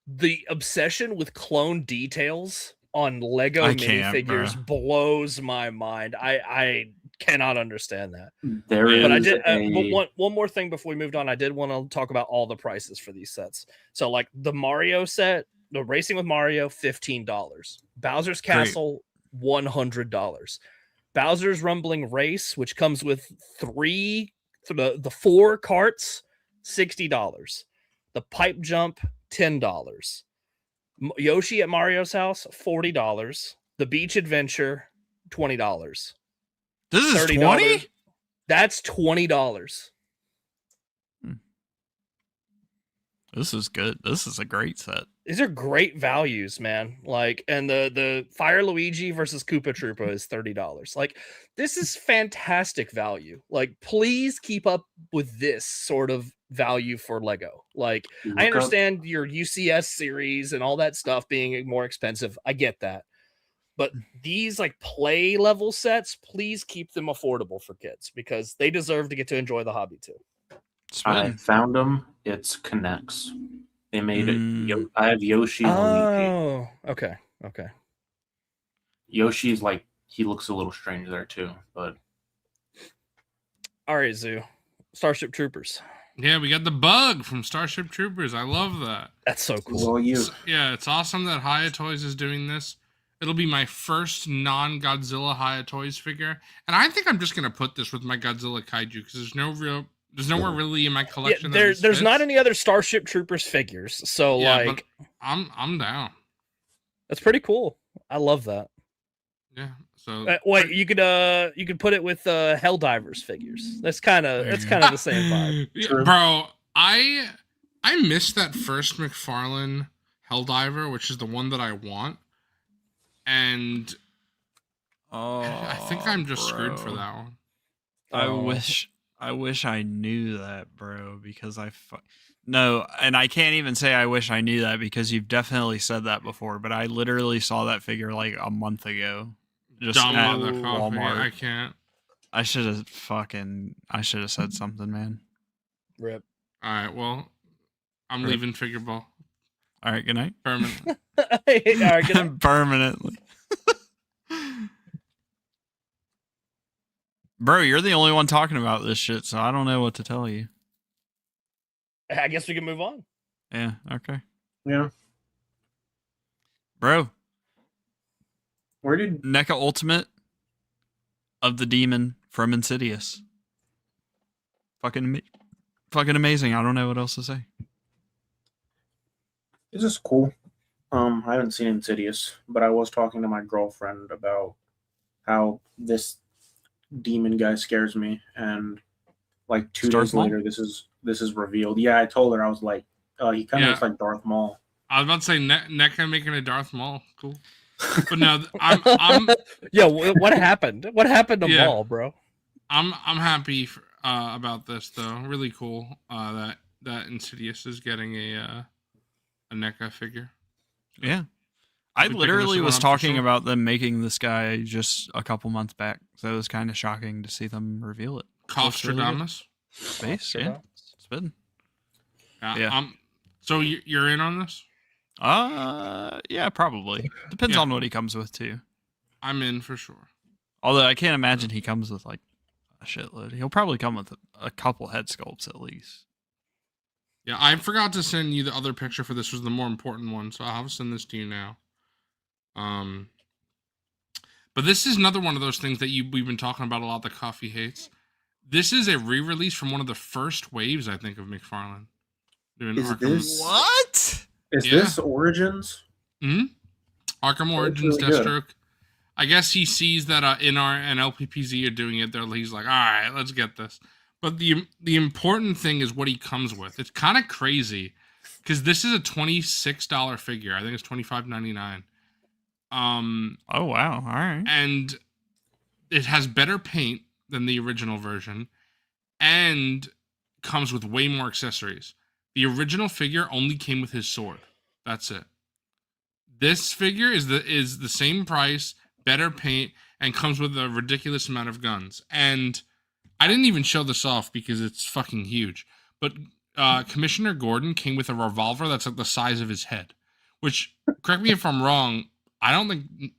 the obsession with clone details on Lego I can't, minifigures blows my mind. I cannot understand that. There is But I did a one more thing before we moved on. I did want to talk about all the prices for these sets. So like the Mario set, the Racing with Mario, $15. Bowser's Great. Castle, $100. Bowser's Rumbling Race, which comes with the four carts, $60. The Pipe Jump, $10. Yoshi at Mario's house, $40. The Beach Adventure, $20. This is $30. 20. That's $20. This is good. This is a great set. These are great values, man. Like, and the Fire Luigi versus Koopa Troopa is $30. Like, this is fantastic value. Like, please keep up with this sort of value for Lego. Like, I Look up- understand your UCS series and all that stuff being more expensive. I get that. But these like play level sets, please keep them affordable for kids because they deserve to get to enjoy the hobby too. I Spin. found them. It's Connects. They made it. Mm. I have Yoshi and Luigi. Oh, okay. Okay. Yoshi's like, he looks a little strange there too, but All right, Zoo. Starship Troopers. Yeah, we got the bug from Starship Troopers. I love that. That's so it's cool. all you. Yeah, it's awesome that Hiya Toys is doing this. It'll be my first non-Godzilla Hiya Toys figure, and I think I'm just gonna put this with my Godzilla Kaiju because there's nowhere really in my Yeah, collection. there's not any other Starship Troopers figures, so Yeah, like but I'm down. that's pretty cool. I love that. Yeah, so Wait, you could put it with Helldivers figures. That's kind of the same vibe. Yeah, True. bro, I missed that first McFarlane Helldiver, which is the one that I want, and Oh, I think I'm just screwed for that one. I Oh. wish I knew that, bro, because no, and I can't even say I wish I knew that because you've definitely said that before, but I literally saw that figure like a month ago. Just Dumb at motherfucker. Walmart. I can't. I should have said something, man. Rip. All right, well, I'm Rip. leaving Figureball All right, good night. All permanently. right, good. Permanently. Bro, you're the only one talking about this shit, so I don't know what to tell you. I guess we can move on. Yeah, okay. Yeah. Bro, Where did NECA Ultimate of the Demon from Insidious. Fucking amazing. I don't know what else to say. this is cool? I haven't seen Insidious, but I was talking to my girlfriend about how this demon guy scares me, and like 2 Darth days Maul? later, this is revealed. Yeah, I told her, I was like, he kind of Yeah. looks like Darth Maul. I was about to say NECA making a Darth Maul. Cool. But no, I'm Yo, what happened? What happened to Yeah. Maul, bro? I'm happy about this though. Really cool that Insidious is getting a NECA figure. Yeah. I I'll be picking literally this was one up for talking sure. about them making this guy just a couple months back, so it was kind of shocking to see them reveal it. Looks really good. Costradamus. Space, yeah. Spin. Yeah. So you're in on this? Yeah, probably. Depends Yeah. on what he comes with too. I'm in for sure. Although I can't imagine he comes with like a shitload. He'll probably come with a couple head sculpts at least. Yeah, I forgot to send you the other picture for this. Was the more important one, so I'll send this to you now. But this is another one of those things that we've been talking about a lot. The coffee hates. This is a re-release from one of the first waves, I think, of McFarlane. Doing Is this- What? Is Yeah. this Origins? Arkham Origins really good. Deathstroke. I guess he sees that NR and LPPZ are doing it. He's like, all right, let's get this. But the important thing is what he comes with. It's kind of crazy because this is a $26 figure. I think it's $25.99. Oh wow! All right. And it has better paint than the original version, and comes with way more accessories. The original figure only came with his sword. That's it. This figure is the same price, better paint, and comes with a ridiculous amount of guns. And I didn't even show this off because it's fucking huge. But Commissioner Gordon came with a revolver that's like the size of his head. Which, correct me if I'm wrong, I don't think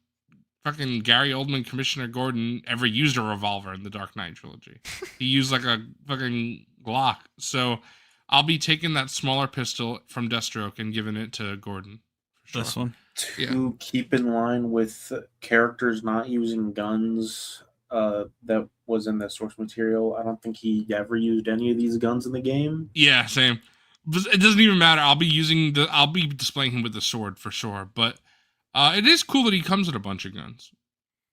fucking Gary Oldman, Commissioner Gordon, ever used a revolver in the Dark Knight trilogy. He used like a fucking Glock. So I'll be taking that smaller pistol from Deathstroke and giving it to Gordon. For sure. This one. To keep in line with characters not using guns that was in the source material, I don't think he ever used any of these guns in the game. Yeah, same. But it doesn't even matter. I'll be displaying him with the sword for sure. But it is cool that he comes with a bunch of guns.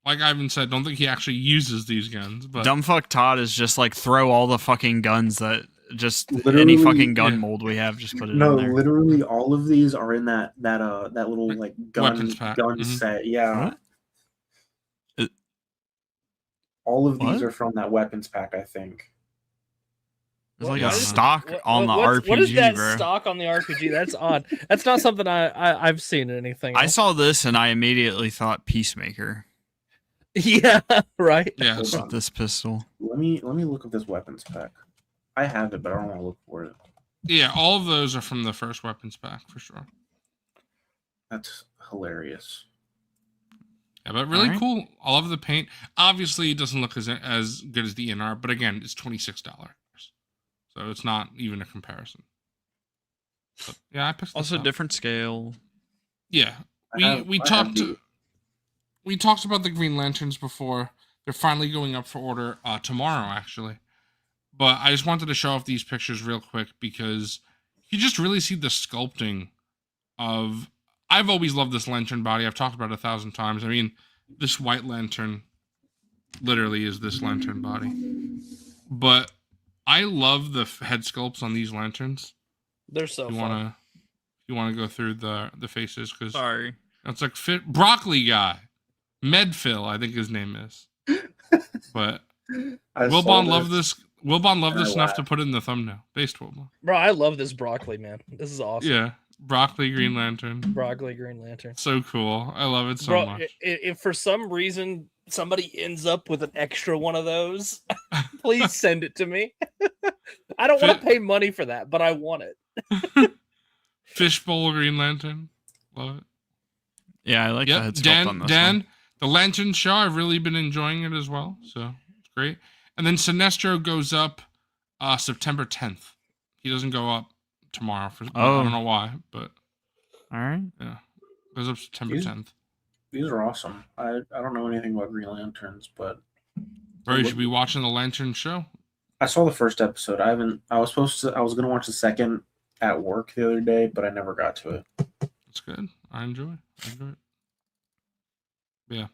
Like Ivan said, don't think he actually uses these guns. But Dumbfuck Todd is just like throw all the fucking guns that Just any Literally, fucking gun yeah. mold we have, just put it No, in there. literally all of these are in that little like gun Weapons pack. gun Mhm. set. Yeah. What? All of these What? are from that weapons pack, I think. It's What- like why a does- stock on the RPG, what is that bro. stock on the RPG? That's odd. That's not something I've seen in anything. I else. saw this and I immediately thought Peacemaker. Yeah, right. Yeah. Hold So, on. This pistol. Let me look up this weapons pack. I have it, but I don't want to look for it. yeah, all of those are from the first weapons pack for sure. That's hilarious. Yeah, but really Alright. cool. I love the paint. Obviously, it doesn't look as good as the NR, but again, it's $26, so it's not even a comparison. But yeah, I picked this Also up. different scale. Yeah, I have the- we talked about the Green Lanterns before. They're finally going up for order tomorrow, actually. But I just wanted to show off these pictures real quick because you just really see the sculpting of. I've always loved this lantern body. I've talked about it 1,000 times. I mean, this white lantern literally is this lantern body. But I love the head sculpts on these lanterns. They're so You fun. wanna go through the faces because Sorry. it's like broccoli guy, Medphil, I think his name is. But I saw Wilbon loved this. Wilbon loved and I this enough to laughed. put it in the thumbnail. Based Wilbon. Bro, I love this broccoli, man. This is awesome. Yeah, broccoli Green Lantern. Broccoli Green Lantern. So cool. I love it so Bro, much. if for some reason somebody ends up with an extra one of those, please send it to me. I don't want to pay money for that, but I want it. Fishbowl Green Lantern. Love it. Yeah, I like the Yep. head sculpt on this Dan, one. the Lantern show. I've really been enjoying it as well. So it's great. And then Sinestro goes up September 10th. He doesn't go up tomorrow. I Oh. don't know why, but All right. yeah, goes up September He's- 10th. These are awesome. I don't know anything about Green Lanterns, but Bro, you should be watching the Lantern show. I saw the first episode. I was gonna watch the second at work the other day, but I never got to it. It's good. I enjoy it. Yeah.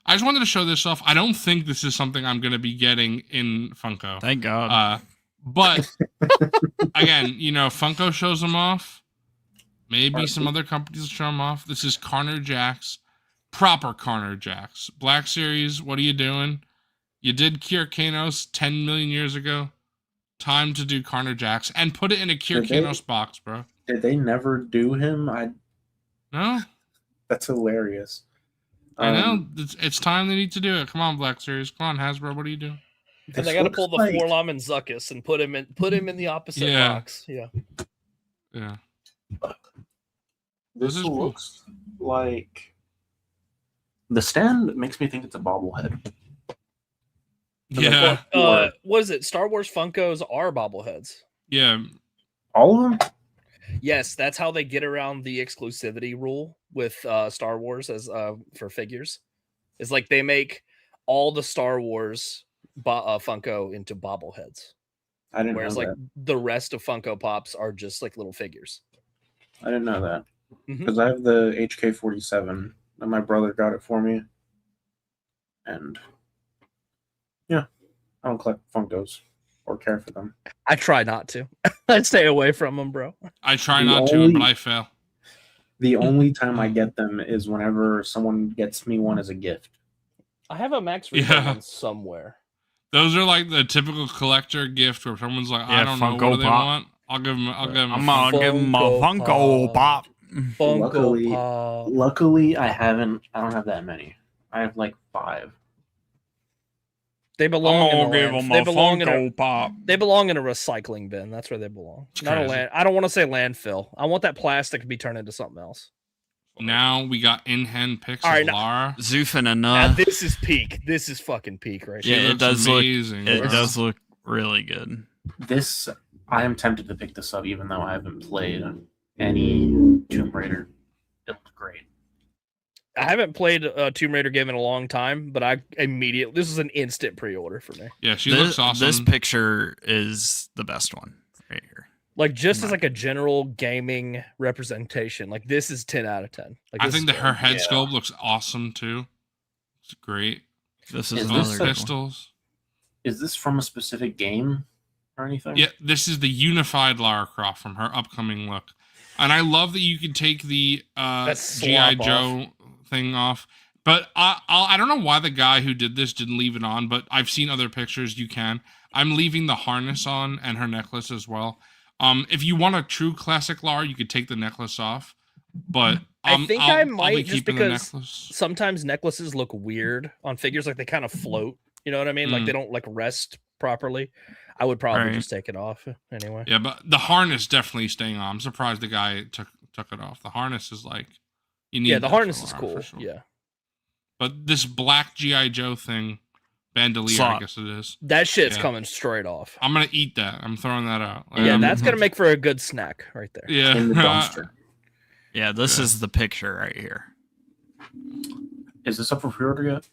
I just wanted to show this off. I don't think this is something I'm going to be getting in Funko. Thank God. But again, Funko shows them off. Maybe some other companies will show them off. This is Carner Jax. Proper Carner Jax. Black Series, what are you doing? You did Kyrkanos 10 million years ago. Time to do Carner Jax and put it in a Kyrkanos box, bro. Did they never do him? No? That's hilarious. I know. It's time they need to do it. Come on, Black Series. Come on, Hasbro. What are you doing? And they got to pull the Forlom and Zuckus and put him in the opposite Yeah. box. Yeah. Yeah. This This is cool. looks like the stand makes me think it's a bobblehead. Yeah. What is it? Star Wars Funkos are bobbleheads. Yeah. All of them? Yes, that's how they get around the exclusivity rule with Star Wars as for figures. It's like they make all the Star Wars Funko into bobbleheads, I didn't whereas know like that. the rest of Funko Pops are just like little figures. I didn't know that. Mhm. Because I have the HK-47 and my brother got it for me. And yeah, I don't collect Funkos or care for them. I try not to. I stay away from them, bro. I try The not to, only- but I fail. The only time I get them is whenever someone gets me one as a gift. I have a Max Yeah. Return one somewhere. Those are like the typical collector gift where someone's like, I Yeah, don't know, Funko what do they Pop. want? I'll give them. I'm gonna give him a Funko Pop. Funko Luckily- Pop. Luckily, I don't have that many. I have like 5. They belong in I'm a gonna give land- him they a belong in a Funko Pop. They belong in a recycling bin. That's where they belong. It's Not a crazy. land. I don't want to say landfill. I want that plastic to be turned into something else. Now we got in-hand pics All of right, now- Lara. Zoofin and Now, this is peak. This is fucking peak right She Yeah, here. it looks does look- amazing. it bro. does look really good. This, I am tempted to pick this up even though I haven't played any Tomb Raider. It looks great. I haven't played a Tomb Raider game in a long time, but this is an instant pre-order for me. Yeah, she This, looks awesome. this picture is the best one right here. Like just as Right. like a general gaming representation, like this is 10 out of 10. Like I this think is that her head Yeah. sculpt looks awesome too. It's great. This Is is this another Those good one. pistols. Is this from a specific game? or anything? Yeah, this is the unified Lara Croft from her upcoming look. And I love that you can take the G.I. slop Joe thing off. But I don't know why the guy who did this didn't leave it on, but I've seen other pictures you can. I'm leaving the harness on and her necklace as well. If you want a true classic Lara, you could take the necklace off. But I think I'll I be might, just keeping the because necklace. sometimes necklaces look weird on figures, like they kind of float. You know what I mean? Like they don't like rest properly. I would probably Right. just take it off anyway. Yeah, but the harness definitely staying on. I'm surprised the guy took it off. The harness is like you need. Yeah, the that for harness is Lara, cool. for sure. Yeah, But this black G.I. Joe thing, bandolier, I Slop. guess it is. that shit's Yeah. coming straight off. I'm gonna eat that. I'm throwing that out. Yeah, that's gonna make for a good snack right there. Yeah. In the dumpster. Yeah, this Yeah. is the picture right here. Is this up for pre-order yet?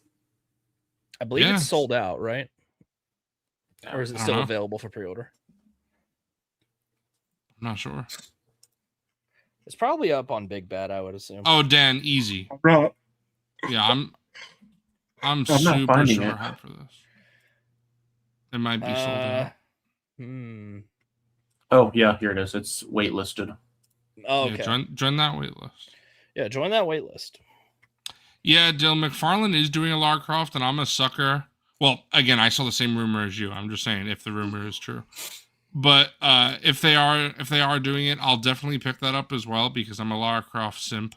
I believe Yeah. it's sold out, right? Yeah, Or is it I don't still know. available for pre-order? I'm not sure. It's probably up on Big Bad, I would assume. Oh, Dan, easy. Bro, Yeah, I'm not super finding super it. hyped for this. It might be sold out. Hmm. Oh yeah, here it is. It's waitlisted. Oh, Yeah, okay. join that wait list. Yeah, join that wait list. Yeah, Dylan McFarlane is doing a Lara Croft, and I'm a sucker. Well, again, I saw the same rumor as you. I'm just saying if the rumor is true. But if they are doing it, I'll definitely pick that up as well because I'm a Lara Croft simp.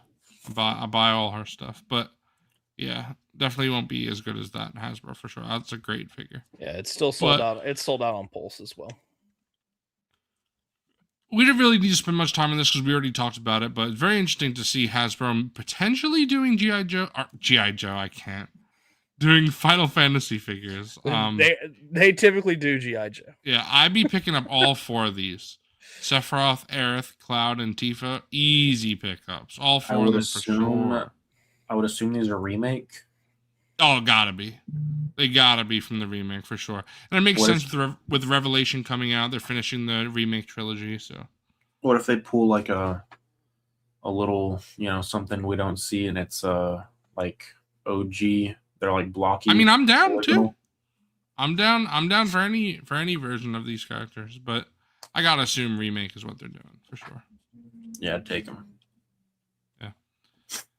I buy all her stuff. But yeah, definitely won't be as good as that Hasbro for sure. That's a great figure. Yeah, it's still sold But- out. It's sold out on Pulse as well. We didn't really need to spend much time on this because we already talked about it, but it's very interesting to see Hasbro potentially doing G.I. Joe. I can't. Doing Final Fantasy figures. They typically do GI Joe. Yeah, I'd be picking up all 4 of these. Sephiroth, Aerith, Cloud, and Tifa. Easy pickups. All 4 of them for sure. I would assume these are remake. Oh, gotta be. They gotta be from the remake for sure. And it makes What sense with Revelation coming out. They're finishing the remake trilogy, so. What if they pull like a little, something we don't see, and it's like OG? They're like blocky. I mean, I'm down too. original. I'm down for any version of these characters, but I gotta assume remake is what they're doing for sure. Yeah, take them.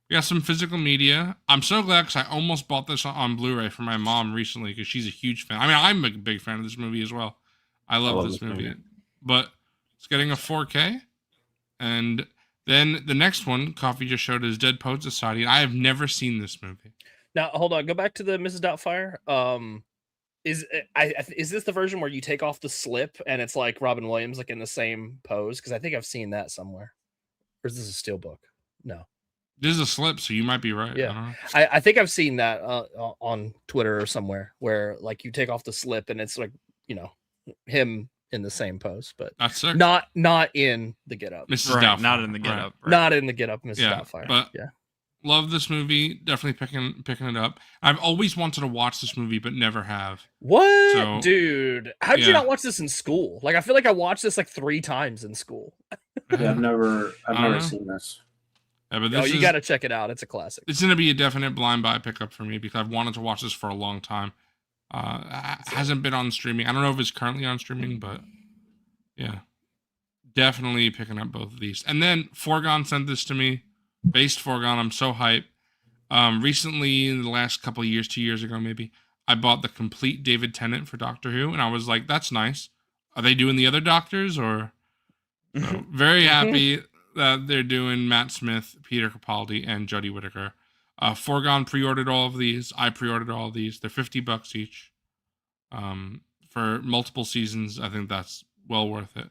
We got some physical media. I'm so glad because I almost bought this on Blu-ray for my mom recently because she's a huge fan. I mean, I'm a big fan of this movie as well. I love this movie. But it's getting a 4K. And then the next one, Coffee just showed, is Dead Poet Society. I have never seen this movie. Now, hold on. Go back to the Mrs. Doubtfire. Is this the version where you take off the slip and it's like Robin Williams, like in the same pose? Because I think I've seen that somewhere. Or is this a steelbook? No. This is a slip, so you might be right. Yeah. I don't know. I think I've seen that on Twitter or somewhere where like you take off the slip and it's like, him in the same pose, but That's sick. not in the Get Up. Mrs. Right, Doubtfire. not in the get Right. up. Right. Not in the Get Up, Mrs. Yeah, Doubtfire. but- Yeah. Love this movie. Definitely picking it up. I've always wanted to watch this movie, but never have. What? So- Dude, how did you yeah. not watch this in school? Like, I feel like I watched this like 3 times in school. Yeah, I've never know. seen this. Yeah, but Oh, this you is, got to check it out. It's a classic. it's going to be a definite blind buy pickup for me because I've wanted to watch this for a long time. Hasn't been on streaming. I don't know if it's currently on streaming, but yeah, definitely picking up both of these. And then Foregone sent this to me. Based Foregone, I'm so hyped. Recently, in the last couple of years, 2 years ago maybe, I bought the complete David Tennant for Doctor Who, and I was like, "That's nice." Are they doing the other Doctors or? So, very happy that they're doing Matt Smith, Peter Capaldi, and Jodie Whittaker. Foregone pre-ordered all of these. I pre-ordered all of these. They're $50 each. For multiple seasons, I think that's well worth it.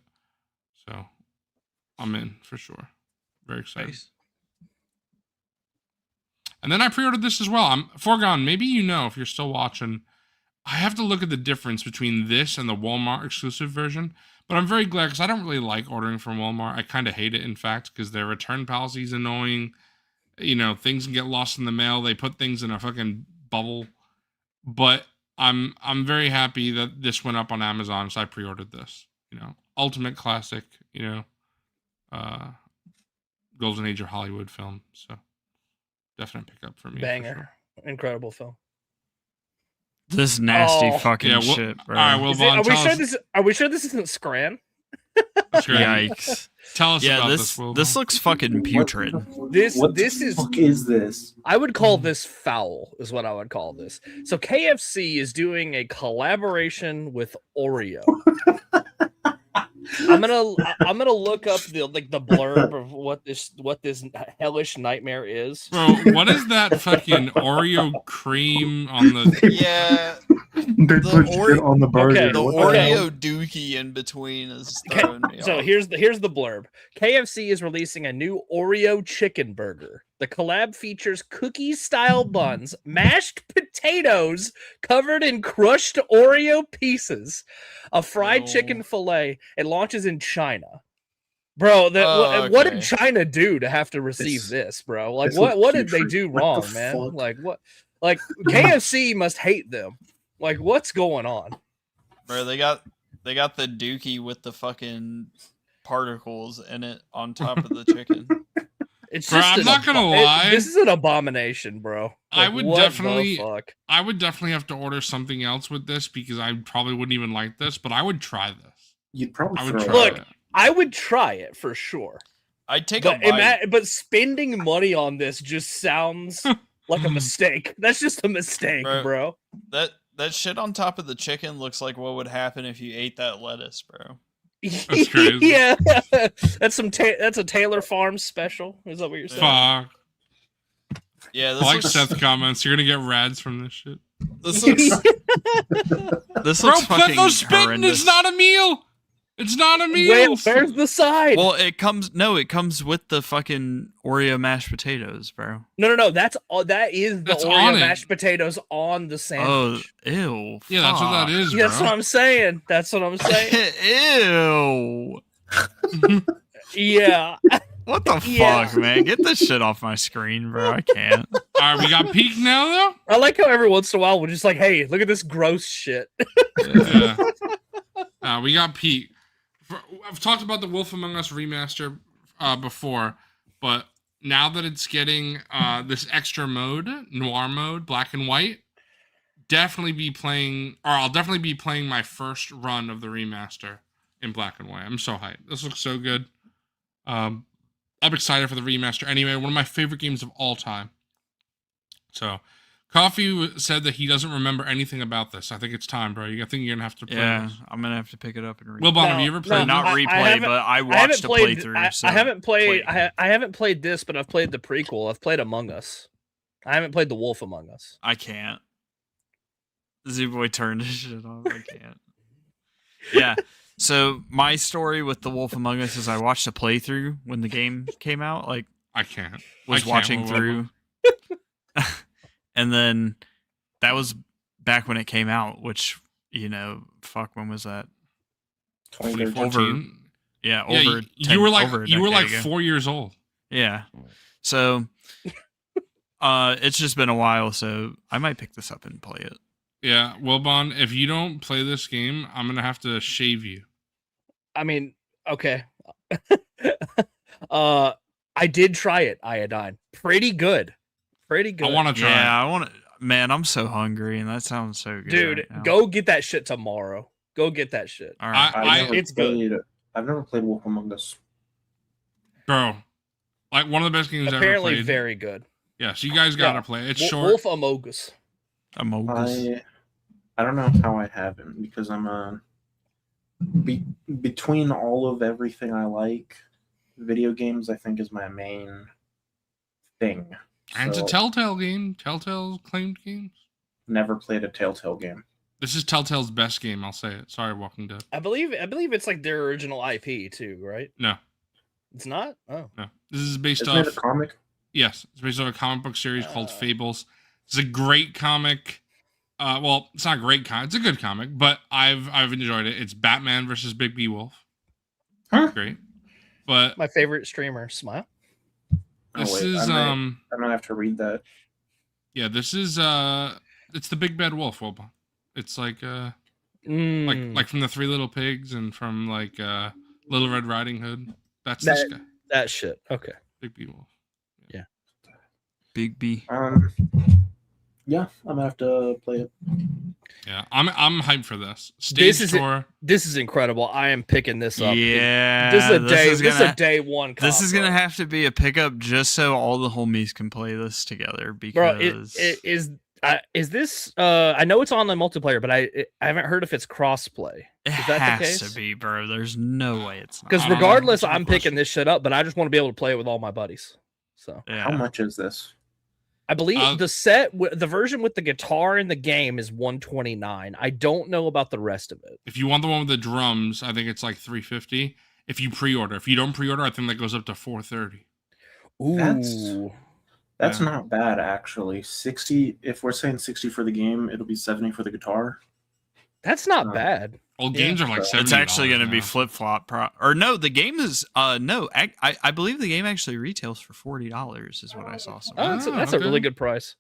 So, I'm in for sure. Very excited. Nice. And then I pre-ordered this as well. I'm Foregone. Maybe if you're still watching. I have to look at the difference between this and the Walmart exclusive version. But I'm very glad because I don't really like ordering from Walmart. I kind of hate it, in fact, because their return policy is annoying. Things can get lost in the mail. They put things in a fucking bubble. But I'm very happy that this went up on Amazon, so I pre-ordered this. Ultimate classic. Golden Age of Hollywood film. So definite pickup for me. Banger. For sure. Incredible film. This nasty Oh. fucking Yeah, shit, bro. All right, well, Is it- Vaughn, are we sure this isn't Scran? That's great. Yikes. Tell us Yeah, about this Will. this looks fucking putrid. What This the is fuck is this? I would call this foul, is what I would call this. So KFC is doing a collaboration with Oreo. I'm gonna look up the blurb of what this hellish nightmare is. Bro, what is that fucking Oreo cream on the? Yeah, They put shit on the burger. Okay, the What the hell? Oreo dookie in between is Okay, throwing me so off. here's the blurb. KFC is releasing a new Oreo chicken burger. The collab features cookie-style buns, mashed potatoes covered in crushed Oreo pieces, a fried Oh. chicken fillet. It launches in China. Bro, Oh, what did okay. China do to have to receive This- this, bro? Like, this what looks did they putrid. do What wrong, the man? fuck? Like, what? Like, KFC must hate them. Like, what's going on? Bro, they got the dookie with the fucking particles in it on top of the chicken. It's Bro, just I'm an not gonna lie. this is an abomination, bro. I Like, would what the definitely- fuck? I would definitely have to order something else with this because I probably wouldn't even like this, but I would try this. You'd probably I would throw try Look, it. I would try it for sure. I'd take a But bite. but spending money on this just sounds like a mistake. That's just a mistake, bro. That shit on top of the chicken looks like what would happen if you ate that lettuce, bro. That's crazy. Yeah, that's a Taylor Farms special. Is that what you're saying? Fuck. Yeah, I this like looks, Seth comments. You're gonna get rads from this shit. this looks This Bro, looks fucking plethos spitting horrendous. is not a meal. It's not a meal. Where's the side? Well, it comes with the fucking Oreo mashed potatoes, bro. No. That's all. That is the That's on Oreo it. mashed potatoes on the Oh, sandwich. ew. Yeah, that's what that fuck. is, bro. That's what I'm saying. That's what I'm saying. Ew. Yeah. What the Yeah. fuck, man? Get this shit off my screen, bro. I can't. All right, we got peak now though. I like how every once in a while we're just like, hey, look at this gross shit. Yeah. We got peak. I've talked about the Wolf Among Us remaster before, but now that it's getting this extra mode, noir mode, black and white, I'll definitely be playing my first run of the remaster in black and white. I'm so hyped. This looks so good. I'm excited for the remaster anyway. One of my favorite games of all time. So, Coffee said that he doesn't remember anything about this. I think it's time, bro. I think you're gonna have to play Yeah, this. I'm gonna have to pick it up and read. Wilbon, No, have you ever no, played not I replay, haven't- but I I watched haven't a played. playthrough. So I haven't played. played. I haven't played this, but I've played the prequel. I've played Among Us. I haven't played The Wolf Among Us. I can't. Z-Boy turned his shit off. I can't. Yeah. So my story with The Wolf Among Us is I watched a playthrough when the game came out. Like I can't. was I can't, watching Wilbon. through, and then that was back when it came out. Which fuck, when was that? 2014. Yeah, Yeah, over. you were like over a you were decade like ago. 4 years old. Yeah. So, it's just been a while, so I might pick this up and play it. Yeah, Wilbon, if you don't play this game, I'm gonna have to shave you. I mean, okay. I did try it. Iodine, pretty good. Pretty good. I want to try. Yeah, I want to. Man, I'm so hungry, and that sounds so good. Dude, right now. go get that shit tomorrow. Go get that shit. All right. It's good. I've never played Wolf Among Us. Bro. Like one of the best games I've ever Apparently, played. very good. Yeah, so you guys gotta Yeah. play. It's Wolf short. Among Us. Amogus. I don't know how I haven't because I'm between all of everything I like, video games I think is my main thing. And it's a So, Telltale game. Telltale claimed games. never played a Telltale game. This is Telltale's best game, I'll say it. Sorry, Walking Dead. I believe it's like their original IP too, right? No, It's not. Oh, no. This is based Isn't it a off comic? Yes, it's based off a comic book series called Oh. Fables. It's a great comic. Well, it's not a great comic. It's a good comic, but I've enjoyed it. It's Batman versus Big B Wolf. Huh? Great. But my favorite streamer, Smile. this wait, is I might have to read that. yeah, this is it's the Big Bad Wolf, Wilbon. It's like like from the Three Little Pigs and from like Little Red Riding Hood. That's this guy, that shit. Okay. Big B Wolf. Big B. Yeah, I'm gonna have to play it. Yeah, I'm hyped for this. Stage tour. This is incredible. I am picking this up. Yeah, This is a day one. This is gonna bro. have to be a pickup just so all the homies can play this together. Bro, Because is this? I know it's online multiplayer, but I haven't heard if it's crossplay. it Is that the has case? to be, bro. There's no way it's not. Because I don't know. regardless, That's a good I'm picking question. this shit up, but I just want to be able to play it with all my buddies. So Yeah. How much is this? I believe the version with the guitar in the game is $129. I don't know about the rest of it. If you want the one with the drums, I think it's like $350. If you pre-order, if you don't pre-order, I think that goes up to $430. Ooh, That's Yeah. not bad actually. 60. If we're saying 60 for the game, it'll be 70 for the guitar. that's not No. bad. Old games are like $70. It's actually going to be now. flip flop. Or no, the game is no. I believe the game actually retails for $40. Is what I saw. Oh, that's a really good price.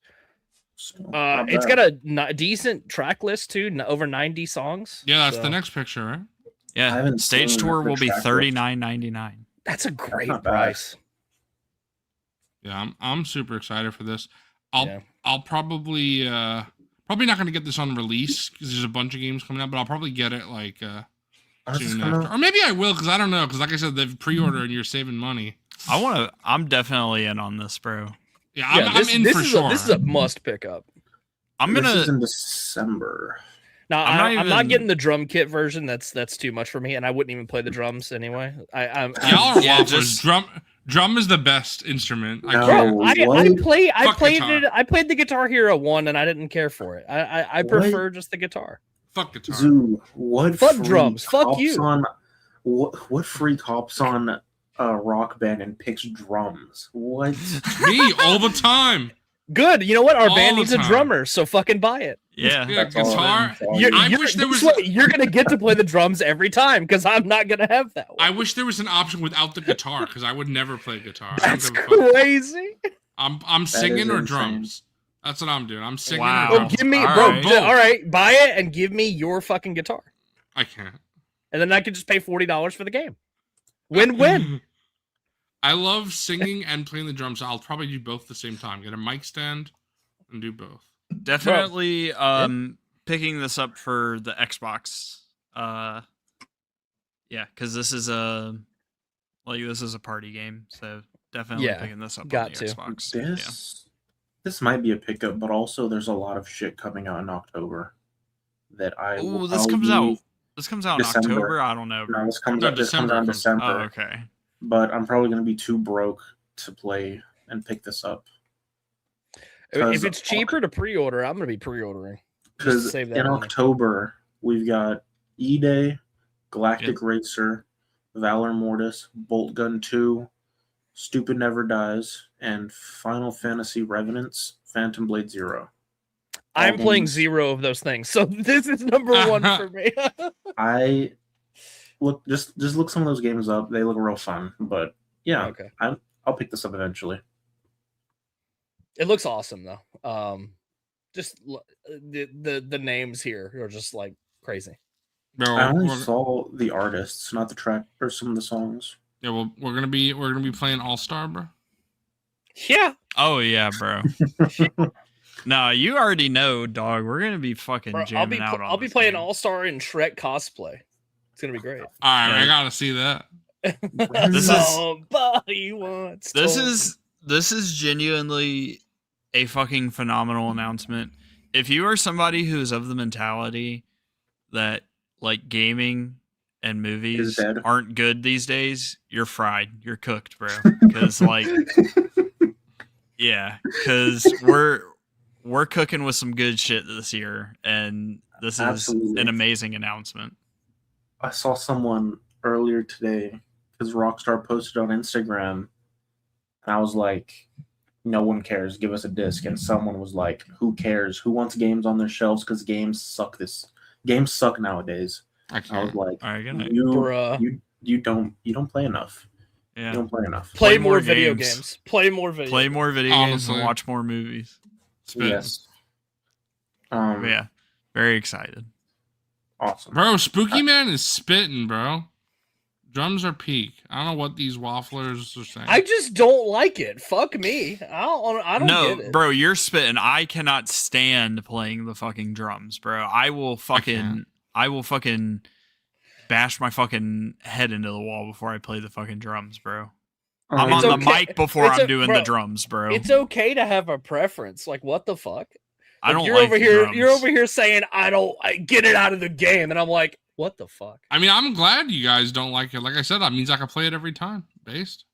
So, not It's bad. got a decent track list too, over 90 songs. Yeah, that's so the next picture, right? I Yeah, haven't stage seen tour the will be track list. $39.99. That's a great not bad. price. Yeah, I'm super excited for this. Yeah. I'll probably probably not going to get this on release because there's a bunch of games coming out, but I'll probably get it like I'm just soon gonna- after, or maybe I will because I don't know because like I said, they've pre-ordered and you're saving money. I'm definitely in on this, bro. Yeah, I'm in for sure. This is a must pick up. This is in December. Now I'm not even- getting the drum kit version. That's too much for me, and I wouldn't even play the drums anyway. Y'all are Yeah, waffles. Drum is the best instrument. No. I What? played the Guitar Hero 1 and I didn't care for it. I prefer just the guitar. Fuck guitar. Zoo, what Fuck freak drums, fuck hops you. On, what freak hops on a rock band and picks drums? What? Me all the time. Good. You know what? Our All band the needs a time. drummer, so fucking buy it. Yeah. Yeah, That's all guitar. I'm I wish there was- You're gonna get to play the drums every time because I'm not gonna have that one. I wish there was an option without the guitar because I would never play guitar. I don't That's give a fuck. crazy. I'm singing or insane. drums. That's what I'm doing. I'm singing Wow. or Oh, drums. give me, All bro. right. Both. All right, buy it and give me your fucking guitar, I can't. and then I could just pay $40 for the game. Win-win. I love singing and playing the drums. So I'll probably do both at the same time. Get a mic stand and do both. Definitely picking this up for the Xbox. Yeah, because this is a party game, so definitely Yeah, picking this up got on the to. Xbox. This might be a pickup, but also there's a lot of shit coming out in October that I. Oh, this I'll comes be- out. This comes out in December. October. I don't know. No, this comes No, out. This comes December out in comes- December. Oh, okay. But I'm probably gonna be too broke to play and pick this up If it's cheaper to pre-order, I'm gonna be pre-ordering. because save that in money. October we've got E-Day, Galactic Racer, Valor Mortis, Bolt Gun 2, Stupid Never Dies, and Final Fantasy Revenants, Phantom Blade Zero. I'm playing games. 0 of those things, so this is number 1 for me. I look just look some of those games up. They look real fun, but yeah, Okay. I'll pick this up eventually. It looks awesome though. Just the names here are just like crazy. Bro, I only we're, saw the artists, not the track or some of the songs. yeah, well, we're gonna be playing All Star, bro. Yeah. Oh yeah, bro. No, you already know, dog. We're gonna be fucking Bro, jamming out on I'll be this playing game. All-Star in Shrek cosplay. It's gonna be great. All right, Yeah. I gotta see that. This is- Somebody wants This told is genuinely a fucking phenomenal announcement. If you are somebody who is of the mentality that like gaming and movies dead. aren't good these days, you're fried. You're cooked, bro. Because like, yeah, because we're cooking with some good shit this year, and this is Absolutely. an amazing announcement. I saw someone earlier today because Rockstar posted on Instagram, and I was like, "No one cares. Give us a disc." And someone was like, "Who cares? Who wants games on their shelves? Because games suck. Games suck nowadays." I I was can't. like, All right, good night. Bruh. you don't play enough. You Yeah, don't play enough." Play Play more more video games. games. Play more video. play more video games Honestly. and watch more movies. Spit. Yes. But yeah, very excited. Awesome. Bro, Spooky Man is spitting, bro. Drums are peak. I don't know what these wafflers are saying. I just don't like it. Fuck me. I don't No, get it. bro, you're spitting. I cannot stand playing the fucking drums, bro. I will fucking bash my fucking head into the wall before I play the fucking drums, bro. I'm It's on the okay. mic before It's I'm doing bro, the drums, bro. It's okay to have a preference. Like, what the fuck? I don't you're like over the here. drums. You're over here saying I get it out of the game, and I'm like, what the fuck? I mean, I'm glad you guys don't like it. Like I said, that means I can play it every time. Based.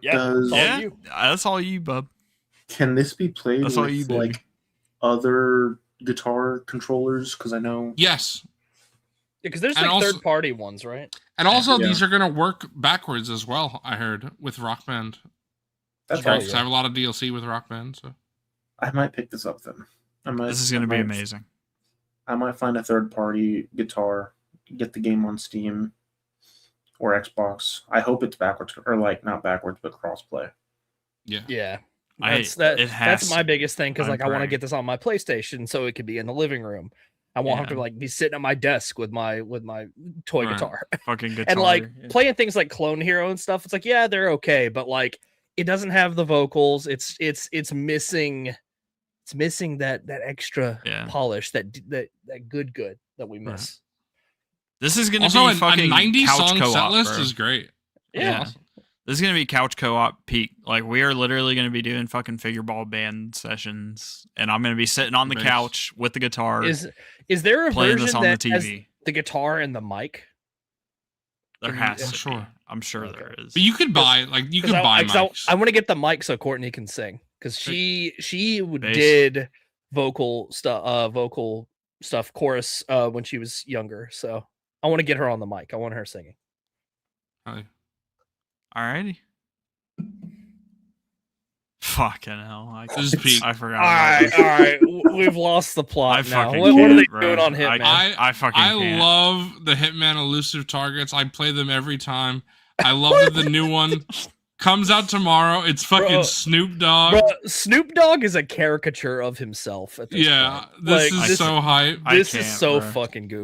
Yeah, Does, all Yeah, you. that's all you, bub. can this be played That's all you, with baby. like other guitar controllers? Because I know Yes. Because there's And like also- third-party ones, right? And also, Yeah. these are gonna work backwards as well. I heard with Rock Band. that's Oh, Great, awesome. 'cause I have a lot of DLC with Rock Band. So I might pick this up then. This is gonna be amazing. I might find a third-party guitar, get the game on Steam or Xbox. I hope it's backwards, or like not backwards, but crossplay. yeah. Yeah. It That's has my to be. biggest thing because I'm like I want to praying. get this on my PlayStation so it could be in the living room. I won't have to Yeah. like be sitting at my desk with my toy Right. guitar. Fucking guitar. And like yeah. playing things like Clone Hero and stuff, it's like, yeah, they're okay, but like it doesn't have the vocals. It's missing that extra Yeah. polish, that good that we miss. This is gonna Also, be fucking a 90 couch song co-op, set list bro. is great. Yeah. This is gonna be couch co-op peak. Like we are literally gonna be doing fucking Figureball band sessions, and I'm gonna be sitting on the Nice. couch with the guitar, Is there a playing version this on the that has TV. the guitar and the mic? There I'm has to be. sure. I'm sure Okay. there is. But you could buy you could buy mics. I want to get the mic so Courtney can sing because she Bass. did vocal stuff, chorus when she was younger. So I want to get her on the mic. I want her singing. Hi. Alrighty. Fucking hell! This is peak. I forgot. All about right, this. all right. We've lost the I plot now. fucking What are can't, they bro. doing on I Hitman? can't. I fucking I can't. love the Hitman elusive targets. I play them every time. I love that the new one comes out tomorrow. It's fucking Bro. Snoop Dogg. Bro, Snoop Dogg is a caricature of himself at this Yeah, point. this Like, is so hype. I This is can't, so bro. fucking goofy.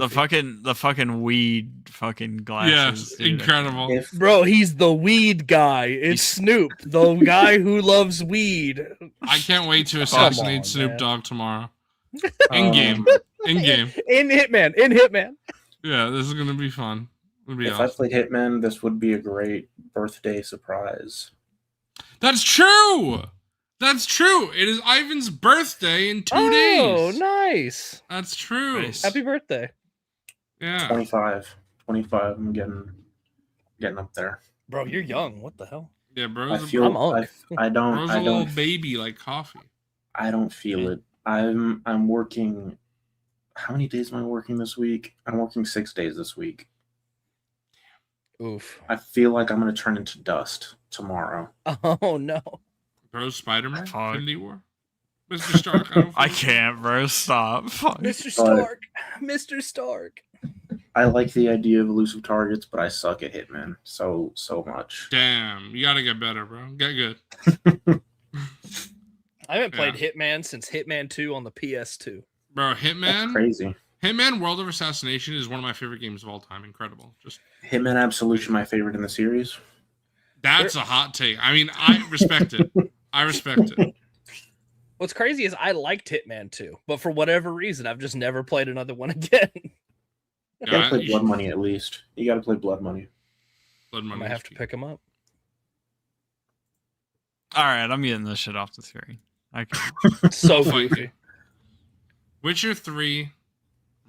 The fucking weed fucking glasses. Yes, dude. incredible. If Bro, he's the weed guy. It's He's- Snoop, the guy who loves weed. I can't wait to Come assassinate on, Snoop man. Dogg tomorrow. In game. In game. In Hitman. Yeah, this is gonna be fun. It'll be if I awesome. played Hitman, this would be a great birthday surprise. That's true. That's true. It is Ivan's birthday in 2 days. Oh, nice. That's true. Nice. Happy birthday. Yeah. 25. I'm getting up there. Bro, you're young. What the hell? Yeah, I bro's feel I'm on. I don't bro's a I little don't baby like coffee. I don't feel it. I'm working. How many days am I working this week? I'm working 6 days this week. Oof. I feel like I'm gonna turn into dust tomorrow. Oh, no. Bro's Spider-Man. Fuck. Infinity War. Mr. Stark. don't I feel- can't, bro. Stop. Fuck. Mr. Stark. Mr. Stark. I like the idea of elusive targets, but I suck at Hitman so much. Damn, you gotta get better, bro. Get good. I haven't played Hitman since Hitman 2 on the PS2. Bro, That's Hitman. crazy. Hitman World of Assassination is one of my favorite games of all time. Incredible. Just Hitman Absolution, my favorite in the series. that's a hot take. I mean, I respect it. I respect it. What's crazy is I liked Hitman 2, but for whatever reason, I've just never played another one again. You gotta Yeah, play you Blood should- Money at least. You gotta play Blood Money. Blood I Money might is have to peak. pick them up. All right, I'm getting this shit off the screen. I can't. So I'll fight goofy. you. Witcher 3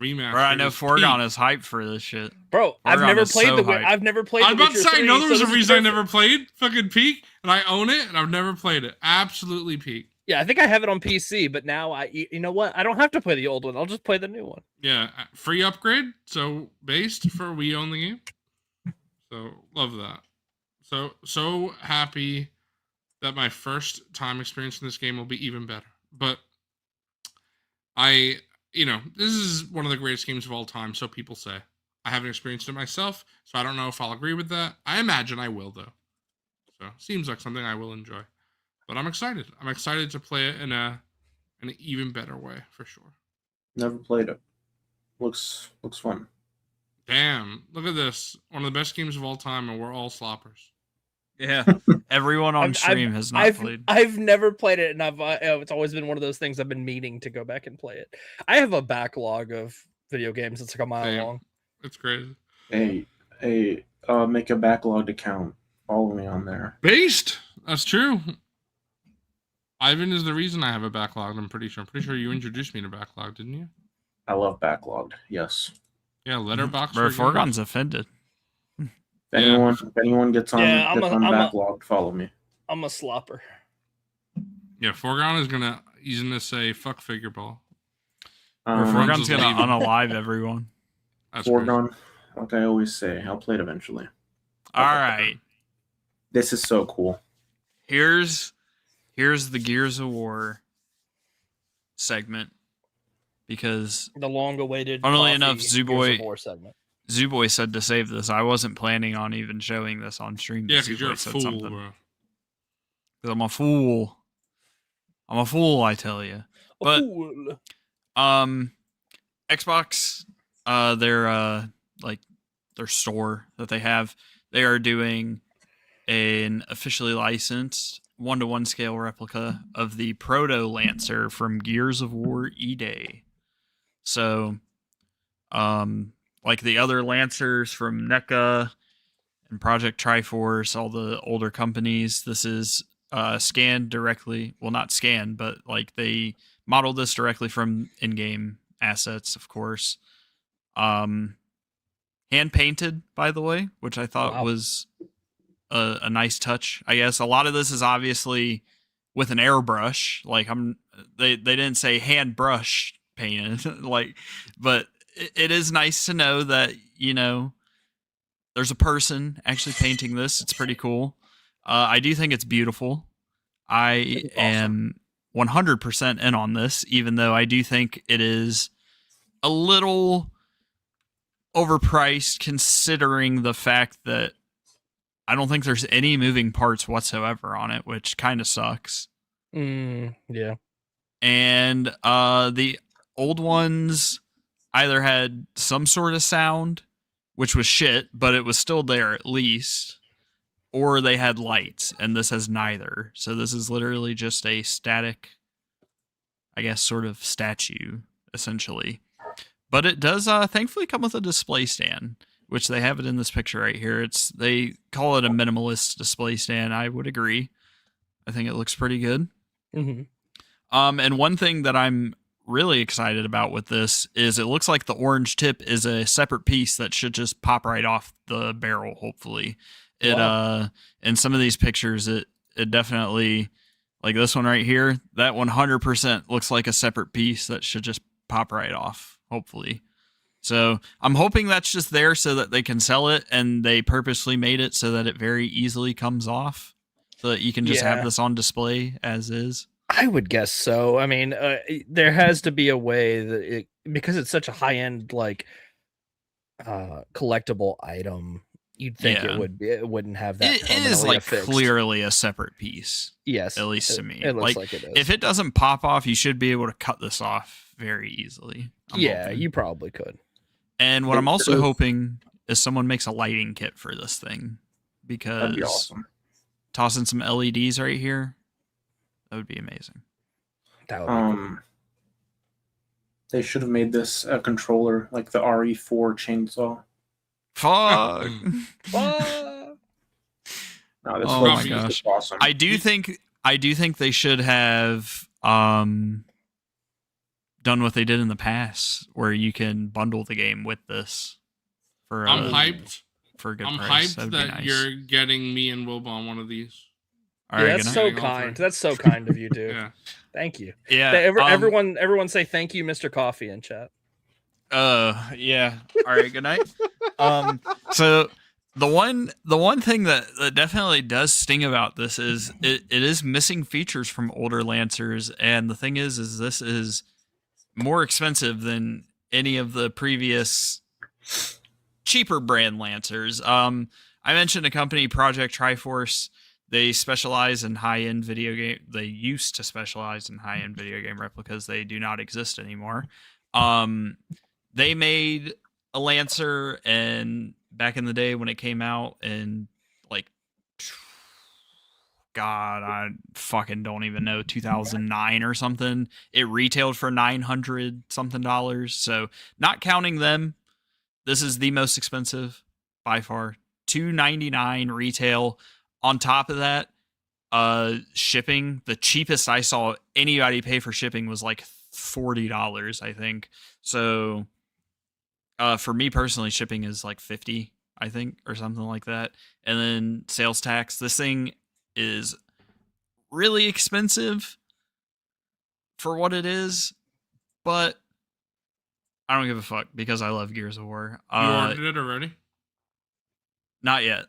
remaster. Bro, I know is Forgon peak. is hyped for this shit. Bro, I've Forgon never is played so the hyped. I've never played I'm the about to Witcher say, I 3, know so there was this a is reason I perfect. never played fucking Peak, and I own it, and I've never played it. Absolutely Peak. Yeah, I think I have it on PC, but now you know what? I don't have to play the old one. I'll just play the new one. Yeah, free upgrade. So based for we own the game. So love that. So happy that my first time experiencing this game will be even better. But this is one of the greatest games of all time, so people say. I haven't experienced it myself, so I don't know if I'll agree with that. I imagine I will, though. So seems like something I will enjoy. But I'm excited. I'm excited to play it in an even better way, for sure. Never played it. Looks fun. Damn! Look at this. One of the best games of all time, and we're all sloppers. Yeah, everyone on stream has not played. I've never played it, and it's always been one of those things I've been meaning to go back and play it. I have a backlog of video games that's like a mile Same. long. It's crazy. Make a backlog account. Follow me on there. Based. That's true. Ivan is the reason I have a backlog. I'm pretty sure. You introduced me to backlog, didn't you? I love backlogged. Yes. Yeah, letterbox. Bro, Forgon's offended. If anyone gets on, Yeah, I'm backlogged, follow me. I'm a slopper. Yeah, Forgon he's gonna say fuck Figureball. Forgon's gonna unalive everyone. That's Forgon, like I always say, I'll play it eventually. All right. This is so cool. Here's the Gears of War segment, because the long-awaited. Funnily enough, segment. Zooboy said to save this. I wasn't planning on even showing this on stream. Yeah, because you're a fool, bro. Because I'm a fool. I'm a fool, I tell you. But Xbox, their store that they have, they are doing an officially licensed 1-to-1 scale replica of the Proto Lancer from Gears of War E-Day. So, like the other Lancers from NECA and Project Triforce, all the older companies, this is scanned directly. Well, not scanned, but like they modeled this directly from in-game assets, of course. Hand painted, by the way, which I thought was a nice touch. I guess a lot of this is obviously with an airbrush. Like they didn't say hand brush painted, but it is nice to know that, there's a person actually painting this. It's pretty cool. I do think it's beautiful. I am 100% in on this, even though I do think it is a little overpriced considering the fact that I don't think there's any moving parts whatsoever on it, which kind of sucks. Yeah. And the old ones either had some sort of sound, which was shit, but it was still there at least, or they had lights, and this has neither. So this is literally just a static, I guess, sort of statue, essentially. But it does thankfully come with a display stand, which they have it in this picture right here. They call it a minimalist display stand. I would agree. I think it looks pretty good. Mm-hmm. And one thing that I'm really excited about with this is it looks like the orange tip is a separate piece that should just pop right off the barrel, hopefully. In some of these pictures, it definitely, like this one right here, that 100% looks like a separate piece that should just pop right off, hopefully. So I'm hoping that's just there so that they can sell it, and they purposely made it so that it very easily comes off, so that you can just have this on display as is. I would guess so. I mean, there has to be a way that because it's such a high-end collectible item, you'd think it wouldn't have that. It is clearly a separate piece. Yes, at least to me. It looks like it is. If it doesn't pop off, you should be able to cut this off very easily. I'm hoping. You probably could. And what I'm also hoping is someone makes a lighting kit for this thing, because that'd be awesome. Tossing some LEDs right here, that would be amazing. That would be cool. They should have made this a controller like the RE4 chainsaw. Fuck. No, this oh my gosh! Awesome. I do think they should have done what they did in the past, where you can bundle the game with this. I'm hyped for a good I'm price. hyped that you're getting me and Wilbon one of these. All right, that's so kind. That's so kind of you, dude. Yeah. Thank you. Yeah. Everyone say thank you, Mr. Coffee, in chat. Yeah. All right, good night. So the one thing that definitely does sting about this is it is missing features from older Lancers, and the thing is this is more expensive than any of the previous cheaper brand Lancers. I mentioned a company, Project Triforce. They specialize in high-end video game. They used to specialize in high-end video game replicas. They do not exist anymore. They made a Lancer, and back in the day when it came out, and like, God, I fucking don't even know, 2009 or something, it retailed for $900 something. So not counting them, this is the most expensive by far. $299 retail. On top of that, shipping, the cheapest I saw anybody pay for shipping was like $40, I think. So for me personally, shipping is like $50, I think, or something like that. And then sales tax. This thing is really expensive for what it is, but I don't give a fuck because I love Gears of War. You ordered it already? Not yet,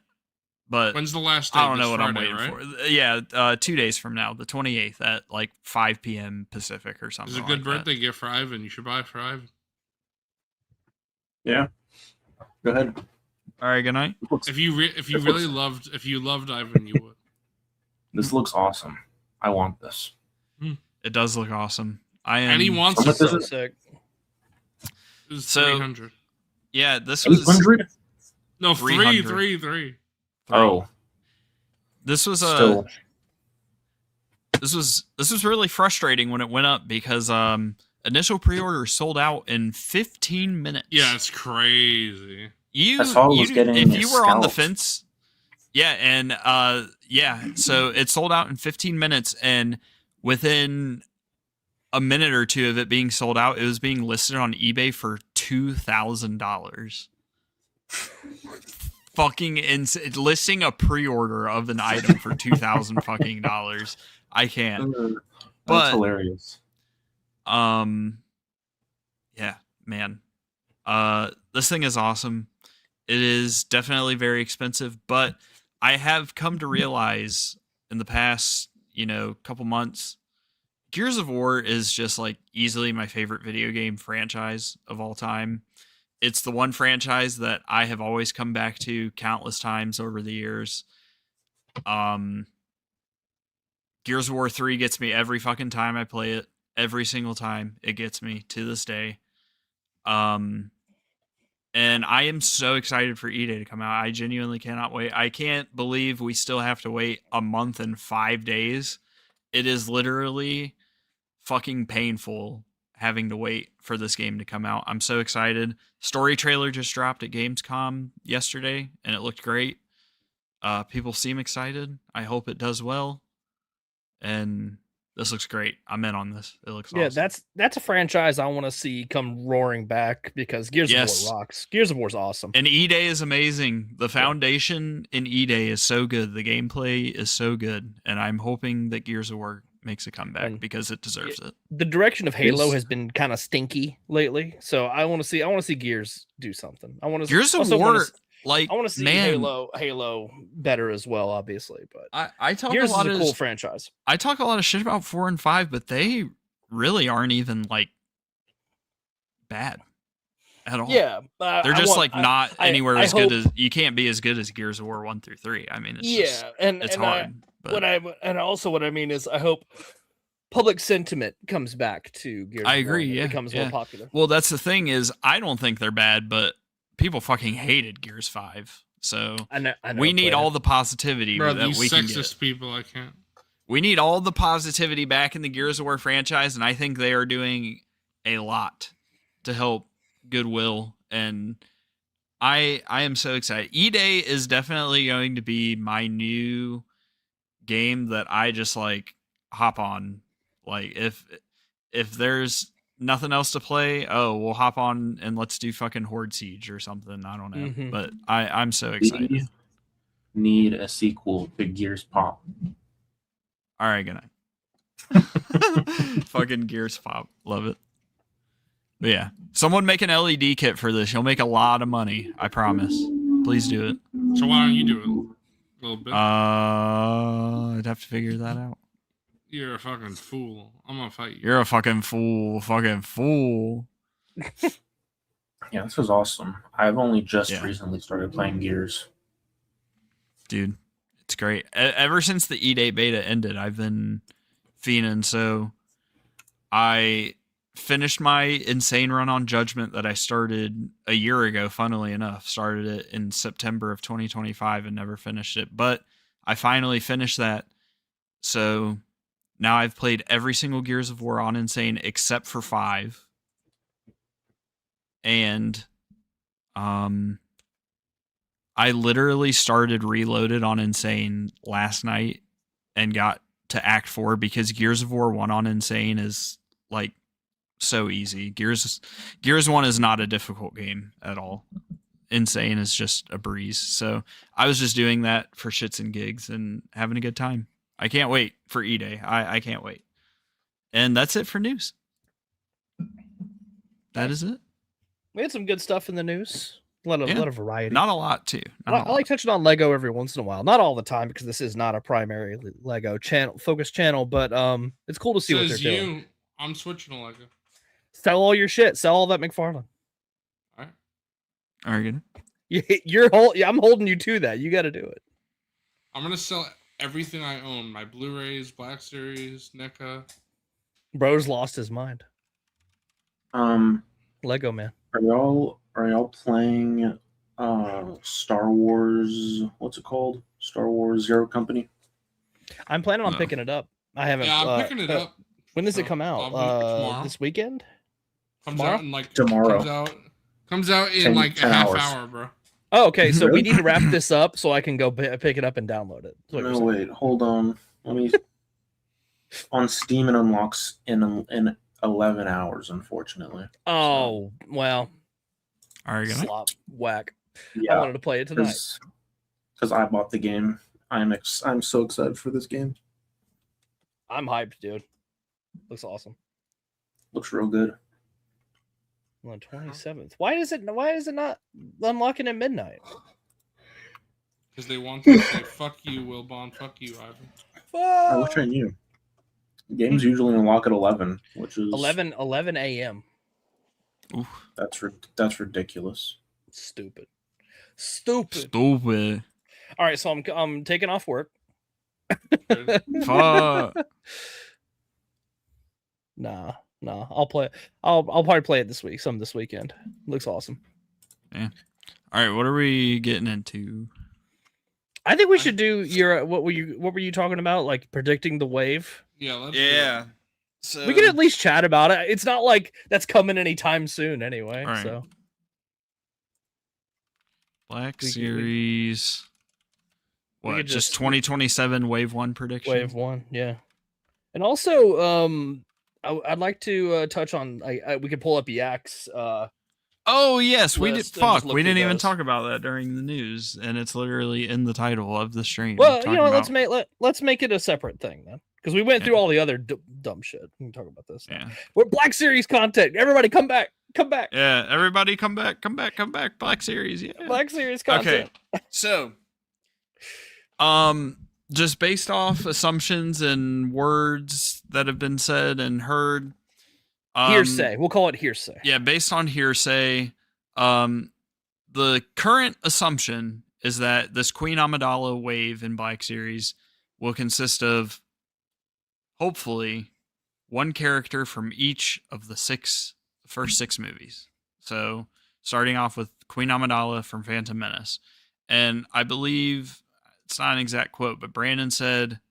but When's the last day? I don't This know what Friday, I'm waiting right? for. Yeah, 2 days from now, the 28th at like 5 p.m. Pacific or something. It's a good like birthday gift for Ivan. You should buy it for Ivan. Yeah. Go ahead. That. All right, good night. If you loved Ivan, you would. This looks awesome. I want this. It does look awesome. And he wants How it. much is So it? sick. It was So- 300. Yeah, this was 800? No, 300. 3. Oh, this was still. this was really frustrating when it went up because initial pre-order sold out in 15 minutes. Yeah, it's crazy. You, I saw it was you getting if you were on the scalped. fence, yeah, and so it sold out in 15 minutes, and within a minute or two of it being sold out, it was being listed on eBay for $2,000. Fucking listing a pre-order of an item for $2,000 fucking dollars. I can't. That's But hilarious. yeah, man. This thing is awesome. It is definitely very expensive, but I have come to realize in the past, couple months, Gears of War is just like easily my favorite video game franchise of all time. It's the one franchise that I have always come back to countless times over the years. Gears of War 3 gets me every fucking time I play it. Every single time it gets me to this day. And I am so excited for E-Day to come out. I genuinely cannot wait. I can't believe we still have to wait a month and 5 days. It is literally fucking painful having to wait for this game to come out. I'm so excited. Story trailer just dropped at Gamescom yesterday, and it looked great. People seem excited. I hope it does well. And this looks great. I'm in on this. It looks Yeah, awesome. that's a franchise I want to see come roaring back because Gears of War rocks. Gears of War's awesome. And E-Day is amazing. The foundation in E-Day is so good. The gameplay is so good. And I'm hoping that Gears of War makes a comeback because it deserves it. The direction of Halo has been kind of stinky lately, so I want to see Gears do something. I want to Gears of War, I want to see Halo better as well, obviously. But I talk Gears a lot is a of cool franchise. I talk a lot of shit about 4 and 5, but they really aren't even like bad at all. Yeah, they're just not anywhere as good as you can't be as good as Gears of War 1 through 3. I mean, it's hard. What I mean is I hope public sentiment comes back to Gears. I of War agree. and Yeah, it becomes more popular. Well, that's the thing is I don't think they're bad, but people fucking hated Gears 5. So I know we need all the positivity Bro, that these we can sexist get. people, I can't. We need all the positivity back in the Gears of War franchise, and I think they are doing a lot to help goodwill. And I am so excited. E-Day is definitely going to be my new game that I just like hop on. Like if there's nothing else to play, we'll hop on and let's do fucking Horde Siege or something. I don't know. Mhm. But I'm so excited. We need a sequel to Gears Pop. All right, good night. Fucking Gears Pop. Love it. But yeah. Someone make an LED kit for this. You'll make a lot of money. I promise. Please do it. So why don't you do it a little bit? I'd have to figure that out. You're a fucking fool. I'm gonna fight you. You're a fucking fool. Fucking fool. Yeah, this was awesome. I've only just Yeah. recently started playing Gears. Dude, it's great. Ever since the E-Day beta ended, I've been fiending. So I finished my insane run on Judgment that I started a year ago, funnily enough. Started it in September of 2025 and never finished it. But I finally finished that. So now I've played every single Gears of War on Insane except for 5. And I literally started Reloaded on Insane last night and got to Act 4 because Gears of War 1 on Insane is like so easy. Gears 1 is not a difficult game at all. Insane is just a breeze. So I was just doing that for shits and gigs and having a good time. I can't wait for E-Day. I can't wait. And that's it for news. That is it. We had some good stuff in the news. A lot of variety. Not a lot, too. I like touching on Lego every once in a while. Not all the time because this is not a primary Lego focused channel, but it's cool to see what they're doing. I'm switching to Lego. Sell all your shit. Sell all that McFarlane. All right. Are you I'm holding you to that. You got to do it. I'm gonna sell everything I own: my Blu-rays, Black Series, NECA. Bro's lost his mind. Lego man. Are y'all playing Star Wars? What's it called? Star Wars Zero Company. I'm planning on picking it up. I haven't. Yeah, I'm picking it up. When does it come out? This weekend? Comes out in like tomorrow. Comes out in like a half hour, bro. Oh, okay. So we need to wrap this up so I can go pick it up and download it. No, wait, hold on. Let me. On Steam, it unlocks in 11 hours, unfortunately. Oh, well. Are you gonna slop whack? Yeah, I wanted to play it tonight because I bought the game. I'm so excited for this game. I'm hyped, dude. Looks awesome. Looks real good. On the 27th. Why is it not unlocking at midnight? Because they want to say fuck you, Wilbon, fuck you, Ivan. I wish I knew. Games usually unlock at 11, which is 11 a.m. Oof. That's ridiculous. Stupid. Stupid. All right, so I'm taking off work. Fuck. Nah. I'll play. I'll probably play it this weekend. Looks awesome. Yeah. All right, what are we getting into? I think we should do your what were you talking about? Like predicting the wave? Yeah, let's Yeah. So We can at least chat about it. It's not like that's coming anytime soon anyway. All right. So Black Series. we What? could Just just- 2027 Wave 1 prediction? Wave 1, yeah. And also, I'd like to touch on. We could pull up Yak's. Oh yes, we did. list and Fuck, just look we through didn't even those. talk about that during the news, and it's literally in the title of the stream. Well, talking let's make it a separate thing then, because we went through all the other dumb shit. We can talk about this. Yeah. We're Black Series content. Everybody, come back. Yeah, everybody come back. Black Series, yeah. Black Series content. Okay. So, just based off assumptions and words that have been said and heard. Hearsay. We'll call it hearsay. Yeah, based on hearsay, the current assumption is that this Queen Amidala wave in Black Series will consist of, hopefully, one character from each of the first six movies. So, starting off with Queen Amidala from Phantom Menace. And I believe, it's not an exact quote, but Brandon said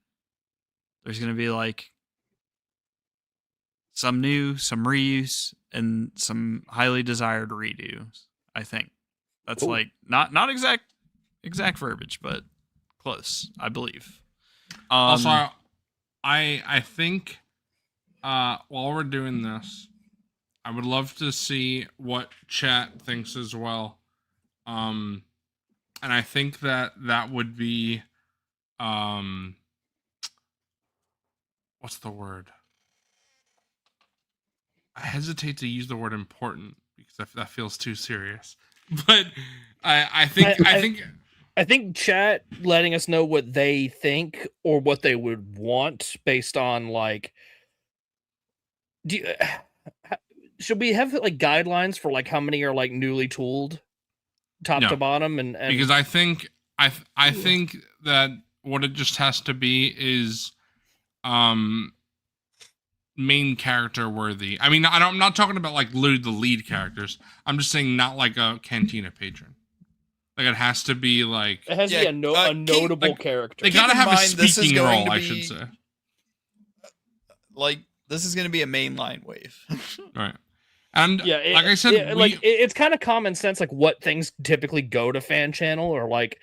there's going to be like some new, some reuse, and some highly desired redos. I think that's like not exact verbiage, but close. I believe. Also, I think while we're doing this, I would love to see what chat thinks as well. And I think that would be what's the word? I hesitate to use the word important because that feels too serious. But I think chat letting us know what they think or what they would want based on like. Should we have like guidelines for like how many are like newly tooled, top to bottom, and because I think that what it just has to be is, main character worthy. I mean, I'm not talking about like literally the lead characters. I'm just saying not like a Cantina patron. Like it has to be like It has to be a notable character. they gotta in have a mind, this is speaking going role, to I be- should say. Like this is going to be a mainline wave. Right. And Yeah, like I said, it's kind of common sense, like what things typically go to fan channel, or like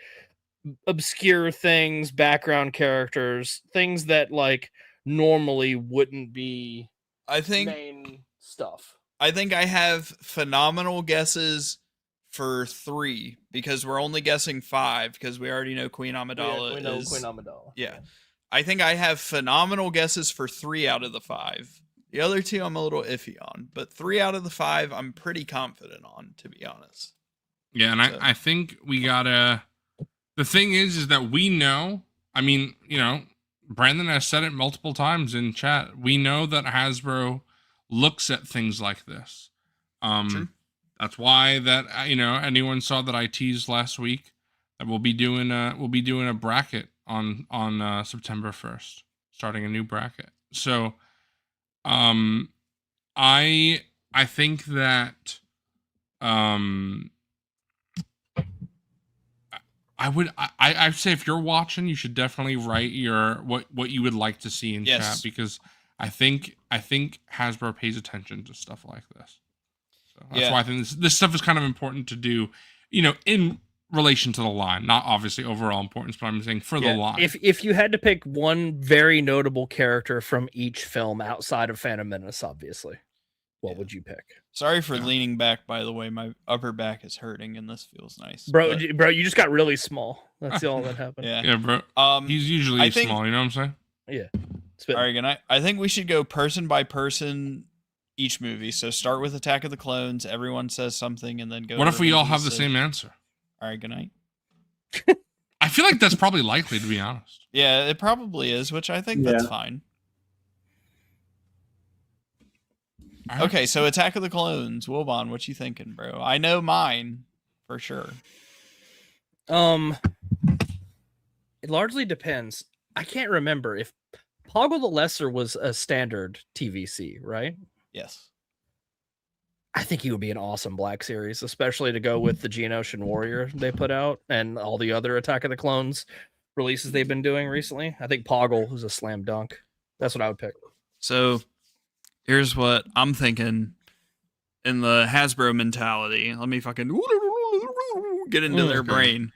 obscure things, background characters, things that like normally wouldn't be I think main stuff. I have phenomenal guesses for 3 because we're only guessing 5 because we already know Queen Amidala We know is. Queen Amidala. Yeah. I think I have phenomenal guesses for 3 out of the 5. The other 2 I'm a little iffy on, but 3 out of the 5 I'm pretty confident on, to be honest. yeah, and I think we gotta. The thing is that we know. I mean, Brandon has said it multiple times in chat. We know that Hasbro looks at things like this. True. That's why that anyone saw that I teased last week that we'll be doing a bracket on September 1st, starting a new bracket. So, I think that I'd say if you're watching, you should definitely write what you would like to see in chat, because I think Hasbro pays attention to stuff like this. So that's why I think this stuff is kind of important to do, in relation to the line, not obviously overall importance, but I'm saying for the line. If you had to pick one very notable character from each film outside of Phantom Menace, obviously, what would you pick? Sorry for leaning back, by the way. My upper back is hurting, and this feels nice. Bro, you just got really small. That's all that happened. Yeah, bro. He's usually small, you know what I'm saying? Yeah. All right, good night. I think we should go person by person each movie. So start with Attack of the Clones. Everyone says something, and then go. What if we all have the same answer? All right, good night. I feel like that's probably likely, to be honest. Yeah, it probably is, which I think that's fine. Right. Okay, so Attack of the Clones. Wilbon, what you thinking, bro? I know mine for sure. It largely depends. I can't remember if Poggle the Lesser was a standard TVC, right? Yes. I think he would be an awesome Black Series, especially to go with the Geonosian Warrior they put out and all the other Attack of the Clones releases they've been doing recently. I think Poggle is a slam dunk. That's what I would pick. So here's what I'm thinking in the Hasbro mentality. Let me fucking get into their brain.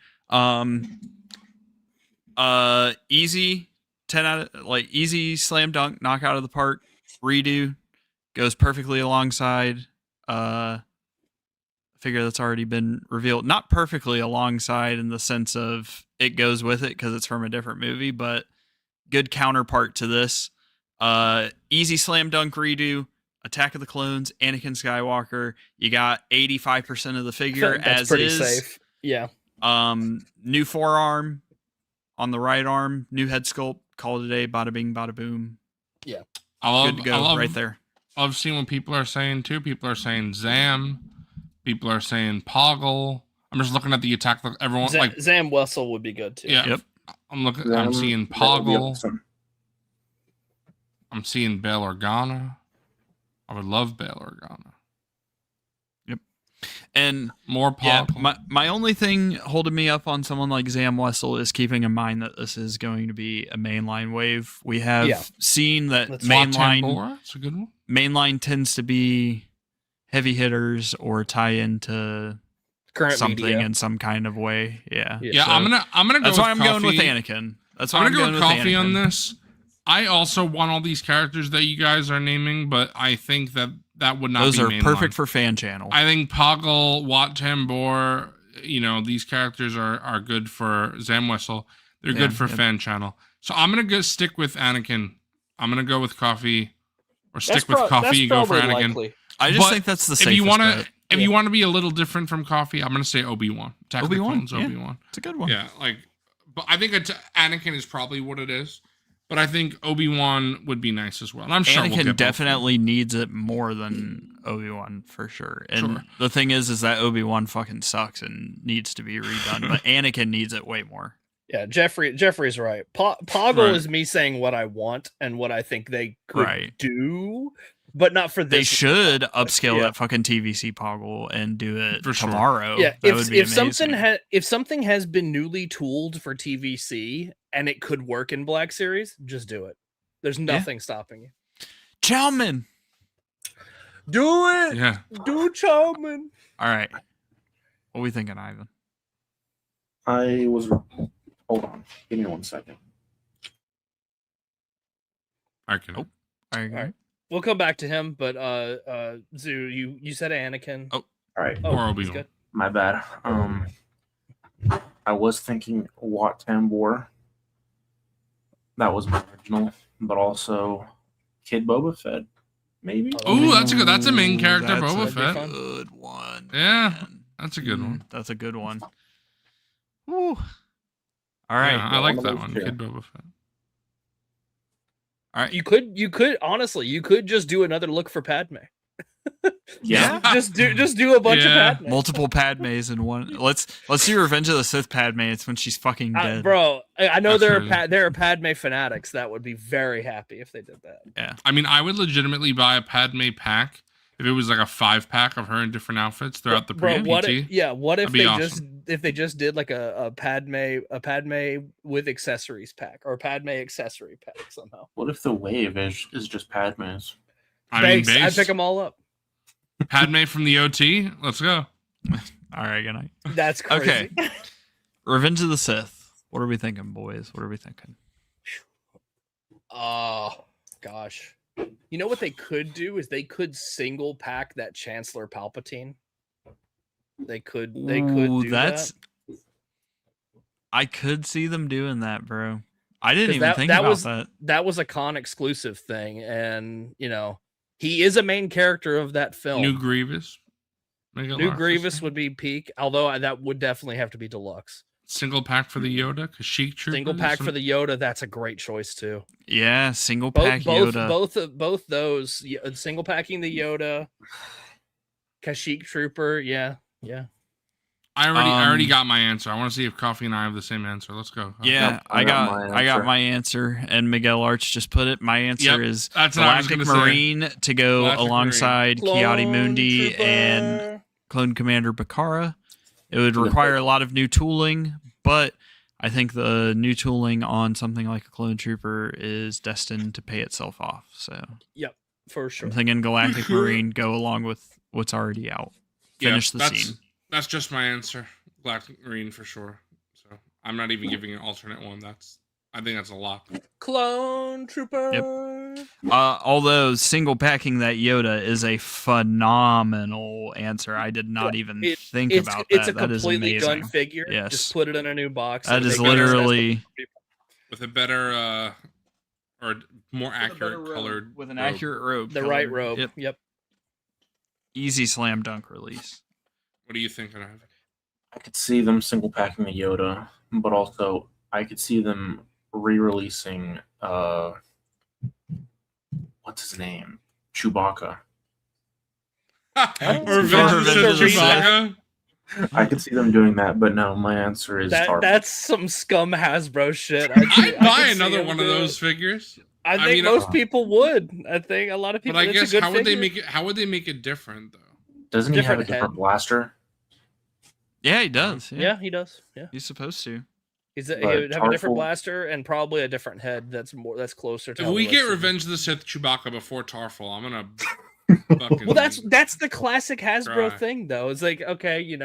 Easy 10 out of easy slam dunk, knock out of the park. Redo goes perfectly alongside. Figure that's already been revealed. Not perfectly alongside in the sense of it goes with it because it's from a different movie, but good counterpart to this. Easy slam dunk redo, Attack of the Clones, Anakin Skywalker. You got 85% of the figure That's as pretty is. safe. Yeah. New forearm on the right arm, new head sculpt. Call it a day. Bada bing, bada boom. Yeah. Good to go right there. I've seen what people are saying too. People are saying Zam. People are saying Poggle. I'm just looking at the attack. Everyone Zam Wessel would be good too. Yeah. Yep. I'm seeing Poggle. Awesome. I'm seeing Bail Organa. I would love Bail Organa. Yep. And more Poggle. Yeah, my only thing holding me up on someone like Zam Wessel is keeping in mind that this is going to be a mainline wave. We have seen that mainline. That's a good one. Mainline tends to be heavy hitters or tie into current something media in some kind of way. Yeah. Yeah. So I'm gonna go. That's why I'm going with Anakin. That's why I'm gonna go with Coffee on this. I also want all these characters that you guys are naming, but I think that would not. Those be are mainline. perfect for fan channel. I think Poggle, Wat Tambor, these characters are good for Zam Wessel. They're good for fan channel. So I'm gonna go stick with Anakin. I'm gonna go with Coffee, or stick with Coffee. You go for Anakin. Likely. I just think that's the safest bet. If you want to be a little different from Coffee, I'm gonna say Obi-Wan. Obi-Wan. Obi-Wan. It's a good one. Yeah, but I think Anakin is probably what it is. But I think Obi-Wan would be nice as well. And I'm sure Anakin definitely needs it more than Obi-Wan for sure. And the thing is that Obi-Wan fucking sucks and needs to be redone. But Anakin needs it way more. Yeah, Jeffrey's right. Poggle Right. is me saying what I want and what I think they could Right. do, but not for this. They should upscale Yeah. that fucking TVC Poggle and do it For sure. tomorrow. Yeah, that would be if amazing. something has been newly tooled for TVC and it could work in Black Series, just do it. There's nothing stopping you. Chalman. Do it. Yeah. Do Chalman. All right. What are we thinking, Ivan? I was. Hold on. Give me 1 second. I can. Oh. All right. We'll come back to him, but Zoo, you said Anakin. Oh. All right. Oh, Or he's Obi-Wan. good. My bad. I was thinking Wat Tambor. That was my original, but also Kid Boba Fett. Maybe. Ooh, that's a main Ooh, character, that's Boba a Fett. Good one. Yeah, man. that's a good one. That's a good one. Woo. All right. Yeah, I like one of that those one, two. Kid Boba Fett. All right. You could honestly, you could just do another look for Padme. Yeah. just do a bunch Yeah. of Padme. Multiple Padmes in one. Let's do Revenge of the Sith Padme. It's when she's fucking dead. Bro, I know That's there are Padme fanatics that would be very happy if they did that. I mean, I would legitimately buy a Padme pack if it was like a 5-pack of her in different outfits throughout the Bro, what pre-PT. what if That'd be they just did like a Padme with accessories pack or Padme accessory pack somehow? What if the wave is just Padme's? I mean, Thanks, I base. pick them all up. Padme from the OT. Let's go. All right. Good night. That's crazy. Okay. Revenge of the Sith. What are we thinking, boys? What are we thinking? Oh gosh. You know what they could do is they could single pack that Chancellor Palpatine. They could Ooh, do that's. that. I could see them doing that, bro. I didn't 'Cause even think about that. That was a con exclusive thing, and he is a main character of that film. New Grievous. Make it New large. Grievous would be peak, although that would definitely have to be deluxe. Single pack for the Yoda, Kashyyyk Troopers. Single pack for the Yoda, that's a great choice too. Yeah, single pack Yoda. Both those, single packing the Yoda, Kashyyyk Trooper, yeah. I already got my answer. I want to see if Coffee and I have the same answer. Let's go. Yeah, Yep, I got answer. my answer, and Miguel Arch just put it. My answer Yep, is that's what I was Galactic gonna say. Marine to go Galactic alongside Kiadi Mundi Trooper. and Clone Commander Bakara. It would Yeah. require a lot of new tooling, but I think the new tooling on something like a Clone Trooper is destined to pay itself off. So for sure. I'm thinking Galactic Marine go along with what's already out. Finish the scene. That's just my answer. Galactic Marine for sure. So I'm not even giving an alternate one. I think that's a lock. Clone Trooper. Although single packing that Yoda is a phenomenal answer. I did not even think about that. It's a That is completely amazing. done figure. Yes. Just put it in a new box. That and is make it accessible literally for people. With a better or more With a accurate better robe, colored with an robe. accurate robe. The color. right robe. Yep. Easy slam dunk release. What are you thinking of? I could see them single packing the Yoda, but also I could see them re-releasing what's his name? Chewbacca. Revenge Revenge of of the Chewbacca. I could see them doing that, but no, my answer is Tarkin. That's some scum Hasbro shit. I'd buy could see another him one of do those it. figures. I I think mean, most people would. I think a lot of people. But I it's a guess good how would they figure. make it? How would they make it different though? Doesn't he have a different different head? blaster? Yeah, he does. Yeah, he does. Yeah, He's supposed to. he But would have a different Tarful- blaster and probably a different head. That's closer to. If how we it get looks. Revenge of the Sith Chewbacca before Tarful, I'm gonna fucking. Well, that's the classic Hasbro Right. thing, though. It's like, okay, you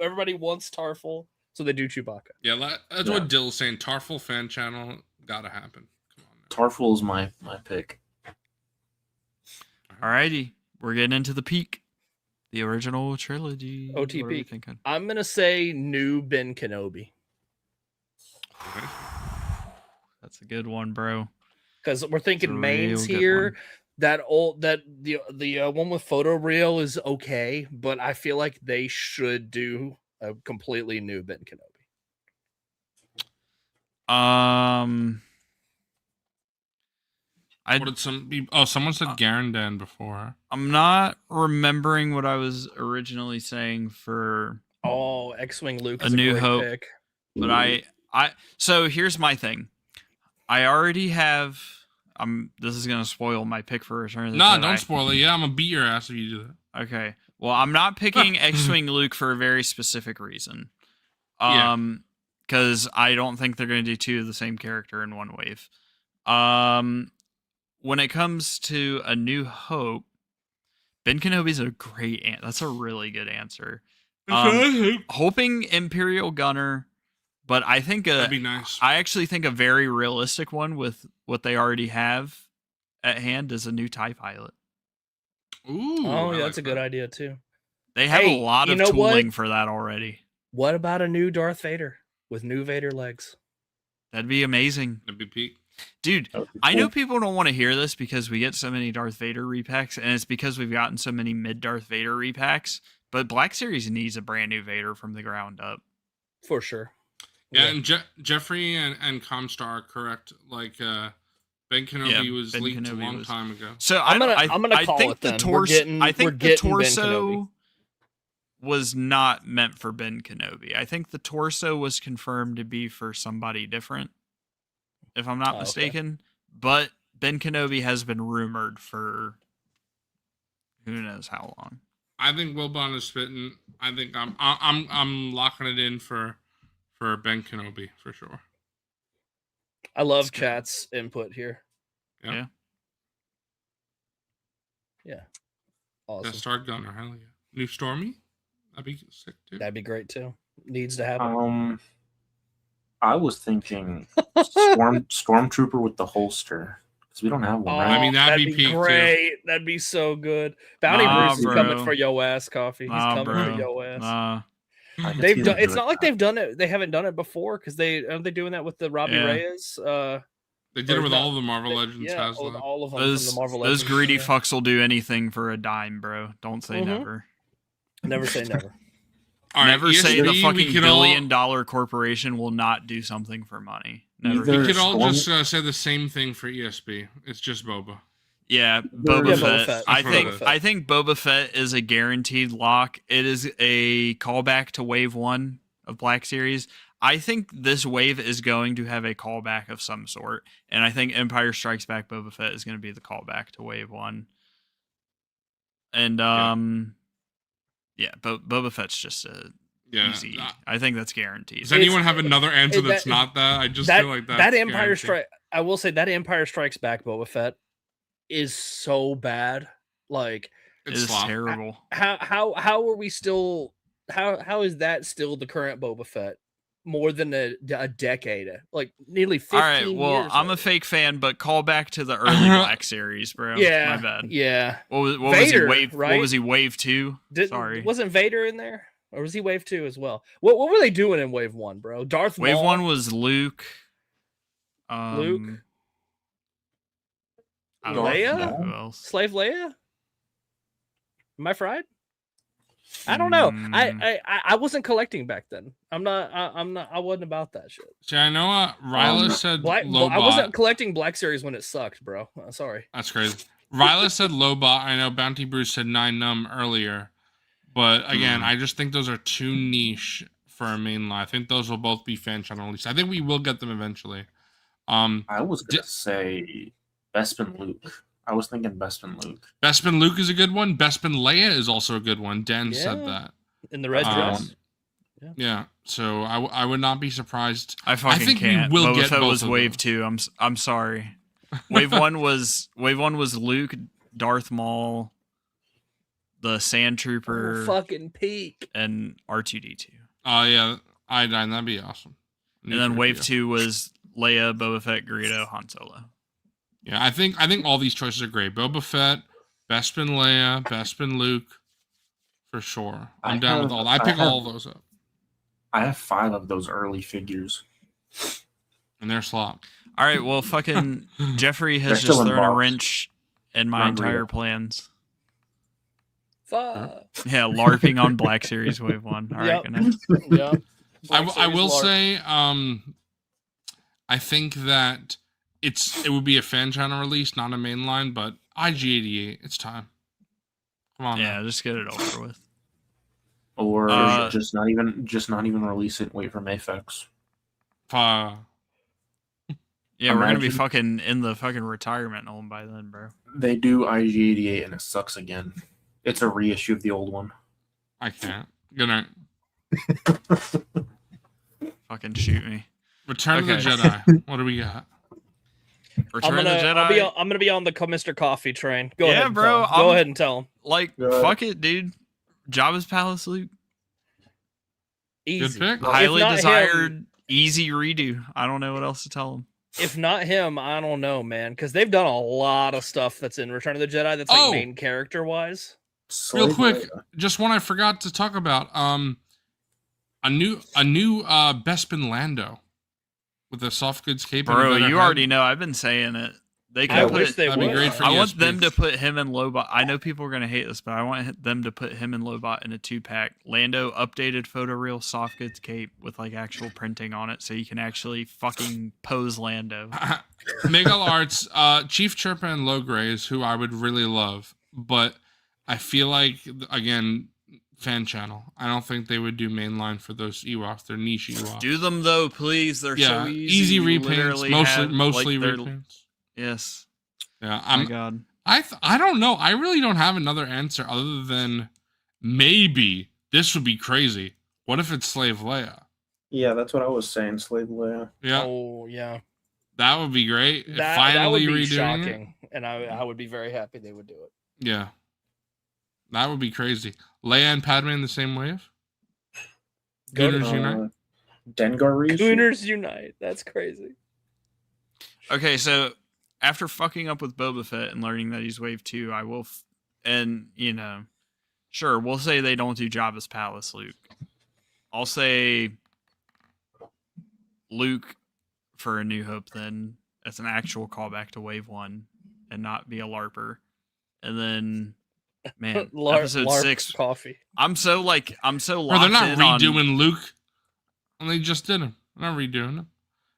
everybody wants Tarful, so they do Chewbacca. Yeah, that's Yeah. what Dill's saying. Tarful fan channel gotta happen. Come on. Now. Tarful is my pick. Alrighty, we're getting into the peak. The original trilogy. What are we OTP. thinking? I'm gonna say new Ben Kenobi Okay. That's a good one, bro. because we're thinking a mains real good here. one. The one with photoreal is okay, but I feel like they should do a completely new Ben Kenobi. I What did someone said Garandan before. I'm not remembering what I was originally saying for, Oh, X-wing Luke A is a New great Hope. pick. but I So here's my thing. I already have. This is gonna spoil my pick for Return of the Jedi. No, don't spoil it. Yeah, I'm gonna beat your ass if you do that. Okay. Well, I'm not picking X-Wing Luke for a very specific reason. Yeah. Because I don't think they're gonna do two of the same character in one wave. When it comes to A New Hope, Ben Kenobi's a great answer. That's a really good answer. Hoping Imperial Gunner, but I think That'd be nice. I actually think a very realistic one with what they already have at hand is a new TIE pilot. Ooh. Oh, I yeah, like that's a good that. idea too. They have Hey, a lot you of know what? tooling for that already. What about a new Darth Vader with new Vader legs? That'd be amazing. That'd be peak. Dude, That would be I know cool. people don't want to hear this because we get so many Darth Vader repacks, and it's because we've gotten so many mid Darth Vader repacks. But Black Series needs a brand new Vader from the ground up. For sure. Yeah, and Jeffrey and Comstar are correct. Like Ben Kenobi was Ben leaked Kenobi a long was- time ago. So I'm gonna I call think it the then. torso. I think the Ben torso Kenobi. was not meant for Ben Kenobi. I think the torso was confirmed to be for somebody different, if I'm not Oh, okay. mistaken. But Ben Kenobi has been rumored for who knows how long. I think Wilbon is spitting. I think I'm locking it in for Ben Kenobi for sure. I love chat's input here. Yeah. Yeah. Awesome. Death Star Gunner, hell yeah. New Stormy, that'd be sick too. That'd be great too. Needs to happen. I was thinking Stormtrooper with the holster because we don't have one. Oh, Right? I mean, that'd be peak, too. great. That'd be so good. Bounty Nah, Bruce is bro. coming for your ass, Coffee. He's Nah, coming bro. for your ass. Nah. I guess They've we done. would It's do not it like now. they've done it. They haven't done it before because aren't they doing that with the Robbie Yeah. Reyes? They did Or it with not- all the Marvel Legends. Yeah, has that. all of them Those from the Marvel those Legends. greedy Yeah. fucks will do anything for a dime, bro. Don't say Mhm. never. Never say never. All right, Never say the ESP, fucking we could all- billion-dollar corporation will not do something for money. Never. Either- We could all Storm- just say the same thing for ESP. It's just Boba. Yeah, Yeah, Boba Boba Fett. Fett. I That's think Boba Fett. I think Boba Fett is a guaranteed lock. It is a callback to Wave 1 of Black Series. I think this wave is going to have a callback of some sort, and I think Empire Strikes Back Boba Fett is going to be the callback to Wave 1. And Boba Fett's just a Yeah. easy. I think that's guaranteed. Does anyone It's- have another answer that- that's not that? I just that feel like that that's Empire guaranteed. Strike. I will say that Empire Strikes Back Boba Fett is so bad. Like It's It's slop. terrible. how are we still? How is that still the current Boba Fett? More than a decade, like nearly 15 All right, well, years. I'm a later. fake fan, but call back to the early Black Series, bro. Yeah, my bad. Yeah, What was Vader, he wave? right? What was he wave 2? Sorry, wasn't Vader in there, or was he Wave 2 as well? What were they doing in Wave 1, bro? Darth wave Maul? 1 was Luke. Luke? I don't know Leia? who else. Slave Leia? Am I fried? I don't know. Mm, I wasn't collecting back then. I'm not. I wasn't about that shit. See, I know Ryla said I Lobot. wasn't collecting Black Series when it sucked, bro. Sorry. That's crazy. Ryla said Lobot. I know Bounty Bruce said 9 earlier. But again, I just think those are too niche for a main line. I think those will both be fan channel released. I think we will get them eventually. I was gonna say Bespin Luke. I was thinking Bespin Luke. Bespin Luke is a good one. Bespin Leia is also a good one. Dan said Yeah. that. In the red dress. Yeah. So I would not be surprised. I fucking think we can't. will Boba get Fett both was of wave them. 2. I'm sorry. Wave 1 was Luke, Darth Maul, the Sand Trooper, Fucking peak. and R2D2. Oh yeah, Iodine. That'd be awesome. And then wave 2 was Leia, Boba Fett, Greedo, Han Solo. Yeah, I think all these choices are great. Boba Fett, Bespin Leia, Bespin Luke, for sure. I'm down with all. I pick all those up, I have 5 of those early figures. and they're slop. All right, well, fucking Jeffrey They're has still just in thrown a box. wrench in my Not entire real. plans. Fuck. Yeah, LARPing on Black Series Wave 1. All right, Yep. good night. Yeah. I will say, I think that it would be a fan channel release, not a mainline, but IG88, it's time. Come on, Yeah, man. just get it over with. Or Uh, just not even release it. Wait for Mafex. Uh, Yeah, we're gonna be Imagine- fucking in the fucking retirement home by then, bro. They do IG-88 and it sucks again. It's a reissue of the old one. I can't. Good night. Fucking shoot me. Return of the Okay. Jedi. What do we got? Return of the Jedi. I'm gonna be on the Mr. Coffee train. Go Yeah, ahead, and bro, tell him. Go I'm- ahead and tell him. Like, Go ahead. fuck it, dude. Jabba's Palace Luke. Easy. pick. If Highly not desired, him- easy redo. I don't know what else to tell him. if not him, I don't know, man, because they've done a lot of stuff that's in Return of the Jedi that's like Oh! main character wise. Real Slave quick, Leia. just one I forgot to talk about. A new Bespin Lando with a soft goods cape. and a Bro, better you head. already know. I've been saying it. They I could wish put. they That'd be would. great for I ESP. want them to put him and Lobot. I know people are gonna hate this, but I want them to put him and Lobot in a 2-pack. Lando updated photoreal soft goods cape with like actual printing on it, so you can actually fucking pose Lando. Megal Arts, Chief Chirpa and Logray, who I would really love, but I feel like again, fan channel. I don't think they would do mainline for those Ewoks. They're niche Ewoks. Do them though, please. They're yeah, so easy. easy You repaints. literally Mostly have, like, repaints. Yes. Yeah, Oh my God. I don't know. I really don't have another answer other than maybe this would be crazy. What if it's Slave Leia? Yeah, that's what I was saying, Slave Leia. Yeah, Oh yeah, that would be great. that would Finally be redoing it. shocking, and I would be very happy they would do it. Yeah, that would be crazy. Leia and Padme in the same wave. Go to- Gooners unite. Dengar reissue? Gooners unite. That's crazy. Okay, so after fucking up with Boba Fett and learning that he's Wave 2, I will, and you know, sure, we'll say they don't do Jabba's Palace, Luke. I'll say Luke for A New Hope then. As an actual callback to Wave 1 and not be a LARPer. And then, man, episode LARP 6. coffee. I'm so Bro, locked they're not in on- redoing Luke. And they just did them. They're not redoing them.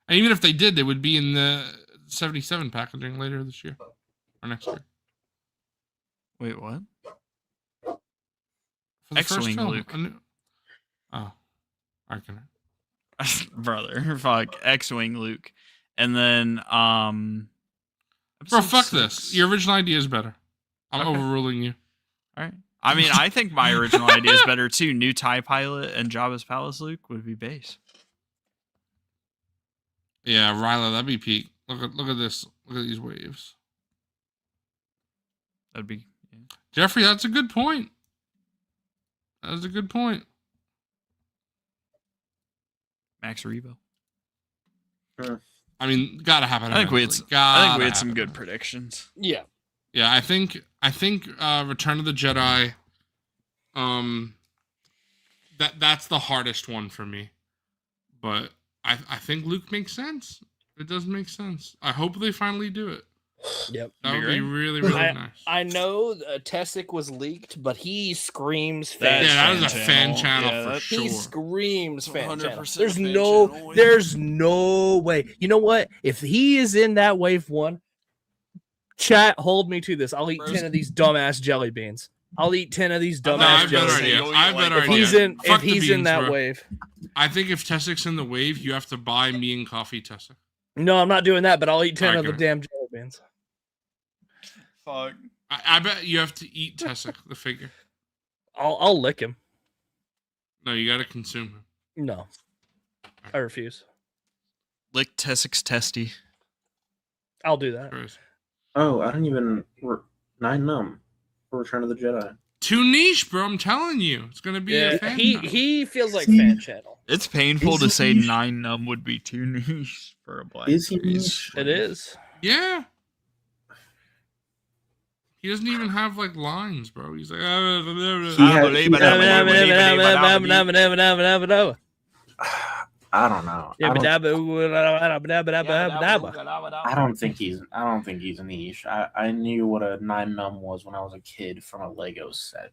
And even if they did, they would be in the 77 packaging later this year or next year. Wait, what? For the first X-Wing film, Luke. Oh, I can. Brother, fuck, X-Wing Luke. And then, Bro, episode fuck 6. this. Your original idea is better. I'm Okay. overruling you. All right. I mean, I think my original idea is better too. New TIE pilot and Jabba's Palace Luke would be base. Yeah, Ryla, that'd be peak. Look at this. Look at these waves. That'd be. Yeah. Jeffrey, that's a good point. That's a good point. Max Rebo. I mean, gotta happen. I think we had eventually. some good happen. predictions. Yeah. Yeah, I think Return of the Jedi. That's the hardest one for me, but I think Luke makes sense. It does make sense. I hope they finally do it. Yep. That would Agree. be really nice. I know Tessic was leaked, but he screams That's fan. Yeah, that is a fan fan channel. channel Yeah, for that- sure. He screams fan channel. 100% There's fan no, channel. there's no way. You know what? If he is in that wave 1, chat, hold me to this. I'll eat Bros- 10 of these dumbass jelly beans. I'll eat 10 of these No, I dumbass have a jelly better beans. idea. You'll I have a eat, better like, If idea. he's in, Fuck if the he's in beans, that bro. wave, I think if Tessic's in the wave, you have to buy me and coffee Tessic. no, I'm not doing that. But I'll eat 10 Alright, of the good. damn jelly beans. Fuck. I bet you have to eat Tessic, the figure. I'll lick him. No, you gotta consume him. No, I refuse. Lick Tessic's testy. I'll do that. Crazy. Oh, I didn't even... 9 Num for Return of the Jedi. Too niche, bro. I'm telling you, it's gonna be a Yeah, fan he channel. he feels like See? fan channel. It's painful Is to he say niche? 9 Num would be too niche for a Black Is he Series. niche? It is. Yeah. He doesn't even have like lines, bro. He's like, He I had- believe it. I don't know. I don't think he's niche. I knew what a 9 Num was when I was a kid from a Lego set.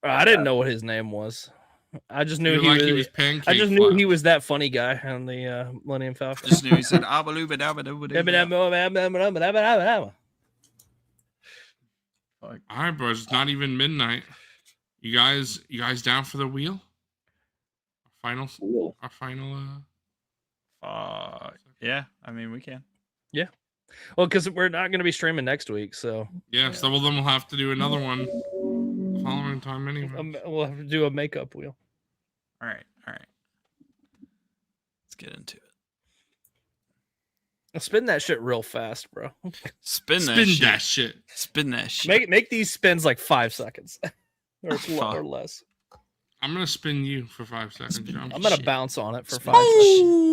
I didn't know what his name was. I just knew You're like he was. pancake. I just knew flat. he was that funny guy on the Millennium Falcon. Just knew he said, "Abalooba-dabba-dabba-dabba-dabba." All right, bro. It's not even midnight. You guys down for the wheel? Our final. Cool. Our final. Yeah, I mean we can. Well, because we're not going to be streaming next week, so Yeah, so well, then we'll have to do another one the following time anyway. we'll have to do a makeup wheel. All right. Let's get into it. Spin that shit real fast, bro. Spin that Spin shit. that shit. Spin that shit. Make these spins like 5 seconds or, Fuck. or less. I'm gonna spin you for 5 seconds, Spin John. I'm gonna Shit. bounce on it for Spin 5 that seconds.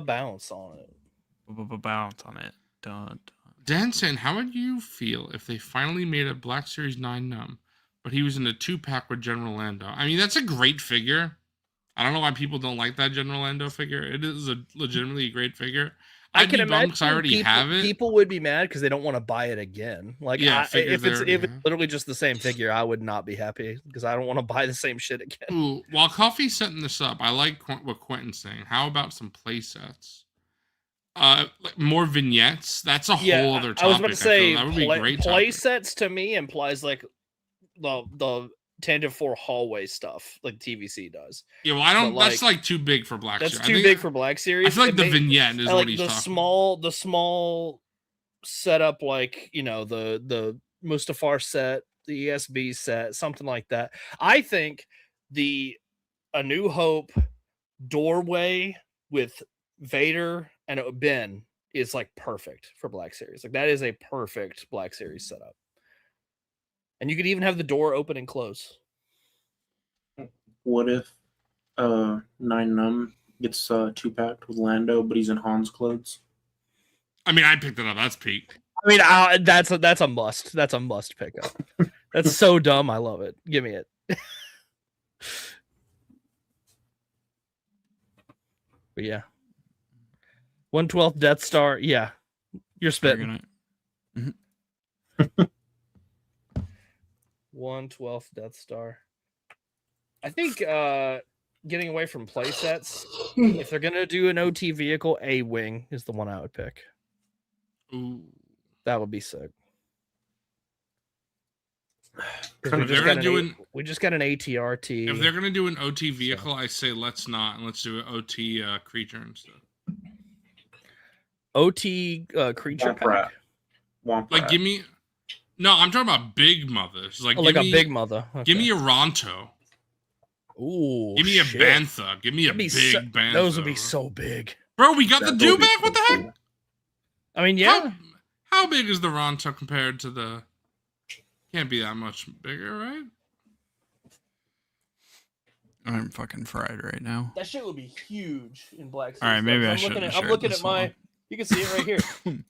Bounce on it. Bounce on it. Dun, dun. Dan saying, how would you feel if they finally made a Black Series 9 Numb, but he was in a 2-pack with General Lando? I mean, that's a great figure. I don't know why people don't like that General Lando figure. It is a legitimately great figure. I I'd can be bummed imagine 'cause I already people, have it. people would be mad because they don't want to buy it again. Like, Yeah, if figures it's they already have. literally just the same figure, I would not be happy because I don't want to buy the same shit again. Ooh, while Coffee's setting this up, I like what Quentin's saying. How about some play sets? Like more vignettes. That's a whole other topic. I was about to say that would be a great play topic. sets to me implies like the Tandem 4 hallway stuff like TVC does. Yeah, well, I don't. But, That's like too big for Black That's Series. too big for Black Series. I feel like It the may- vignette is like what he's the talking. small setup, like the Mustafar set, the ESB set, something like that. I think the A New Hope doorway with Vader and Ben is like perfect for Black Series. Like that is a perfect Black Series setup. And you could even have the door open and close. What if 9 Numb gets 2-packed with Lando, but he's in Han's clothes? I mean, I picked it up. That's peak. I mean, that's a must. That's a must pickup. That's so dumb. I love it. Give me it. But yeah, 1/12 Death Star. Yeah, you're spitting. 1/12 Death Star. I think getting away from play sets, if they're gonna do an OT vehicle, A-Wing is the one I would pick. Ooh. That would be sick. 'Cause Kind We of just, they're got gonna an do we just got an ATRT. If they're gonna do an OT vehicle, I say let's not, and let's do an OT creature instead. OT creature Womp rat. pack. Womp Like, rat. give me. No, I'm talking about big mothers. Like, Oh, give like me, a big mother. Give me Okay. a Ronto. Ooh, Give me a shit. Bantha. Give me a That'd be big so- Bantha. Those would be bro. so big. Bro, we got the That would be dewback. What the so heck? cool. I mean, yeah. How big is the Ronto compared to the? Can't be that much bigger, right? I'm fucking fried right now. That shit would be huge in Black Series. All right, maybe I I'm shouldn't looking at, have I'm shared looking this at my. one. You can see it right here.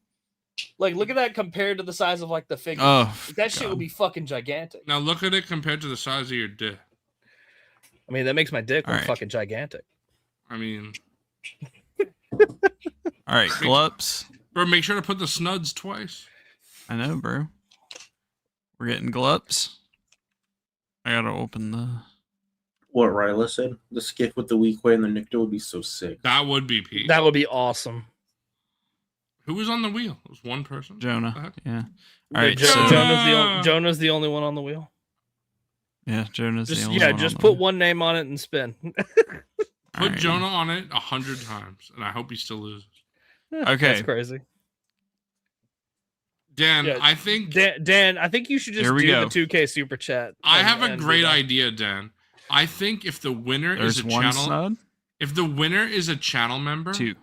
Like, look at that compared to the size of like the figure. Oh, That shit God. would be fucking gigantic. Now look at it compared to the size of your dick. I mean, that makes my dick All look right. fucking gigantic. I mean, All right, glups. bro, make sure to put the snuds twice. I know, bro. We're getting glups. I gotta open the. What Ryla said? The skiff with the weak way and the Nicto would be so sick. That would be peak. That would be awesome. Who was on the wheel? It was one person. What the Jonah. heck? Yeah. All right. Jo- So, Jonah's the only one on the wheel. yeah, Jonah's Just the only yeah, one just on put the- one name on it and spin. Put Alright. Jonah on it 100 times, and I hope he still loses. Okay. That's crazy. Dan, Yeah, I think Dan, I think you should just Here we do go. the 2K super chat. I and- have a and do great that. idea, Dan. I think if the winner There's is a one channel, snud. if the winner is a channel member, 2.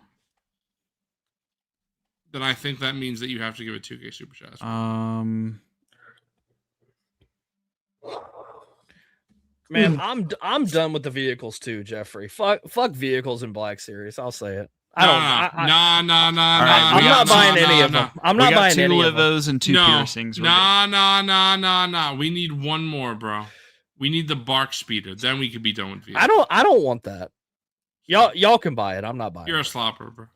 then I think that means that you have to give a 2K super chat. Man, I'm done with the vehicles too, Jeffrey. Fuck vehicles in Black Series. I'll say it. I don't. No. right, I'm not buying any of them. I'm We not got buying 2 any of them. livos and 2 piercings. We're good. No. We need one more, bro. We need the bark speeder. Then we could be done with vehicles. I don't want that. Y'all can buy it. I'm not buying You're a it. slopper, bro.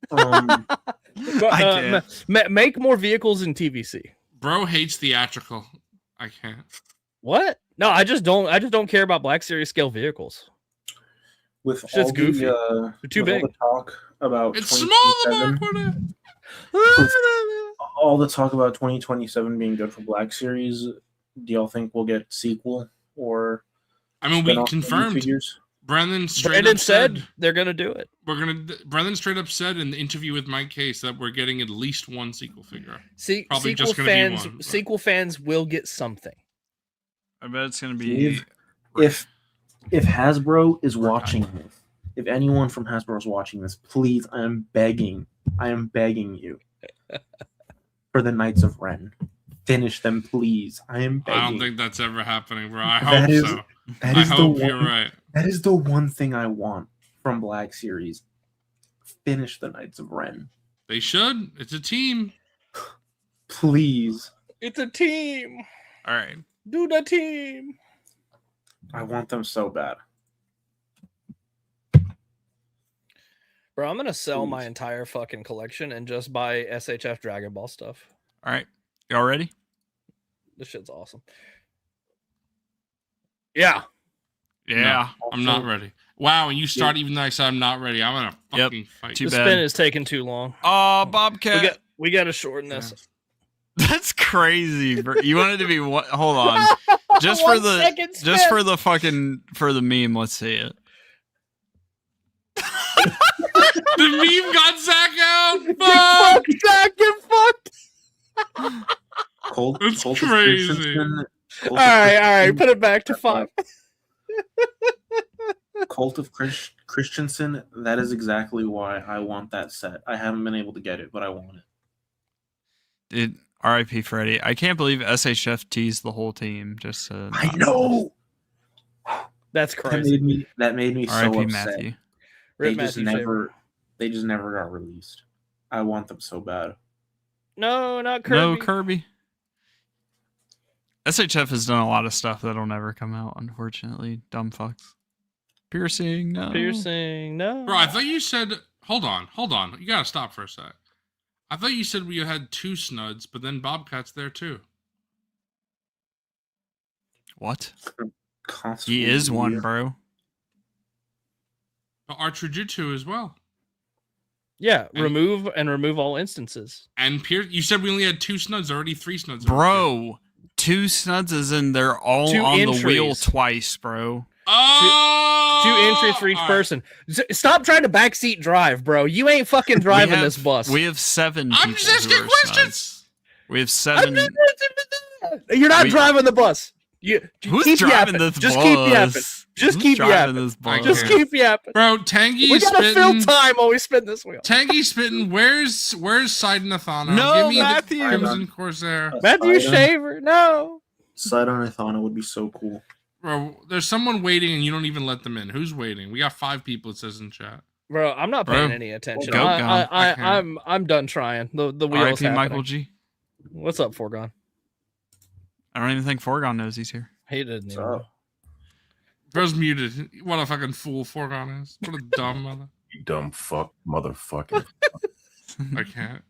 But, I can't. make more vehicles in TVC. Bro hates theatrical. I can't. What? No, I just don't care about Black Series scale vehicles. With Shit's all goofy. the They're too with all big. the talk about It's small, the 2027 bark one. all the talk about 2027 being good for Black Series, do y'all think we'll get sequel or I mean, we spin-off confirmed. figures? Brendan straight Brandon up said they're gonna do it. Brendan straight up said in the interview with Mike Case that we're getting at least one sequel figure. Probably Sequel just gonna fans, be one. sequel fans will get something. I bet it's gonna be. If Hasbro is watching this, if anyone from Hasbro is watching this, please, I am begging you for the Knights of Ren. Finish them, please. I am begging. I don't think that's ever happening, bro. I That hope is- so. That I is the hope one, you're right. That is the one thing I want from Black Series. Finish the Knights of Ren. They should. It's a team. Please. It's a team. All right. Do the team. I want them so bad. Bro, I'm gonna sell my Please. entire fucking collection and just buy SHF Dragon Ball stuff. All right. Y'all ready? This shit's awesome. Yeah. Yeah. I'm not ready. Wow, and you start even though I said I'm not ready. I'm gonna Yep. fucking fight. Too The bad. spin is taking too long. Oh, Bobcat. We got to shorten this. That's crazy, bro. You wanted to be what? Hold on. Just for 1 the second just spin. for the fucking for the meme, let's see it. The meme got Zach out. Get Fuck! fucked, Zach, get fucked. That's Colt crazy. All right, put it back to 5. Cult of Christensen, that is exactly why I want that set. I haven't been able to get it, but I want it. Dude, R.I.P. Freddie. I can't believe SHF teased the whole team. Just I know. That's That crazy. made me so R.I.P. upset. Matthew. Rip They just Matthew Shaver. never got released. I want them so bad. No, not Kirby. No Kirby. SHF has done a lot of stuff that'll never come out, unfortunately. Dumb fucks. Piercing, no. Piercing, no. Bro, I thought you said. Hold on. You gotta stop for a sec. I thought you said we had 2 snuds, but then Bobcat's there too. What? Constantly He is one, weird. bro. But Archujutsu as well. Yeah, And- remove all instances. And you said we only had 2 snuds, already 3 snuds. Bro, 2 snuds is in they're all 2 on the wheel entries. twice, bro. Oh! 2 entries for each All right. person. Stop trying to backseat drive, bro. You ain't fucking driving this bus. We have 7 I'm people just asking who are questions. snuds. We have 7. You're not We- driving the bus. Who's keep driving yapping. this Just bus? keep yapping. Just Who's keep driving yapping. this I bus? Just can't. keep yapping. Bro, Tangy We gotta fill spitting. time while we spin this wheel. Tangy spitting. Where's Side-Nathano? No, Give me Matthew. the Crimson Corsair. Matthew Sidon- Shaver, no. Sidon Ithana would be so cool. Bro, there's someone waiting and you don't even let them in. Who's waiting? We got 5 people, it says in chat. Bro, I'm not paying Bro. any attention. Go, Gum. I can't. I'm done trying. The wheel's R.I.P. happening. Michael G. What's up, Forgon? I don't even think Forgon knows he's here. He didn't even So- know. Bro's muted. What a fucking fool Forgon is. What a dumb mother. You dumb fuck, motherfucker. I can't.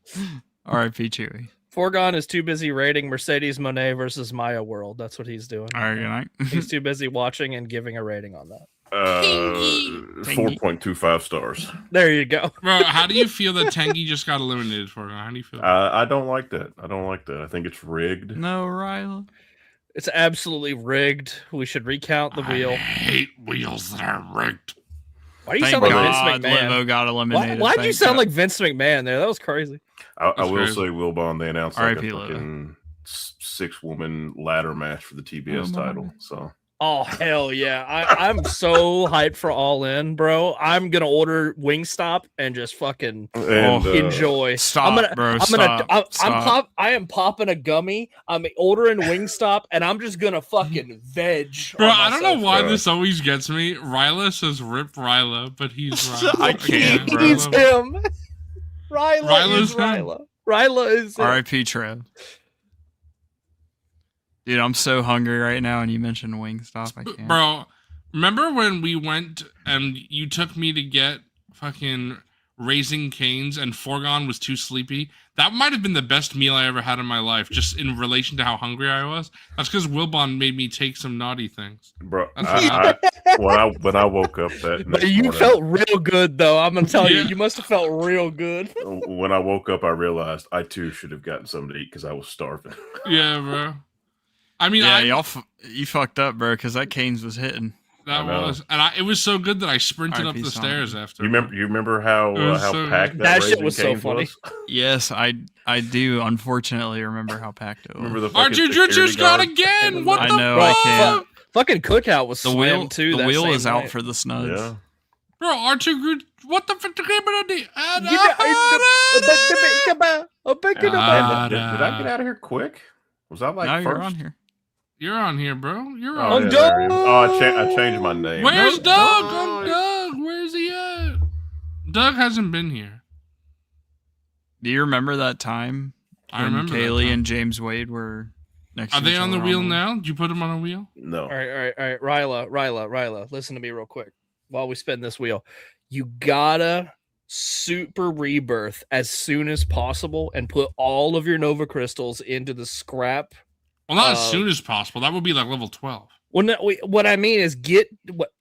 R.I.P. Chewy. Forgon is too busy rating Mercedes Monet versus Maya World. That's what he's doing. All right, good night. He's too busy watching and giving a rating on that. 4.25 stars. There you go. Bro, how do you feel that Tangy just got eliminated, Forgon? How do you feel? I don't like that. I think it's rigged. No, Ryla. It's absolutely rigged. We should recount the I wheel. hate wheels that are rigged. Why do you Thank sound like God Vince McMahon? Livo got eliminated. Why'd you Thank sound God. like Vince McMahon there? That was crazy. I That's will crazy. say, Wilbon, they announced like R.I.P. a Livo. fucking 6-woman ladder match for the TBS Oh, my. title. So Oh hell yeah! I'm so hyped for All In, bro. I'm gonna order Wingstop and just fucking and enjoy. Stop, I'm gonna, bro. I'm gonna, Stop. I am popping a gummy. I'm ordering Wingstop, and I'm just gonna fucking veg. Bro, on I don't know myself. why bro. this always gets me. Ryla says rip Ryla, but he's Ryla. I can't, bro. He's him. Ryla Ryla's is him. Ryla. Ryla is him. R.I.P. Trev. Dude, I'm so hungry right now, and you mentioned Wingstop. I can't. Bro, remember when we went and you took me to get fucking Raising Cane's and Forgon was too sleepy? That might have been the best meal I ever had in my life, just in relation to how hungry I was. That's because Wilbon made me take some naughty things. bro, That's when I woke up that But next you morning, felt real good, though. I'm gonna tell you, Yeah. you must have felt real good. when I woke up, I realized I too should have gotten something to eat because I was starving. Yeah, bro. I mean, Yeah, you fucked up, bro, because that Canes was hitting. That I know. was, and it was so good that I sprinted up RIP the song. stairs after. You remember how It was how so packed good. that, That shit Raising was so Cane's funny. was? Yes, I do. Unfortunately, remember how packed it was. Remember the Our fucking jujutsu's security gone guard? again. What I the know, Bro, I fuck? can't. Fucking Cookout was The slammed wheel, too. the that wheel same is out night. for the snuds. Yeah. Bro, R2 grew. What the fuck? Did Did I get out of here quick? Was I like Now first? you're on here. You're on here, bro. You're Oh, on. yeah, there he is. Oh, I changed my name. Where's No, Doug? no. I'm Doug. Where's he at? Doug hasn't been here. Do you remember that time I when remember that Kaylee time. and James Wade were next Are to they each on the other wheel now? Did you put them on a wheel? No. All right. Ryla, listen to me real quick while we spin this wheel. You gotta super rebirth as soon as possible and put all of your Nova crystals into the scrap. Well, not as soon as possible. That would be like level 12. Well, no, what I mean is get what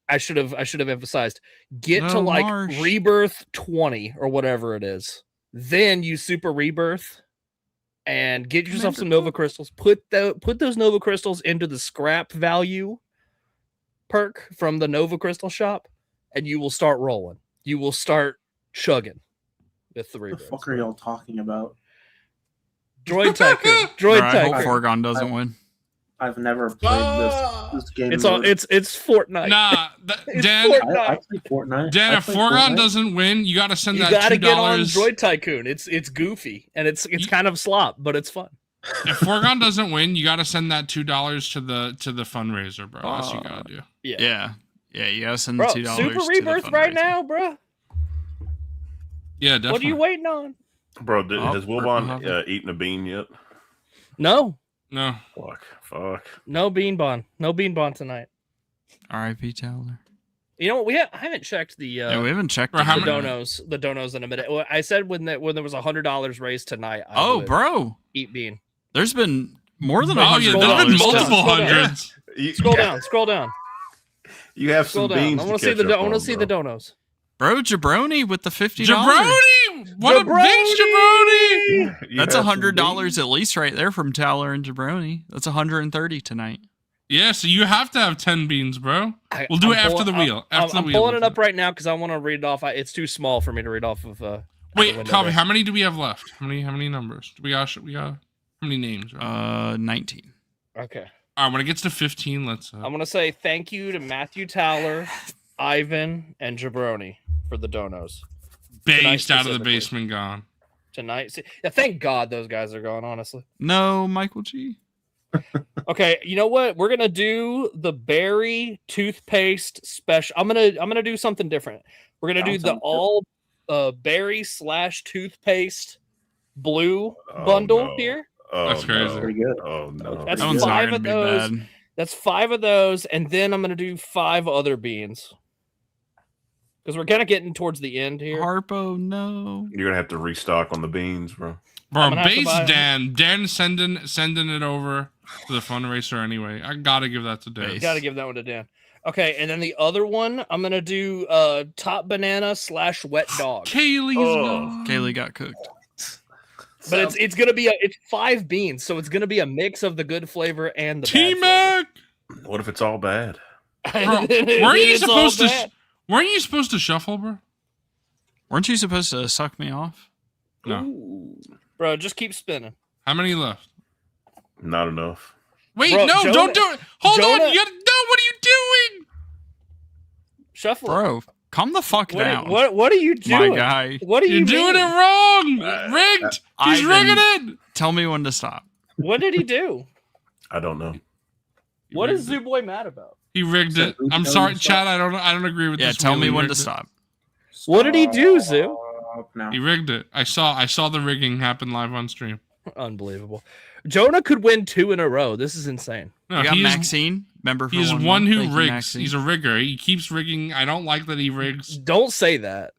I should have emphasized. Get to No, like Marsh. rebirth 20 or whatever it is. Then you super rebirth and get yourself some Nova crystals. Put those Nova crystals into the scrap value perk from the Nova crystal shop, and you will start rolling. You will start chugging with the What the rebirth. fuck are y'all talking about? Droid Tycoon. Bro, Droid I hope Tycoon. Forgon doesn't win. I've never played this game. It's all mode. it's Fortnite. Nah, It's Dan. Fortnite. I play Fortnite. Dan, I if play Forgon Fortnite. doesn't win, you got to send You that gotta $2. get on Droid Tycoon. It's goofy and it's kind of slop, but it's fun. If Forgon doesn't win, you got to send that $2 to the fundraiser, bro. That's what you got to do. Yeah, you gotta send the Bro, $2 super to the rebirth right fundraiser. now, bro. Yeah, definitely. What are you waiting on? Bro, Oh, has Wilbon eaten a bean yet? No, No. Fuck. no bean bond, no bean bond tonight. R.I.P. Taylor. You know what? I haven't checked the Yeah, we haven't checked Bro, it how yet. many- the donos in a minute. Well, I said when there was $100 raised tonight. I Oh, would bro, eat bean. there's been more than Oh, yeah, $100. there's been Scroll down, multiple scroll down. hundreds. Scroll down. You have Scroll some down. beans. I want to to see the catch up I want on, to see bro. the donos. Bro, Jabroni with the $50. Jabroni! What a big Jabroni! You That's have some $100 beans. at least right there from Taylor and Jabroni. That's $130 tonight. Yeah, so you have to have 10 beans, bro. We'll do it after the wheel. After I'm the wheel. pulling it up right now because I want to read it off. It's too small for me to read off of. Wait, the window Coffee, there. how many do we have left? How many numbers? We got how many names? Right? 19. Okay. All right, when it gets to 15, let's. I'm gonna say thank you to Matthew Towler, Ivan, and Jabroni for the donos based out of the specifically. basement gone. tonight. See, yeah, thank God those guys are gone. Honestly. No, Michael G. Okay, you know what? We're gonna do the berry toothpaste special. I'm gonna do something different. We're gonna do the Sounds good. all berry / toothpaste blue Oh, bundle no. here. Oh, That's crazy. no. Pretty good. Oh no. That's That one's not 5 gonna of be those. bad. That's 5 of those, and then I'm gonna do 5 other beans because we're kind of getting towards the end here. Harpo, no. You're gonna have to restock on the beans, bro. Bro, I'm gonna have to base buy- Dan sending it over to the fundraiser anyway. I gotta give that to Dan. Base. Got to give that one to Dan. Okay, and then the other one, I'm gonna do top banana / wet dog. Kaylee's Oh. gone. Kaylee got cooked. But it's gonna be it's 5 beans, so it's gonna be a mix of the good flavor and the T bad Mac. What if it's all bad? flavor. Bro, weren't you It's all supposed to? bad. Weren't you supposed to shuffle, bro? Weren't you supposed to suck me off? No. Ooh. Bro, just keep spinning. How many left? Not enough. Wait, Bro, no, Jonah- don't do it. Hold on, Jonah- you gotta. No, what are you doing? Shuffle. it. Bro, calm the fuck down. What are you doing? My guy. What are you You're doing it wrong. Rigged. He's Ivan. rigging it. Tell me when to stop. What did he do? I don't know. What is Zooboy mad about? He rigged it. Who's I'm telling sorry, you to Chad. I don't agree with Yeah, this. tell wheel. me He when to rigged it. stop. What did he do, Zoo? Stop now. He rigged it. I saw the rigging happen live on stream. Unbelievable. Jonah could win 2 in a row. This is insane. No, You got he's Maxine. Remember for he's one one month? who Thank you, rigs. Maxine. He's a rigger. He keeps rigging. I don't like that he rigs. Don't say that.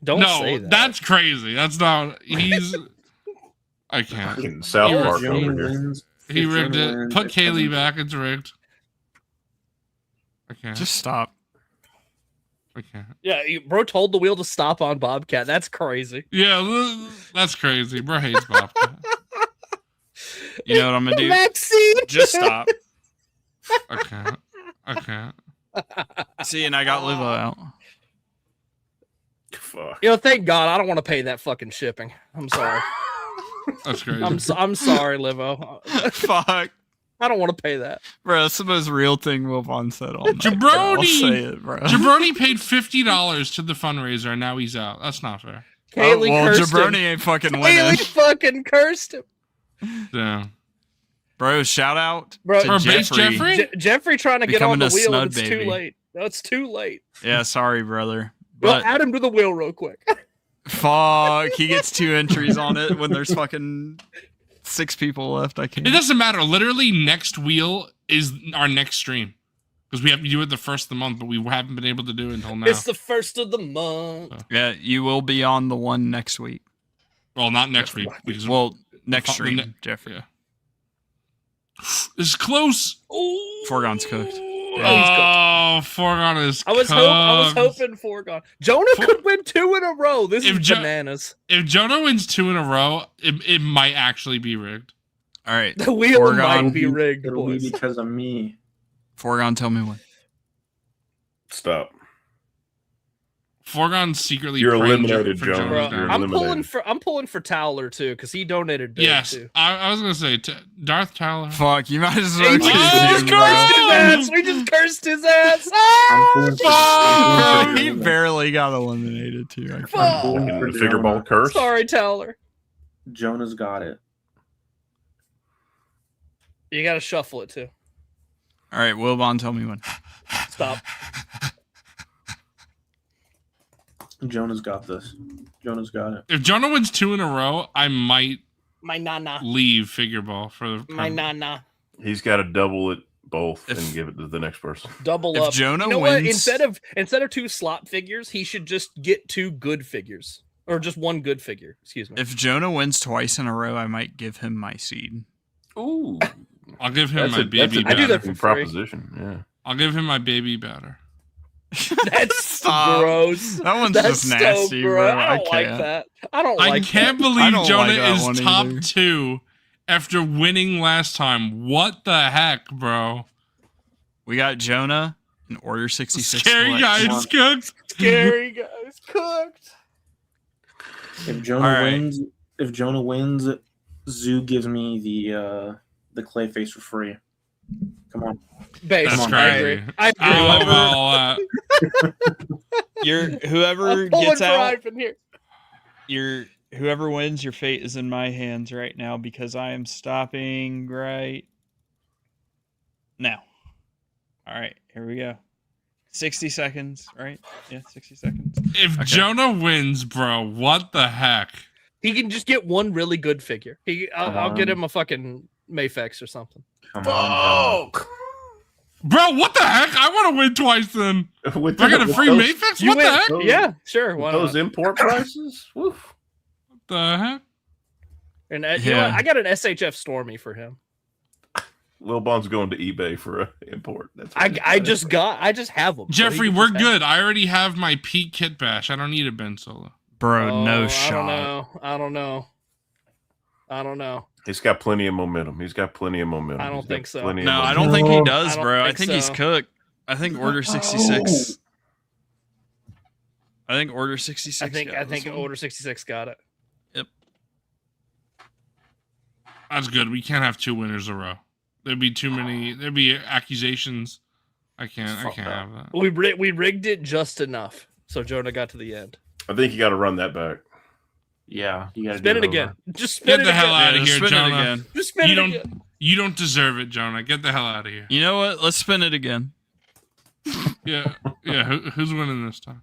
Don't say No, that. that's crazy. That's not. He's. I can't. Fucking South You're Park 15 over here. wins, He 15 rigged it. wins, Put it doesn't- Kaylee back. It's rigged. I can't. Just stop. I can't. Yeah, bro told the wheel to stop on Bobcat. That's crazy. Yeah, that's crazy. Bro hates Bobcat. You know what I'm gonna do? Maxine. Just stop. I can't. I can't. See, and I got Livo out. Fuck. You know, thank God I don't want to pay that fucking shipping. I'm sorry. That's crazy. I'm sorry, Livo. Fuck. I don't want to pay that. Bro, that's the most real thing Will Vaughn said all night. Jabroni! Bro. I'll say it, bro. Jabroni paid $50 to the fundraiser, and now he's out. That's not fair. Kaylee well, cursed Jabroni him. ain't fucking Kaylee winning. fucking cursed him. Damn. Bro, shout out Bro, to For base Jeffrey. Jeffrey? Jeffrey trying to get on Becoming the a wheel, and snud it's baby. too late. No, it's too late. Yeah, sorry, brother. Well, But add him to the wheel real quick. fuck, he gets 2 entries on it when there's fucking 6 people left. I can't. It doesn't matter. Literally, next wheel is our next stream. Because we have to do it the first of the month, but we haven't been able to do it until now. It's the first of the month. Yeah, you will be on the one next week. Well, not next week. Because Well, next the stream, ne- Jeffrey. yeah. This is close. Ooh. Foregne's cooked. Oh, Foregone is I was cooked. hoping Foregone. Jonah could win 2 in a row. This If is Jo- bananas. If Jonah wins 2 in a row, it might actually be rigged. All right, The wheel Foregone. might be rigged, It'll be boys. because of me. Foregone, tell me when. Stop. Foregone secretly. You're praying eliminated, for Jonah. Jonah's Bro, You're down. eliminated. I'm pulling for Towler too, because he donated big Yes, too. I was gonna say Darth Tyler. Fuck, you might as Hey, well we choose just him, cursed bro. his ass. We just cursed his ass. I'm pulling for, I'm pulling He for Jonah. barely got eliminated too. I Fuck. can't- I'm pulling for Fucking Figureball Jonah. curse. Sorry, Towler. Jonah's got it. You got to shuffle it too. All right, Wilbon, tell me when. Stop. Jonah's got this. Jonah's got it. If Jonah wins 2 in a row, I might My nana. leave Figureball for the. My nana. He's got to double it both If- and give it to the next person. Double If up. Jonah You know what? wins- Instead of 2 slot figures, he should just get 2 good figures, or just 1 good figure. Excuse me. If Jonah wins twice in a row, I might give him my seed. Ooh, I'll give him that's my a baby I do that batter. for free. proposition. Yeah. I'll give him my baby batter. That's Stop. gross. That one's That's just nasty, so bro. gross. I don't like can't. that. I don't I like can't that. I believe don't Jonah like that is one top either. 2 after winning last time. What the heck, bro? We got Jonah in Order 66. Scary collection. guys cooked. Scary guys cooked. If Jonah All right. wins, Zoo gives me the clay face for free. Come on. Base. That's on, I crazy. agree. I agree. I love Whoever- all that. Whoever I'm pulling gets for out, Ivan here. whoever wins, your fate is in my hands right now because I am stopping right now. All right, here we go. 60 seconds, right? Yeah, 60 seconds. If Okay. Jonah wins, bro, what the heck? He can just get 1 really good figure. I'll get Um, him a fucking Mafex or something. Come on. Bro, what the heck? I want to win twice then. With Do I get a free those, Mafex? You What the win. heck? Those- Yeah, sure. Why those not? import prices? Woof. What the heck? And you know Yeah. what? I got an SHF Stormy for him. Lil Bon's going to eBay for an import. That's what I he's just have them. Jeffrey, we're good. I already have my Pete Kit Bash. I don't need a Ben Solo. Bro, no I shot. I don't know. He's got plenty of momentum. I don't He's got think so. plenty of No, I momentum. don't think he No. does, I don't bro. I think think he's so. cooked. I think Order 66. I think Order 66. I think got this one. Order 66 got it. That's good. We can't have 2 winners in a row. There'd be too many. There'd be accusations. I can't Fuck have that. We rigged it just enough, so Jonah got to the end. I think you got to run that back. Yeah, you gotta Spin do it again. Just spin Get it the hell again. out of Yeah, here, spin it Jonah. again. Just spin You it don't. again. You don't deserve it, Jonah. Get the hell out of here. You know what? Let's spin it again. Yeah, yeah. Who's winning this time?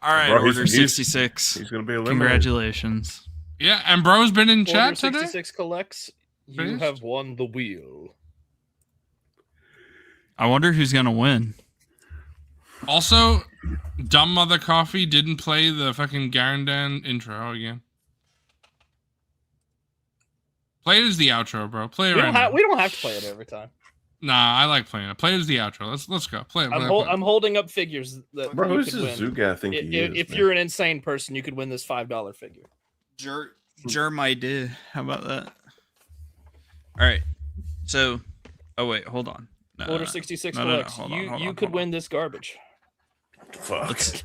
All right, Bro, he's- Order he's- 66. He's going to be eliminated. Congratulations. Yeah, and bro's been in Order chat today. 66 collects. You Finished? have won the wheel. I wonder who's gonna win. Also, Dumb Mother Coffee didn't play the fucking Garandan intro again. Play it as the outro, bro. Play it right now. We don't have to play it every time. Nah, I like playing it. Play it as the outro. Let's go. Play it. Play it, play it. I'm holding up figures that Bro, you who's could this win. zoo guy think he is? If man? you're an insane person, you could win this $5 figure. Germ idea. How about that? All right. So, oh wait, hold on. Order 66 no, collects. hold on, hold You on, could hold win this garbage. Fuck. Let's-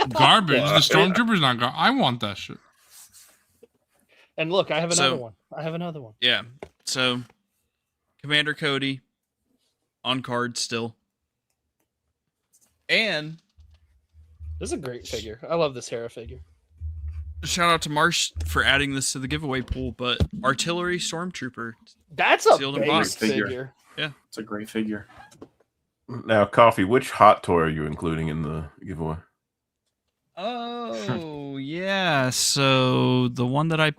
Garbage. Fuck. The stormtroopers not garbage. I want that shit. And look, I have another So- one. I have another one. Yeah. So, Commander Cody on card still. And This is a great figure. I love this Hera figure. shout out to Marsh for adding this to the giveaway pool, but Artillery Stormtrooper. That's a Sealed in base box. figure. It's a great figure. Now, Coffee, which hot toy are you including in the giveaway? Oh, yeah. So, the one that I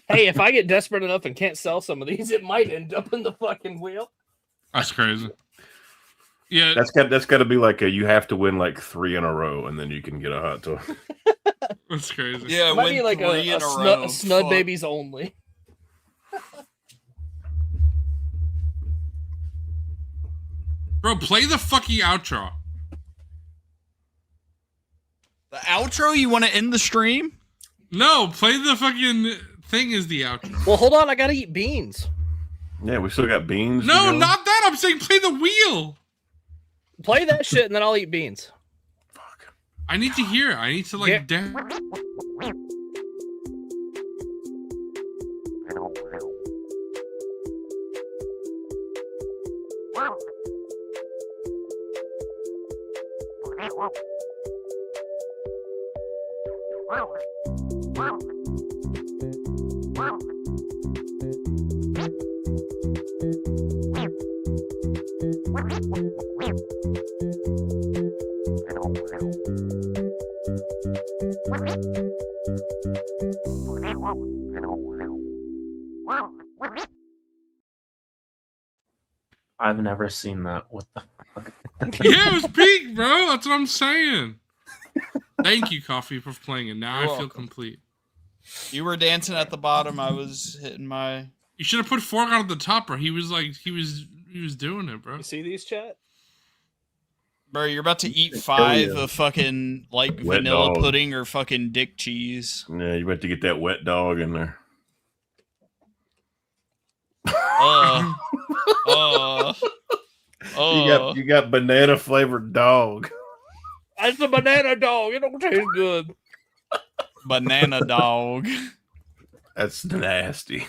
Hey, if I get desperate enough and can't sell some of these, it might end up in the fucking wheel. That's crazy. Yeah, That's got to be like you have to win like 3 in a row, and then you can get a hot toy. that's crazy. Yeah, It might win be like 3 a in a snud, row. a snud Fuck. babies only. Bro, play the fucking outro. The outro? You want to end the stream? No, play the fucking thing is the outro. Well, hold on. I gotta eat beans. Yeah, we still got beans. to No, go. not that. I'm saying play the wheel. Play that shit, and then I'll eat beans. Fuck. I need to hear. I need to like. Yeah. I've never seen that. What the fuck? Yeah, it was peak, bro. That's what I'm saying. Thank you, Coffee, for playing it. Now You're I feel welcome. complete. You were dancing at the bottom. I was hitting my. You should have put Fork on at the top, bro. He was like, he was doing it, bro. You see these, chat? Bro, you're about to eat Hell 5 yeah. of fucking like Wet vanilla dog. pudding or fucking dick cheese. Yeah, you about to get that wet dog in there. Uh, uh, You got banana flavored dog. That's a banana dog. It don't taste good. banana dog. That's nasty.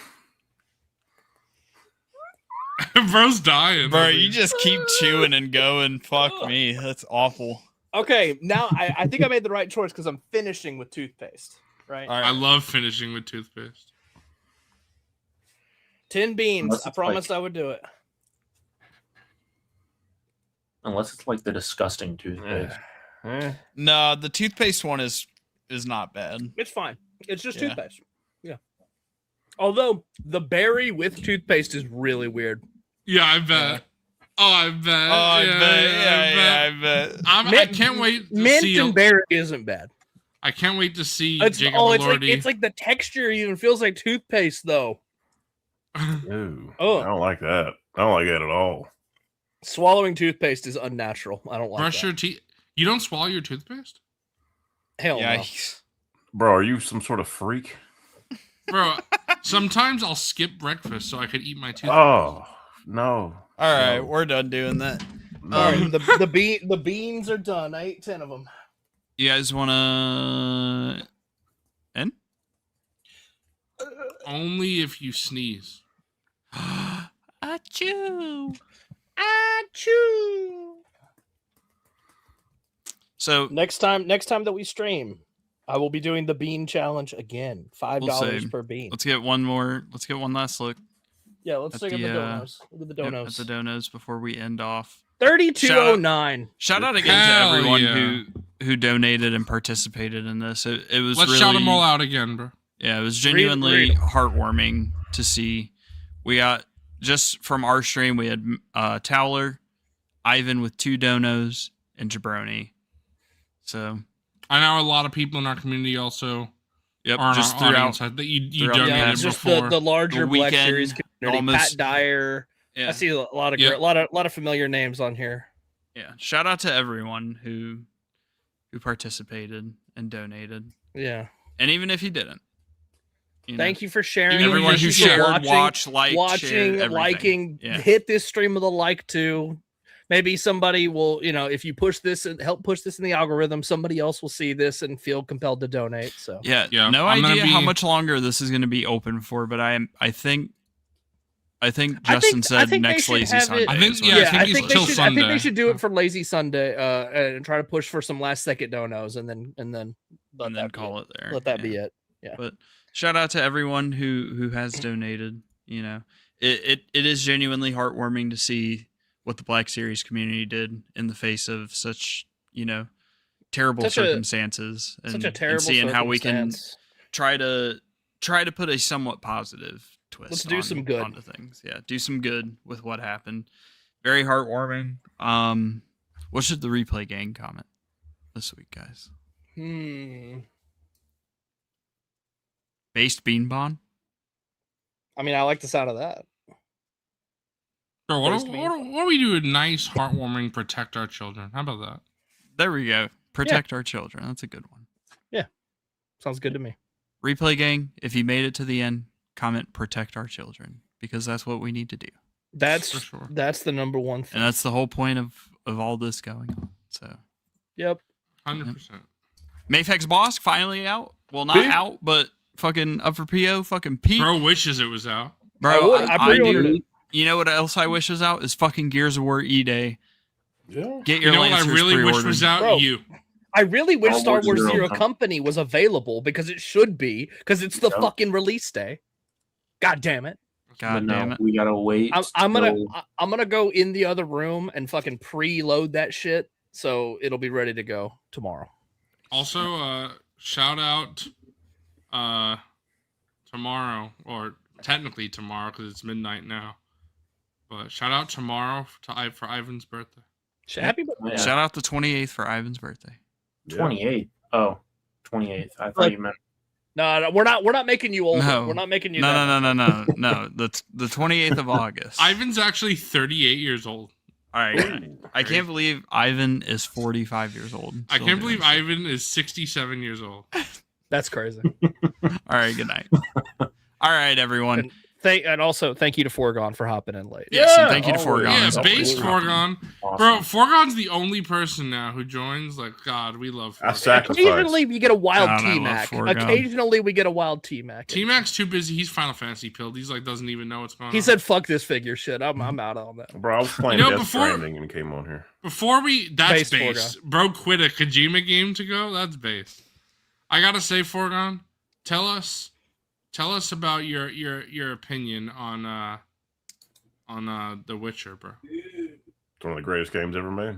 Bro's dying. Bro, you just keep chewing and going. Fuck me. That's awful. Okay, now I think I made the right choice because I'm finishing with toothpaste. Right? All right. I love finishing with toothpaste. 10 beans. Unless I it's promised like- I would do it. Unless it's like the disgusting toothpaste. No, the toothpaste one is not bad. It's fine. It's just Yeah. toothpaste. Yeah. Although the berry with toothpaste is really weird. Yeah, I bet. Oh, I bet. Oh, I yeah, bet. I bet. Yeah, I bet. I can't wait to Mint see. and berry isn't bad. I can't wait to see It's Jacob it's like Elordi. it's like the texture even feels like toothpaste though. Ooh, Oh. I don't like that. I don't like that at all. Swallowing toothpaste is unnatural. I don't like Brush that. your teeth. You don't swallow your toothpaste, Hell no. Yikes. Bro, are you some sort of freak? bro. Sometimes I'll skip breakfast so I could eat my toothpaste. Oh, no. All right, No. we're done doing that. No. All right, the beans are done. I ate 10 of them. You guys want to end? Only if you sneeze. Achoo. Achoo. So Next time that we stream, I will be doing the bean challenge again. $5 We'll see. per bean. let's get one more. Let's get one last look Yeah, let's at look at the the, donos. Look at the yep, donos. at the donos before we end off. 3209. Shout out again Hell to everyone yeah. who donated and participated in this. It was Let's really, shout them all out again, bro. Yeah, it was Read genuinely 'em. heartwarming to see. We got just from our stream, we had Towler, Ivan with 2 donos, and Jabroni. So I know a lot of people in our community also yep, are in just our audience throughout. that you throughout the donated past- just before. the larger The Black weekend, Series community. almost- Pat Dyer. I Yeah, see a lot of Yep. lot of familiar names on here. yeah. Shout out to everyone who participated and donated, Yeah. and even if you didn't, Thank you for sharing. You know, Everyone you who should share, shared, watched, liked, watching, shared, everything. liking, Yeah. hit this stream with a like too. Maybe somebody will, if you push this and help push this in the algorithm, somebody else will see this and feel compelled to donate. So Yeah, Yeah, no I'm gonna idea how be- much longer this is going to be open for, but I think I Justin said think they next should Lazy have Sunday. it- I think- is what yeah, he I said. think I it's think till they should. I think they Sunday. should do it for Lazy Sunday and try to push for some last second donos and then and then call it there. Let that yeah. be it. Yeah. But shout out to everyone who has donated. It is genuinely heartwarming to see what the Black Series community did in the face of such terrible Such a circumstances, and terrible seeing how we can circumstance. try to put a somewhat positive twist. Let's do on, some good. onto things. Yeah, do some good with what happened. Very heartwarming. What should the replay gang comment this week, guys? Based bean bond. I mean, I like the sound of that. Bro, what Based do mean. we do? A nice, heartwarming, protect our children. How about that? There we go. Protect our children. That's a good one. Sounds good to me. Replay gang, if you made it to the end, comment protect our children, because that's what we need to do. That's For sure. that's the number one thing. And that's the whole point of all this going on. So Yep. 100%. Mafex Bossk finally out. Well, not Pete? out, but fucking up for PO. Fucking Pete. Bro wishes it was out. Bro, I pre-ordered do. it. You know what else I wish was out is fucking Gears of War E-Day. Yeah. Get You your know what I Lancers really wish pre-ordered. was out? Bro. You. I really wish Star Star Wars Wars Zero Zero Company. Company was available because it should be, because it's the Yep. fucking release day. God damn it. God But damn it. we gotta wait. I'm gonna till- I'm gonna go in the other room and fucking preload that shit so it'll be ready to go tomorrow. Also, shout out tomorrow, or technically tomorrow because it's midnight now. But shout out tomorrow for Ivan's birthday. Happy birthday. Yeah. Shout out the 28th for Ivan's birthday. 28. Oh, 28th. I thought you meant. No, we're not making you older. No. We're not making you No, that no, no, much no, older. no. That's the 28th of August. Ivan's actually 38 years old. All right. I can't believe Ivan is 45 years old. I Still can't doing believe shit. Ivan is 67 years old. That's crazy. All right. Good night. All right, everyone. And also thank you to Foregone for hopping in late. Yes, and Yeah, thank you to always. Foregone. Yeah, as always. base Forgon. Awesome. Bro, Forgon's the only person now who joins. Like, God, we love I Forgon. sacrifice. Occasionally we get a wild God, I love T-Mac. Foregone. Occasionally we get a wild T-Mac. T-Mac's too busy. He's Final Fantasy pilled. He's like doesn't even know what's going on. He said, "Fuck this figure shit. I'm out on that." Bro, I was playing You know, Death before- Stranding and came on here. Before that's Base base. Bro quit a Kojima game to go. That's base. I gotta say, Forgon, tell us about your opinion on The Witcher, bro. It's one of the greatest games ever made.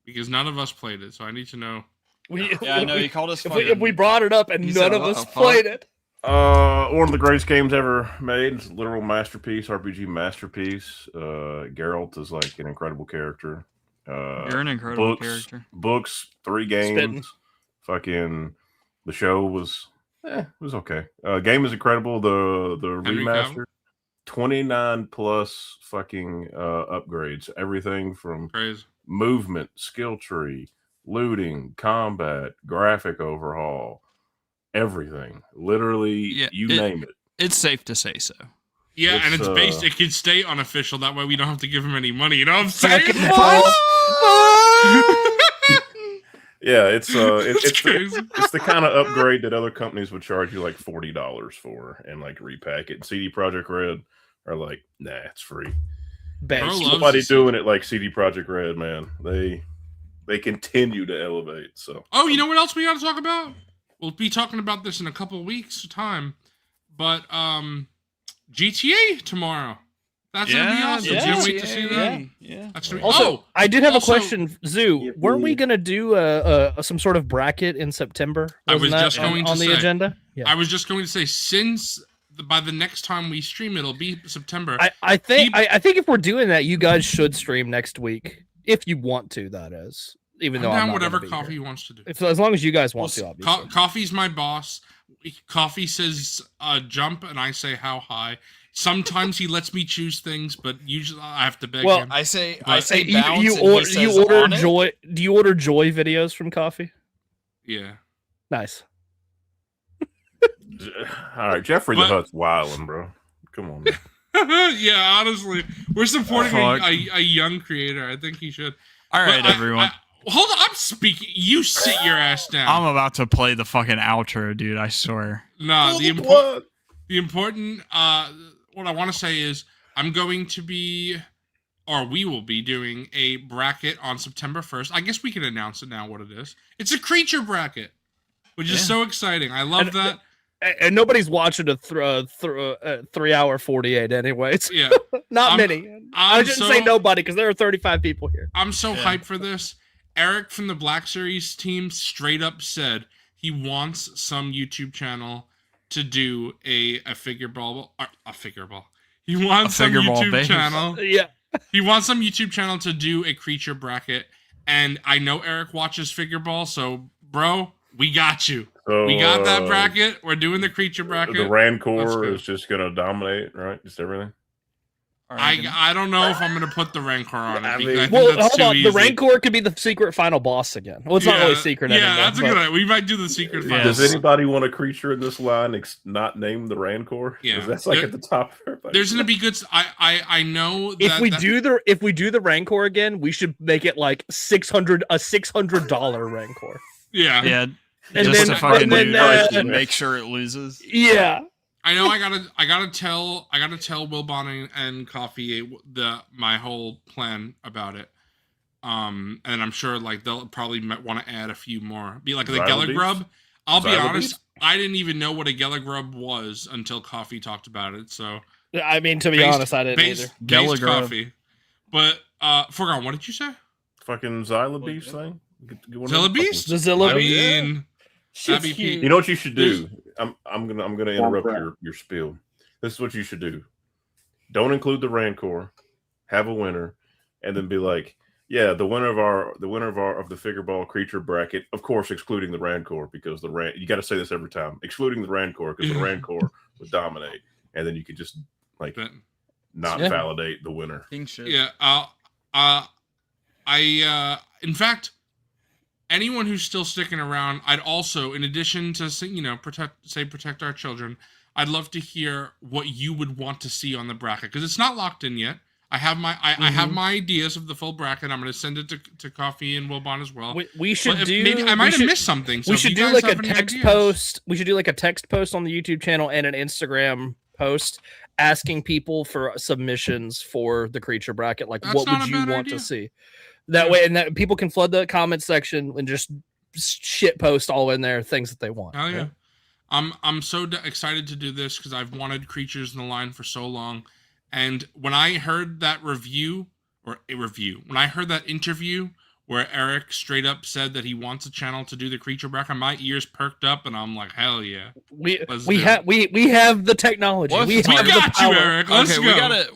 Because none of us played it, so I need to know. Yeah, I know he called us. If we brought it up and He none said, of "What us the fuck?" played it, One of the greatest games ever made. It's a literal masterpiece, RPG masterpiece. Geralt is like an incredible character. You're an incredible books, character. Books, 3 games. Spitting. Fucking the show was Eh. it was okay. Game is incredible. The Henry remaster, 29 plus fucking upgrades. Everything from Crazy. movement, skill tree, looting, combat, graphic overhaul, everything. Literally, Yeah, you it- name it. It's safe to say so. Yeah, and It's, it's based. It can stay unofficial. That way, we don't have to give him any money. You know what I'm Second saying? balls. Yeah, it's That's crazy. it's the kind of upgrade that other companies would charge you like $40 for and like repack it. And CD Projekt Red are like, nah, it's free. Base. Bro, loves Nobody to see doing it like CD Projekt Red, man. They continue to elevate. So Oh, you know what else we got to talk about? We'll be talking about this in a couple of weeks' time. But GTA tomorrow. That's gonna be awesome. yeah, Can't wait to see that. Yeah. That's gonna be, Also, I did have also- a question, Zoo. Yeah, Weren't we yeah. gonna do some sort of bracket in September? I was Wasn't that just going to on the say. agenda. Yeah. I was just going to say, since by the next time we stream, it'll be September. I think if we're doing that, you guys should stream next week if you want to. That is, even I'm though down I'm not whatever gonna be Coffee here. wants to do. As long as you guys want Well, to, obviously. Coffee's my boss. Coffee says jump, and I say how high. Sometimes he lets me choose things, but usually I have to beg Well, him. I say But- Hey, bounce. you and he order says on it. joy? Do you order joy videos from Coffee? Yeah. Nice. All right, Jeffrey But- the Hutt's wilding, bro. Come on. Man. Yeah, honestly, we're supporting Fuck. a young creator. I think he should. All right, But everyone. Hold on, I'm speaking. You sit your ass down. I'm about to play the fucking outro, dude. I swear. No, the important what I want to say is I'm going to be, or we will be doing a bracket on September 1st. I guess we can announce it now what it is. It's a creature bracket, which is so exciting. I love that. And nobody's watching a 3 hour 48 anyways. Yeah. Not many. I shouldn't say nobody because there are 35 people here. I'm so hyped for this. Eric from the Black Series team straight up said he wants some YouTube channel to do a Figureball. He wants some YouTube channel. Yeah. He wants some YouTube channel to do a creature bracket. And I know Eric watches Figureball, so bro, we got you. So, we got that bracket. We're doing the creature bracket. The Rancor is just gonna dominate, right? Just everything. I don't know if I'm gonna put the Rancor on it. I think Well, that's hold too on. easy. The Rancor could be the secret final boss again. Well, it's not really secret anymore. Yeah, that's a good idea. We might do the secret final. Does anybody want a creature in this line not named the Rancor? Yeah, that's like at the top. There's gonna be good. I know. If we do the Rancor again, we should make it like $600 Rancor. Yeah. Yeah. And just then, to fucking and make sure it loses. Yeah. I know. I gotta tell Will Bonnie and Coffee my whole plan about it. And I'm sure like they'll probably want to add a few more. Be like the Geller Grub. I'll be honest. I didn't even know what a Geller Grub was until Coffee talked about it. So I mean, to be honest, I didn't either. Geller Grub. Coffee. But Forgot, what did you say? Fucking Xyla Beast thing. Zilla Beast? The Zilla Beast. I mean, that'd be cute. You know what you should do? I'm gonna interrupt your spiel. This is what you should do. Don't include the Rancor. Have a winner, and then be like, yeah, the winner of the Figureball creature bracket, of course, excluding the Rancor, because you got to say this every time, excluding the Rancor, because the Rancor would dominate, and then you could just like not validate the winner. Yeah. In fact, anyone who's still sticking around, I'd also, in addition to protect our children, I'd love to hear what you would want to see on the bracket, because it's not locked in yet. I have my I have my ideas of the full bracket. I'm going to send it to Coffee and Wilbon as well. We should do. Maybe I might have missed something. So we should do like a text post. We should do like a text post on the YouTube channel and an Instagram post asking people for submissions for the creature bracket. Like, what would you want to see? That way, and that people can flood the comment section and just shit post all in there things that they want. Oh yeah. I'm so excited to do this because I've wanted creatures in the line for so long. And when I heard that when I heard that interview where Eric straight up said that he wants a channel to do the creature bracket, my ears perked up and I'm like, hell yeah. We have the technology. Well, we got you, Eric. Let's go.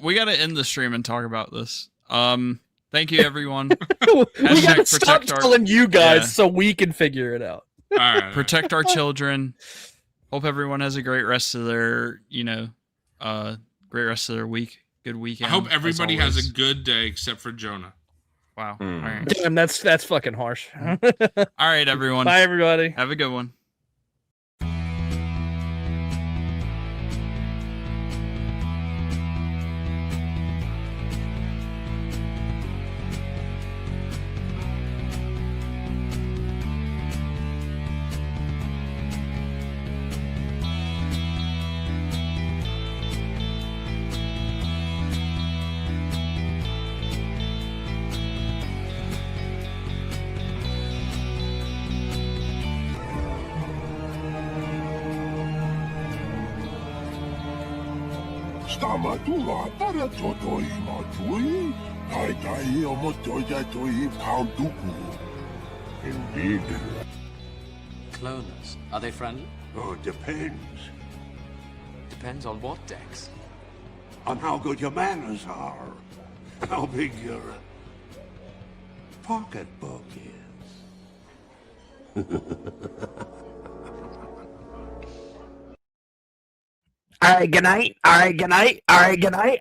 we gotta end the stream and talk about this. Thank you, everyone. We gotta stop telling you guys so we can figure it out. All right. Protect our children. Hope everyone has a great rest of their, great rest of their week. Good weekend. I hope everybody has a good day except for Jonah. Wow. All right. Damn, that's fucking harsh. All right, everyone. Bye, everybody. Have a good one. Stamatula para toto I matui, tai o motoya toi kautuku. Indeed. Cloners, are they friendly? Oh, depends. Depends on what, Dex? On how good your manners are. How big your pocketbook is. All right, good night. All right, good night. All right, good night.